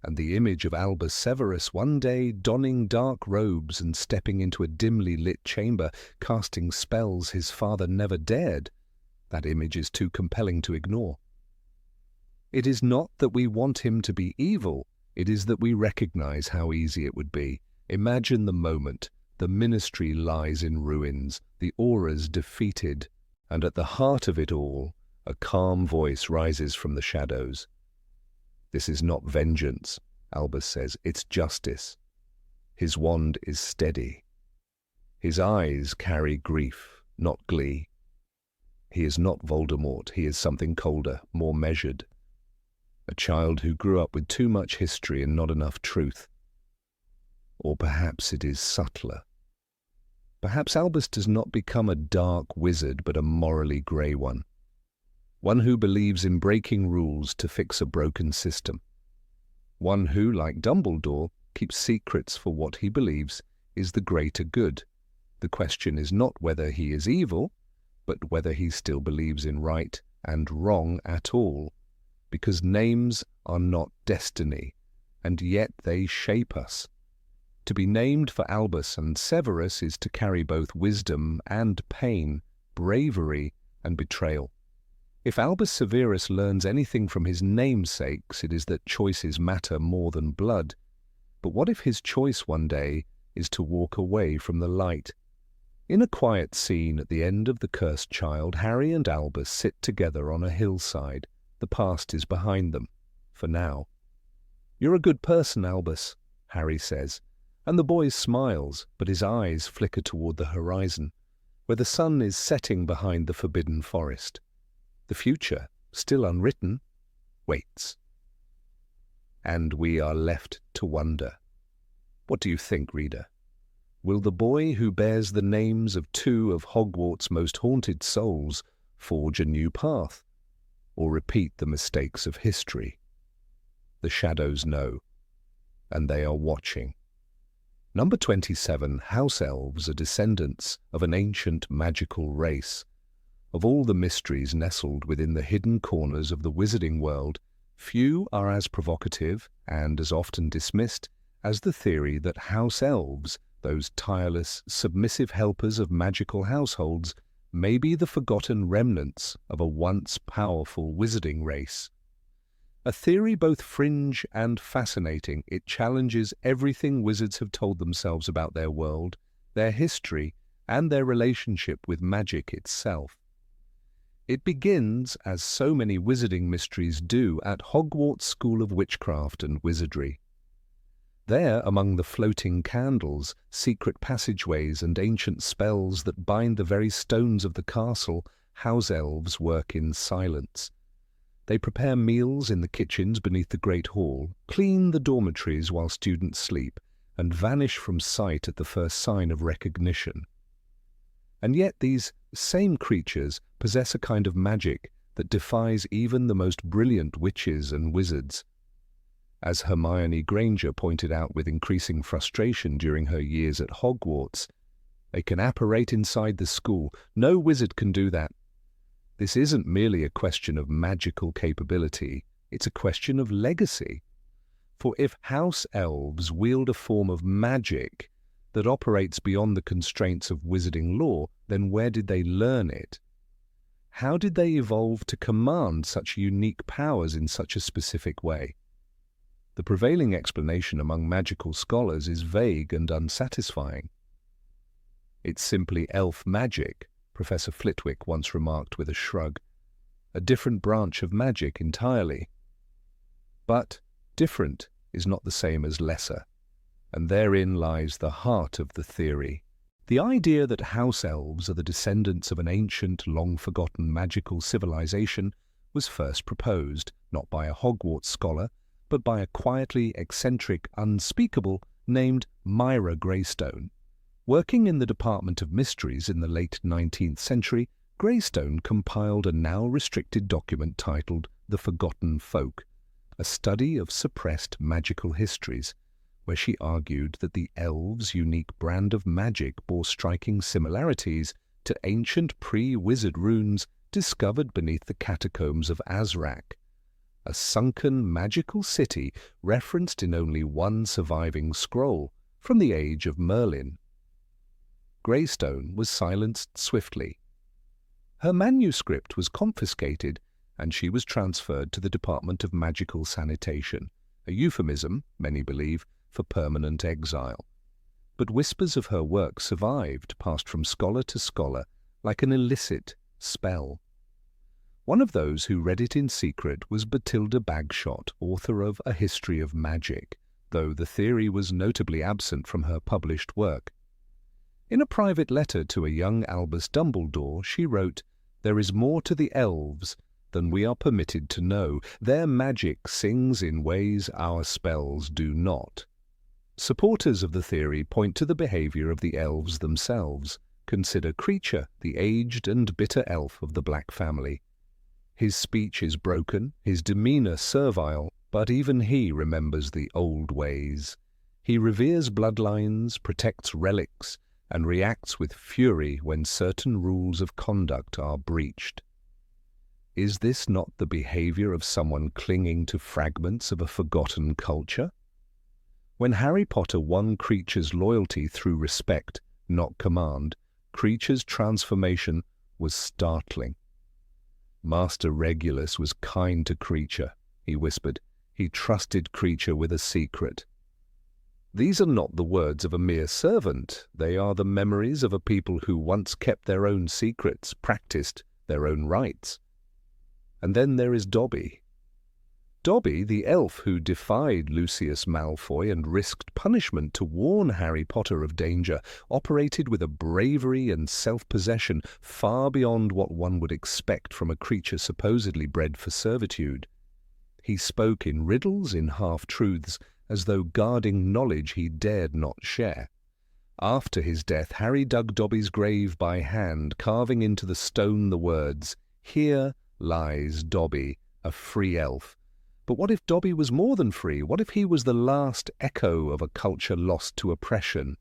And the image of Albus Severus one day donning dark robes and stepping into a dimly lit chamber, casting spells his father never dared, that image is too compelling to ignore. It is not that we want him to be evil, it is that we recognize how easy it would be. Imagine the moment. The ministry lies in ruins, the auras defeated, and at the heart of it all, a calm voice rises from the shadows. "This is not vengeance," Albus says, "it's justice." His wand is steady. His eyes carry grief, not glee. He is not Voldemort, he is something colder, more measured. A child who grew up with too much history and not enough truth. Or perhaps it is subtler. Perhaps Albus does not become a dark wizard, but a morally grey one. One who believes in breaking rules to fix a broken system. One who, like Dumbledore, keeps secrets for what he believes is the greater good. The question is not whether he is evil, but whether he still believes in right and wrong at all. Because names are not destiny, and yet they shape us. To be named for Albus and Severus is to carry both wisdom and pain, bravery and betrayal. If Albus Severus learns anything from his namesakes, it is that choices matter more than blood. But what if his choice one day is to walk away from the light? In a quiet scene at the end of The Cursed Child, Harry and Albus sit together on a hillside. The past is behind them, for now. "You're a good person, Albus," Harry says, and the boy smiles, but his eyes flicker toward the horizon, where the sun is setting behind the forbidden forest. The future, still unwritten, waits. And we are left to wonder. What do you think, reader? Will the boy who bears the names of two of Hogwarts' most haunted souls forge a new path, or repeat the mistakes of history? The shadows know, and they are watching. Number 27, House Elves are descendants of an ancient magical race. Of all the mysteries nestled within the hidden corners of the wizarding world, few are as provocative and as often dismissed as the theory that House Elves, those tireless, submissive helpers of magical households, may be the forgotten remnants of a once powerful wizarding race. A theory both fringe and fascinating, it challenges everything wizards have told themselves about their world, their history, and their relationship with magic itself. It begins, as so many wizarding mysteries do, at Hogwarts School of Witchcraft and Wizardry. There, among the floating candles, secret passageways, and ancient spells that bind the very stones of the castle, house elves work in silence. They prepare meals in the kitchens beneath the Great Hall, clean the dormitories while students sleep, and vanish from sight at the first sign of recognition. And yet these same creatures possess a kind of magic that defies even the most brilliant witches and wizards. As Hermione Granger pointed out with increasing frustration during her years at Hogwarts, they can apparate inside the school. No wizard can do that. This isn't merely a question of magical capability, it's a question of legacy. For if house elves wield a form of magic that operates beyond the constraints of wizarding law, then where did they learn it? How did they evolve to command such unique powers in such a specific way? The prevailing explanation among magical scholars is vague and unsatisfying. It's simply elf magic, Professor Flitwick once remarked with a shrug. A different branch of magic entirely. But different is not the same as lesser, and therein lies the heart of the theory. The idea that house elves are the descendants of an ancient, long-forgotten magical civilization was first proposed, not by a Hogwarts scholar, but by a quietly eccentric, unspeakable named Myra Greystone. Working in the Department of Mysteries in the late 19th century, Greystone compiled a now-restricted document titled The Forgotten Folk, a study of suppressed magical histories, where she argued that the elves' unique brand of magic bore striking similarities to ancient pre-wizard runes discovered beneath the catacombs of Azrak, a sunken magical city referenced in only one surviving scroll from the age of Merlin. Greystone was silenced swiftly. Her manuscript was confiscated, and she was transferred to the Department of Magical Sanitation, a euphemism, many believe, for permanent exile. But whispers of her work survived, passed from scholar to scholar, like an illicit spell. One of those who read it in secret was Bathilda Bagshot, author of A History of Magic, though the theory was notably absent from her published work. In a private letter to a young Albus Dumbledore, she wrote, "There is more to the elves than we are permitted to know. Their magic sings in ways our spells do not." Supporters of the theory point to the behavior of the elves themselves. Consider Kreacher, the aged and bitter elf of the Black family. His speech is broken, his demeanor servile, but even he remembers the old ways. He reveres bloodlines, protects relics, and reacts with fury when certain rules of conduct are breached. Is this not the behavior of someone clinging to fragments of a forgotten culture? When Harry Potter won Kreacher's loyalty through respect, not command, Kreacher's transformation was startling. "Master Regulus was kind to Kreacher," he whispered. "He trusted Kreacher with a secret." These are not the words of a mere servant. They are the memories of a people who once kept their own secrets, practiced their own rites. And then there is Dobby. Dobby, the elf who defied Lucius Malfoy and risked punishment to warn Harry Potter of danger, operated with a bravery and self-possession far beyond what one would expect from a creature supposedly bred for servitude. He spoke in riddles, in half-truths, as though guarding knowledge he dared not share. After his death, Harry dug Dobby's grave by hand, carving into the stone the words, "Here lies Dobby, a free elf, But what if Dobby was more than free? What if he was the last echo of a culture lost to oppression?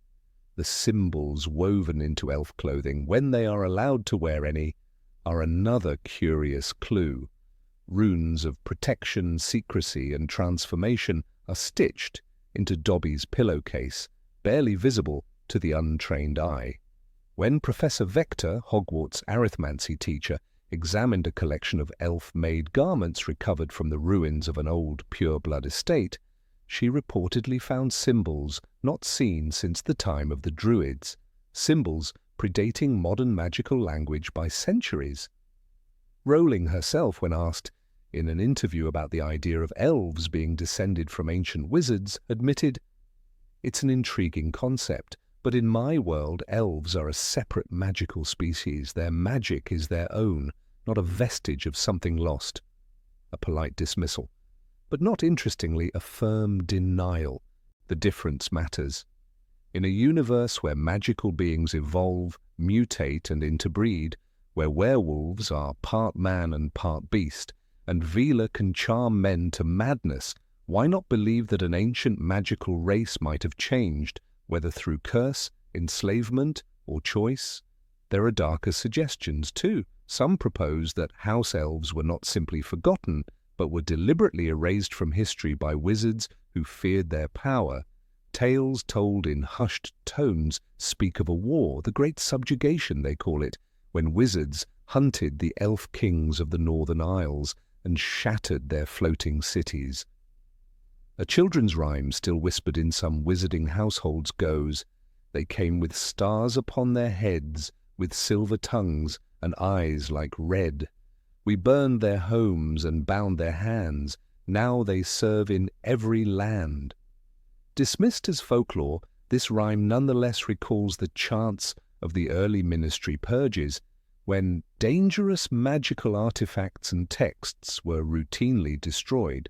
The symbols woven into elf clothing, when they are allowed to wear any, are another curious clue. Runes of protection, secrecy, and transformation are stitched into Dobby's pillowcase, barely visible to the untrained eye. When Professor Vector, Hogwarts' arithmancy teacher, examined a collection of elf-made garments recovered from the ruins of an old pure-blood estate, she reportedly found symbols not seen since the time of the Druids, symbols predating modern magical language by centuries. Rowling herself, when asked in an interview about the idea of elves being descended from ancient wizards, admitted, "It's an intriguing concept, but in my world elves are a separate magical species. Their magic is their own, not a vestige of something lost." A polite dismissal, but not interestingly a firm denial. The difference matters. In a universe where magical beings evolve, mutate and interbreed, where werewolves are part man and part beast, and Veela can charm men to madness, why not believe that an ancient magical race might have changed, whether through curse, enslavement, or choice? There are darker suggestions too. Some propose that house elves were not simply forgotten, but were deliberately erased from history by wizards who feared their power. Tales told in hushed tones speak of a war, the Great Subjugation they call it, when wizards hunted the elf kings of the Northern Isles and shattered their floating cities. A children's rhyme still whispered in some wizarding households goes, "They came with stars upon their heads, with silver tongues and eyes like red. We burned their homes and bound their hands, now they serve in every land." Dismissed as folklore, this rhyme nonetheless recalls the chants of the early ministry purges, when dangerous magical artifacts and texts were routinely destroyed.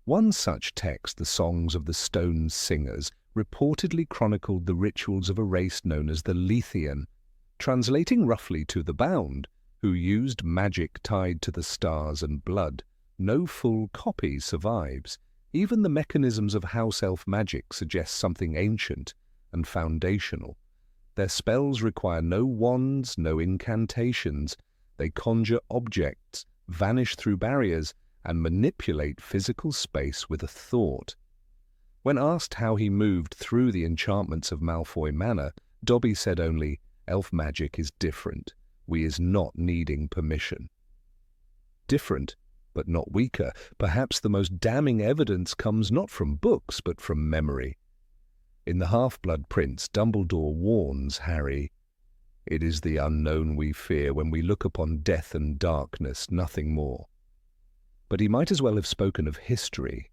One such text, the Songs of the Stone Singers, reportedly chronicled the rituals of a race known as the Lethean, translating roughly to the Bound, who used magic tied to the stars and blood. No full copy survives. Even the mechanisms of house elf magic suggest something ancient and foundational. Their spells require no wands, no incantations. They conjure objects, vanish through barriers, and manipulate physical space with a thought. When asked how he moved through the enchantments of Malfoy Manor, Dobby said only, "Elf magic is different. We is not needing permission." Different, but not weaker. Perhaps the most damning evidence comes not from books, but from memory. In The Half-Blood Prince, Dumbledore warns Harry, "It is the unknown we fear. When we look upon death and darkness, nothing more." But he might as well have spoken of history.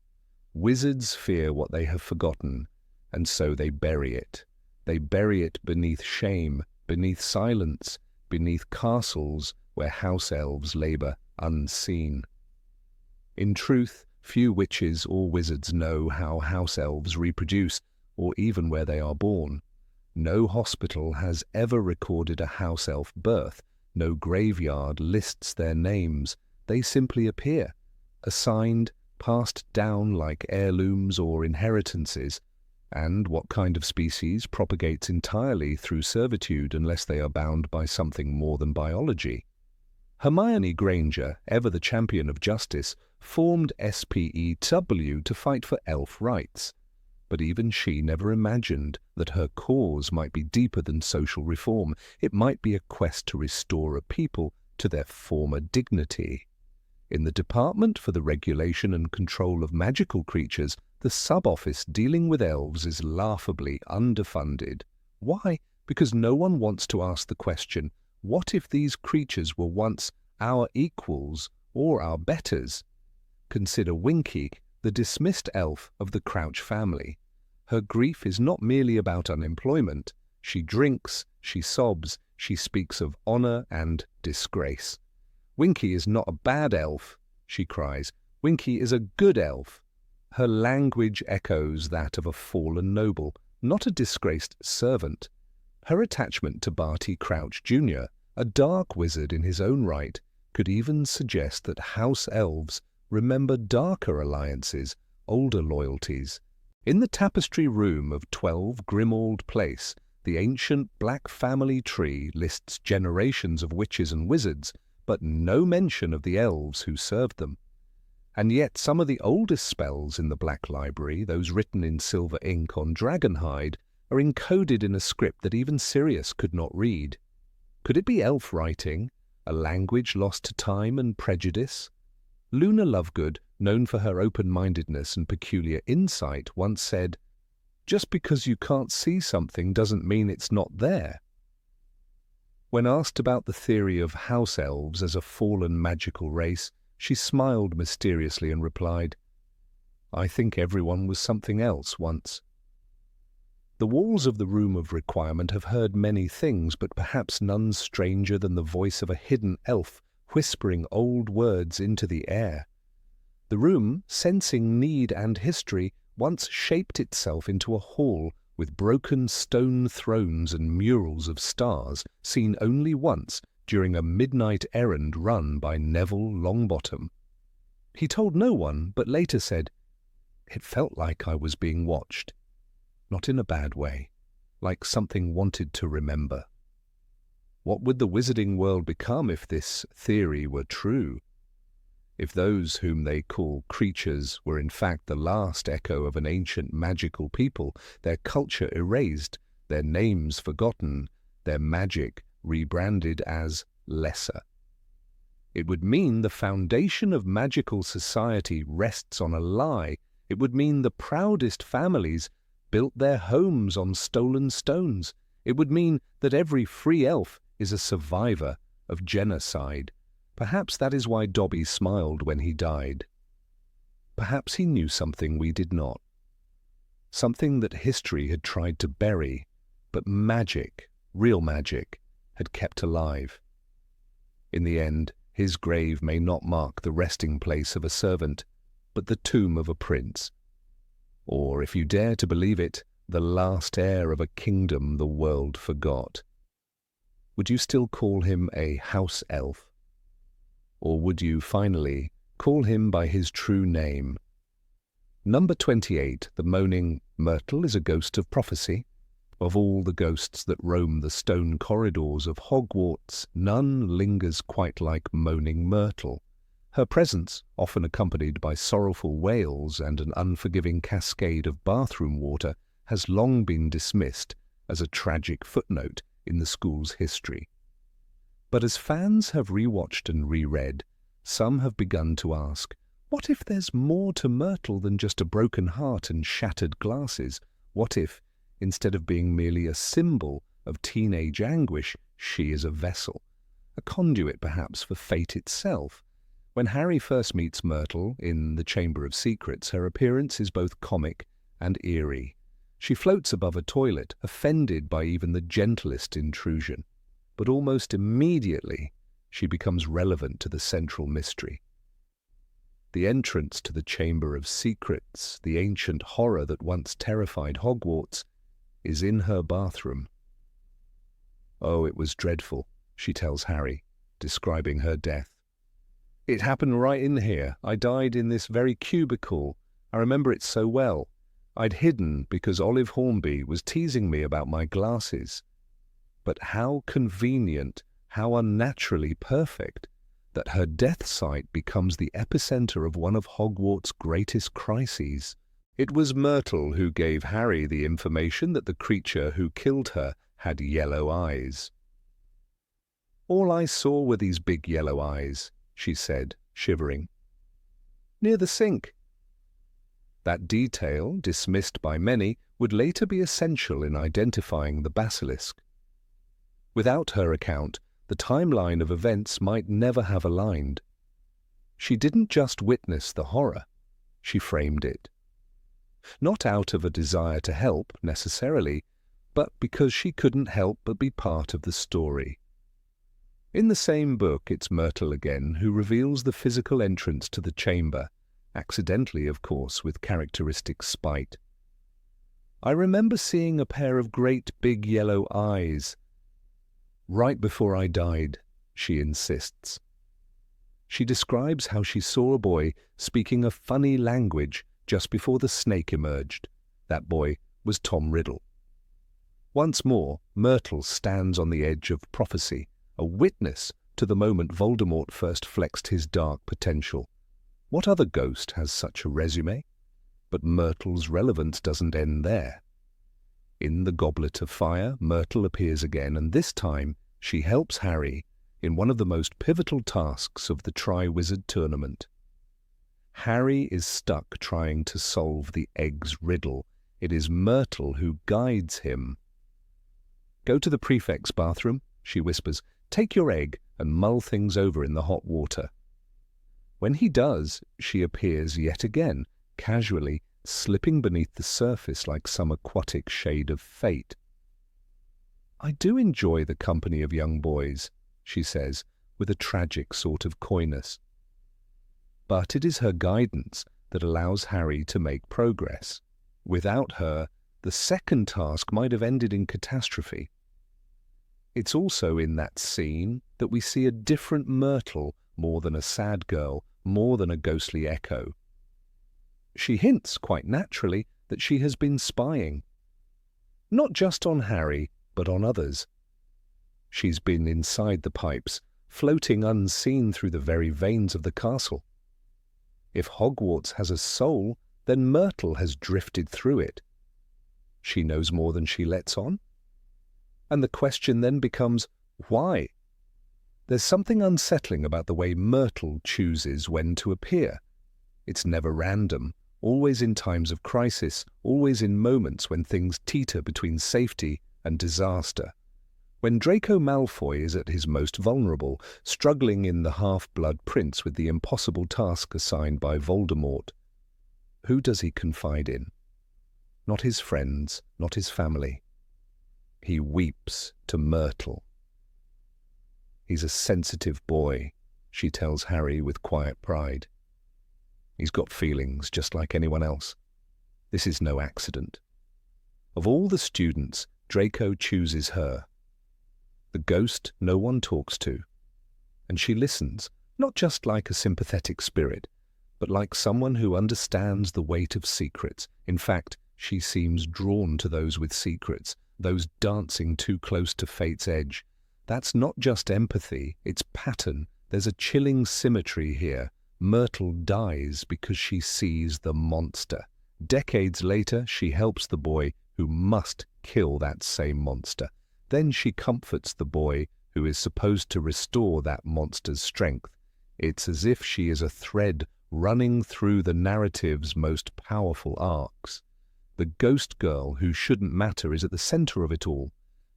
Wizards fear what they have forgotten, and so they bury it. They bury it beneath shame, beneath silence, beneath castles where house elves labor unseen. In truth, few witches or wizards know how house elves reproduce, or even where they are born. No hospital has ever recorded a house elf birth. No graveyard lists their names. They simply appear, assigned, passed down like heirlooms or inheritances. And what kind of species propagates entirely through servitude unless they are bound by something more than biology? Hermione Granger, ever the champion of justice, formed SPEW to fight for elf rights. But even she never imagined that her cause might be deeper than social reform. It might be a quest to restore a people to their former dignity. In the Department for the Regulation and Control of Magical Creatures, the sub-office dealing with elves is laughably underfunded. Why? Because no one wants to ask the question, what if these creatures were once our equals or our betters? Consider Winky, the dismissed elf of the Crouch family. Her grief is not merely about unemployment. She drinks, she sobs, she speaks of honor and disgrace. "Winky is not a bad elf," she cries. "Winky is a good elf." Her language echoes that of a fallen noble, not a disgraced servant. Her attachment to Barty Crouch Jr., a dark wizard in his own right, could even suggest that house elves remember darker alliances, older loyalties. In the tapestry room of 12 Grimmauld Place, the ancient black family tree lists generations of witches and wizards, but no mention of the elves who served them. And yet some of the oldest spells in the Black Library, those written in silver ink on dragonhide, are encoded in a script that even Sirius could not read. Could it be elf writing, a language lost to time and prejudice? Luna Lovegood, known for her open-mindedness and peculiar insight, once said, "Just because you can't see something doesn't mean it's not there." When asked about the theory of house elves as a fallen magical race, she smiled mysteriously and replied, "I think everyone was something else once." The walls of the Room of Requirement have heard many things, but perhaps none stranger than the voice of a hidden elf whispering old words into the air. The room, sensing need and history, once shaped itself into a hall with broken stone thrones and murals of stars, seen only once during a midnight errand run by Neville Longbottom. He told no one, but later said, "It felt like I was being watched. Not in a bad way, like something wanted to remember." What would the wizarding world become if this theory were true? If those whom they call creatures were in fact the last echo of an ancient magical people, their culture erased, their names forgotten, their magic rebranded as lesser. It would mean the foundation of magical society rests on a lie. It would mean the proudest families built their homes on stolen stones. It would mean that every free elf is a survivor of genocide. Perhaps that is why Dobby smiled when he died. Perhaps he knew something we did not. Something that history had tried to bury, but magic, real magic, had kept alive. In the end, his grave may not mark the resting place of a servant, but the tomb of a prince. Or, if you dare to believe it, the last heir of a kingdom the world forgot. Would you still call him a house elf? Or would you, finally, call him by his true name? Number 28, the moaning Myrtle, is a ghost of prophecy. Of all the ghosts that roam the stone corridors of Hogwarts, none lingers quite like moaning Myrtle. Her presence, often accompanied by sorrowful wails and an unforgiving cascade of bathroom water, has long been dismissed as a tragic footnote in the school's history. But as fans have rewatched and reread, some have begun to ask, what if there's more to Myrtle than just a broken heart and shattered glasses? What if, instead of being merely a symbol of teenage anguish, she is a vessel, a conduit perhaps for fate itself? When Harry first meets Myrtle in the Chamber of Secrets, her appearance is both comic and eerie. She floats above a toilet, offended by even the gentlest intrusion. But almost immediately, she becomes relevant to the central mystery. The entrance to the Chamber of Secrets, the ancient horror that once terrified Hogwarts, is in her bathroom. "Oh, it was dreadful," she tells Harry, describing her death. "It happened right in here. I died in this very cubicle. I remember it so well. I'd hidden because Olive Hornby was teasing me about my glasses. But how convenient, how unnaturally perfect, that her death site becomes the epicenter of one of Hogwarts' greatest crises. It was Myrtle who gave Harry the information that the creature who killed her had yellow eyes." "All I saw were these big yellow eyes," she said, shivering. "Near the sink." That detail, dismissed by many, would later be essential in identifying the basilisk. Without her account, the timeline of events might never have aligned. She didn't just witness the horror, she framed it. Not out of a desire to help, necessarily, but because she couldn't help but be part of the story. In the same book, it's Myrtle again who reveals the physical entrance to the chamber, accidentally, of course, with characteristic spite. "I remember seeing a pair of great big yellow eyes. Right before I died," she insists. She describes how she saw a boy speaking a funny language just before the snake emerged. That boy was Tom Riddle. Once more, Myrtle stands on the edge of prophecy, a witness to the moment Voldemort first flexed his dark potential. What other ghost has such a resume? But Myrtle's relevance doesn't end there. In the Goblet of Fire, Myrtle appears again, and this time she helps Harry in one of the most pivotal tasks of the Triwizard Tournament. Harry is stuck trying to solve the egg's riddle. It is Myrtle who guides him. "Go to the prefect's bathroom," she whispers. "Take your egg and mull things over in the hot water." When he does, she appears yet again, casually slipping beneath the surface like some aquatic shade of fate. "I do enjoy the company of young boys," she says, with a tragic sort of coyness. But it is her guidance that allows Harry to make progress. Without her, the second task might have ended in catastrophe. It's also in that scene that we see a different Myrtle, more than a sad girl, more than a ghostly echo. She hints, quite naturally, that she has been spying. Not just on Harry, but on others. She's been inside the pipes, floating unseen through the very veins of the castle. If Hogwarts has a soul, then Myrtle has drifted through it. She knows more than she lets on? And the question then becomes, why? There's something unsettling about the way Myrtle chooses when to appear. It's never random, always in times of crisis, always in moments when things teeter between safety and disaster. When Draco Malfoy is at his most vulnerable, struggling in the Half-Blood Prince with the impossible task assigned by Voldemort, who does he confide in? Not his friends, not his family. He weeps to Myrtle. "He's a sensitive boy," she tells Harry with quiet pride. "He's got feelings just like anyone else. This is no accident." Of all the students, Draco chooses her. The ghost no one talks to. And she listens, not just like a sympathetic spirit, but like someone who understands the weight of secrets. In fact, she seems drawn to those with secrets, those dancing too close to fate's edge. That's not just empathy, it's pattern. There's a chilling symmetry here. Myrtle dies because she sees the monster. Decades later, she helps the boy who must kill that same monster. Then she comforts the boy who is supposed to restore that monster's strength. It's as if she is a thread running through the narrative's most powerful arcs. The ghost girl who shouldn't matter is at the center of it all.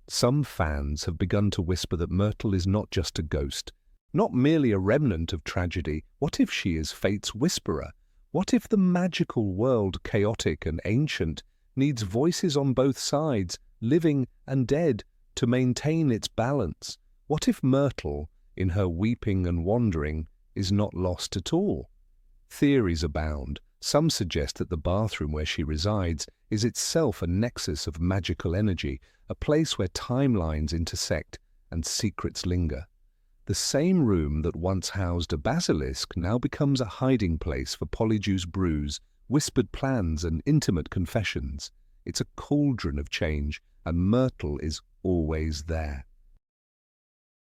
Some fans have begun to whisper that Myrtle is not just a ghost, not merely a remnant of tragedy. What if she is fate's whisperer? What if the magical world, chaotic and ancient, needs voices on both sides, living and dead, to maintain its balance? What if Myrtle, in her weeping and wandering, is not lost at all? Theories abound. Some suggest that the bathroom where she resides is itself a nexus of magical energy, a place where timelines intersect and secrets linger. The same room that once housed a basilisk now becomes a hiding place for Polyjuice brews, whispered plans and intimate confessions. It's a cauldron of change, and Myrtle is always there.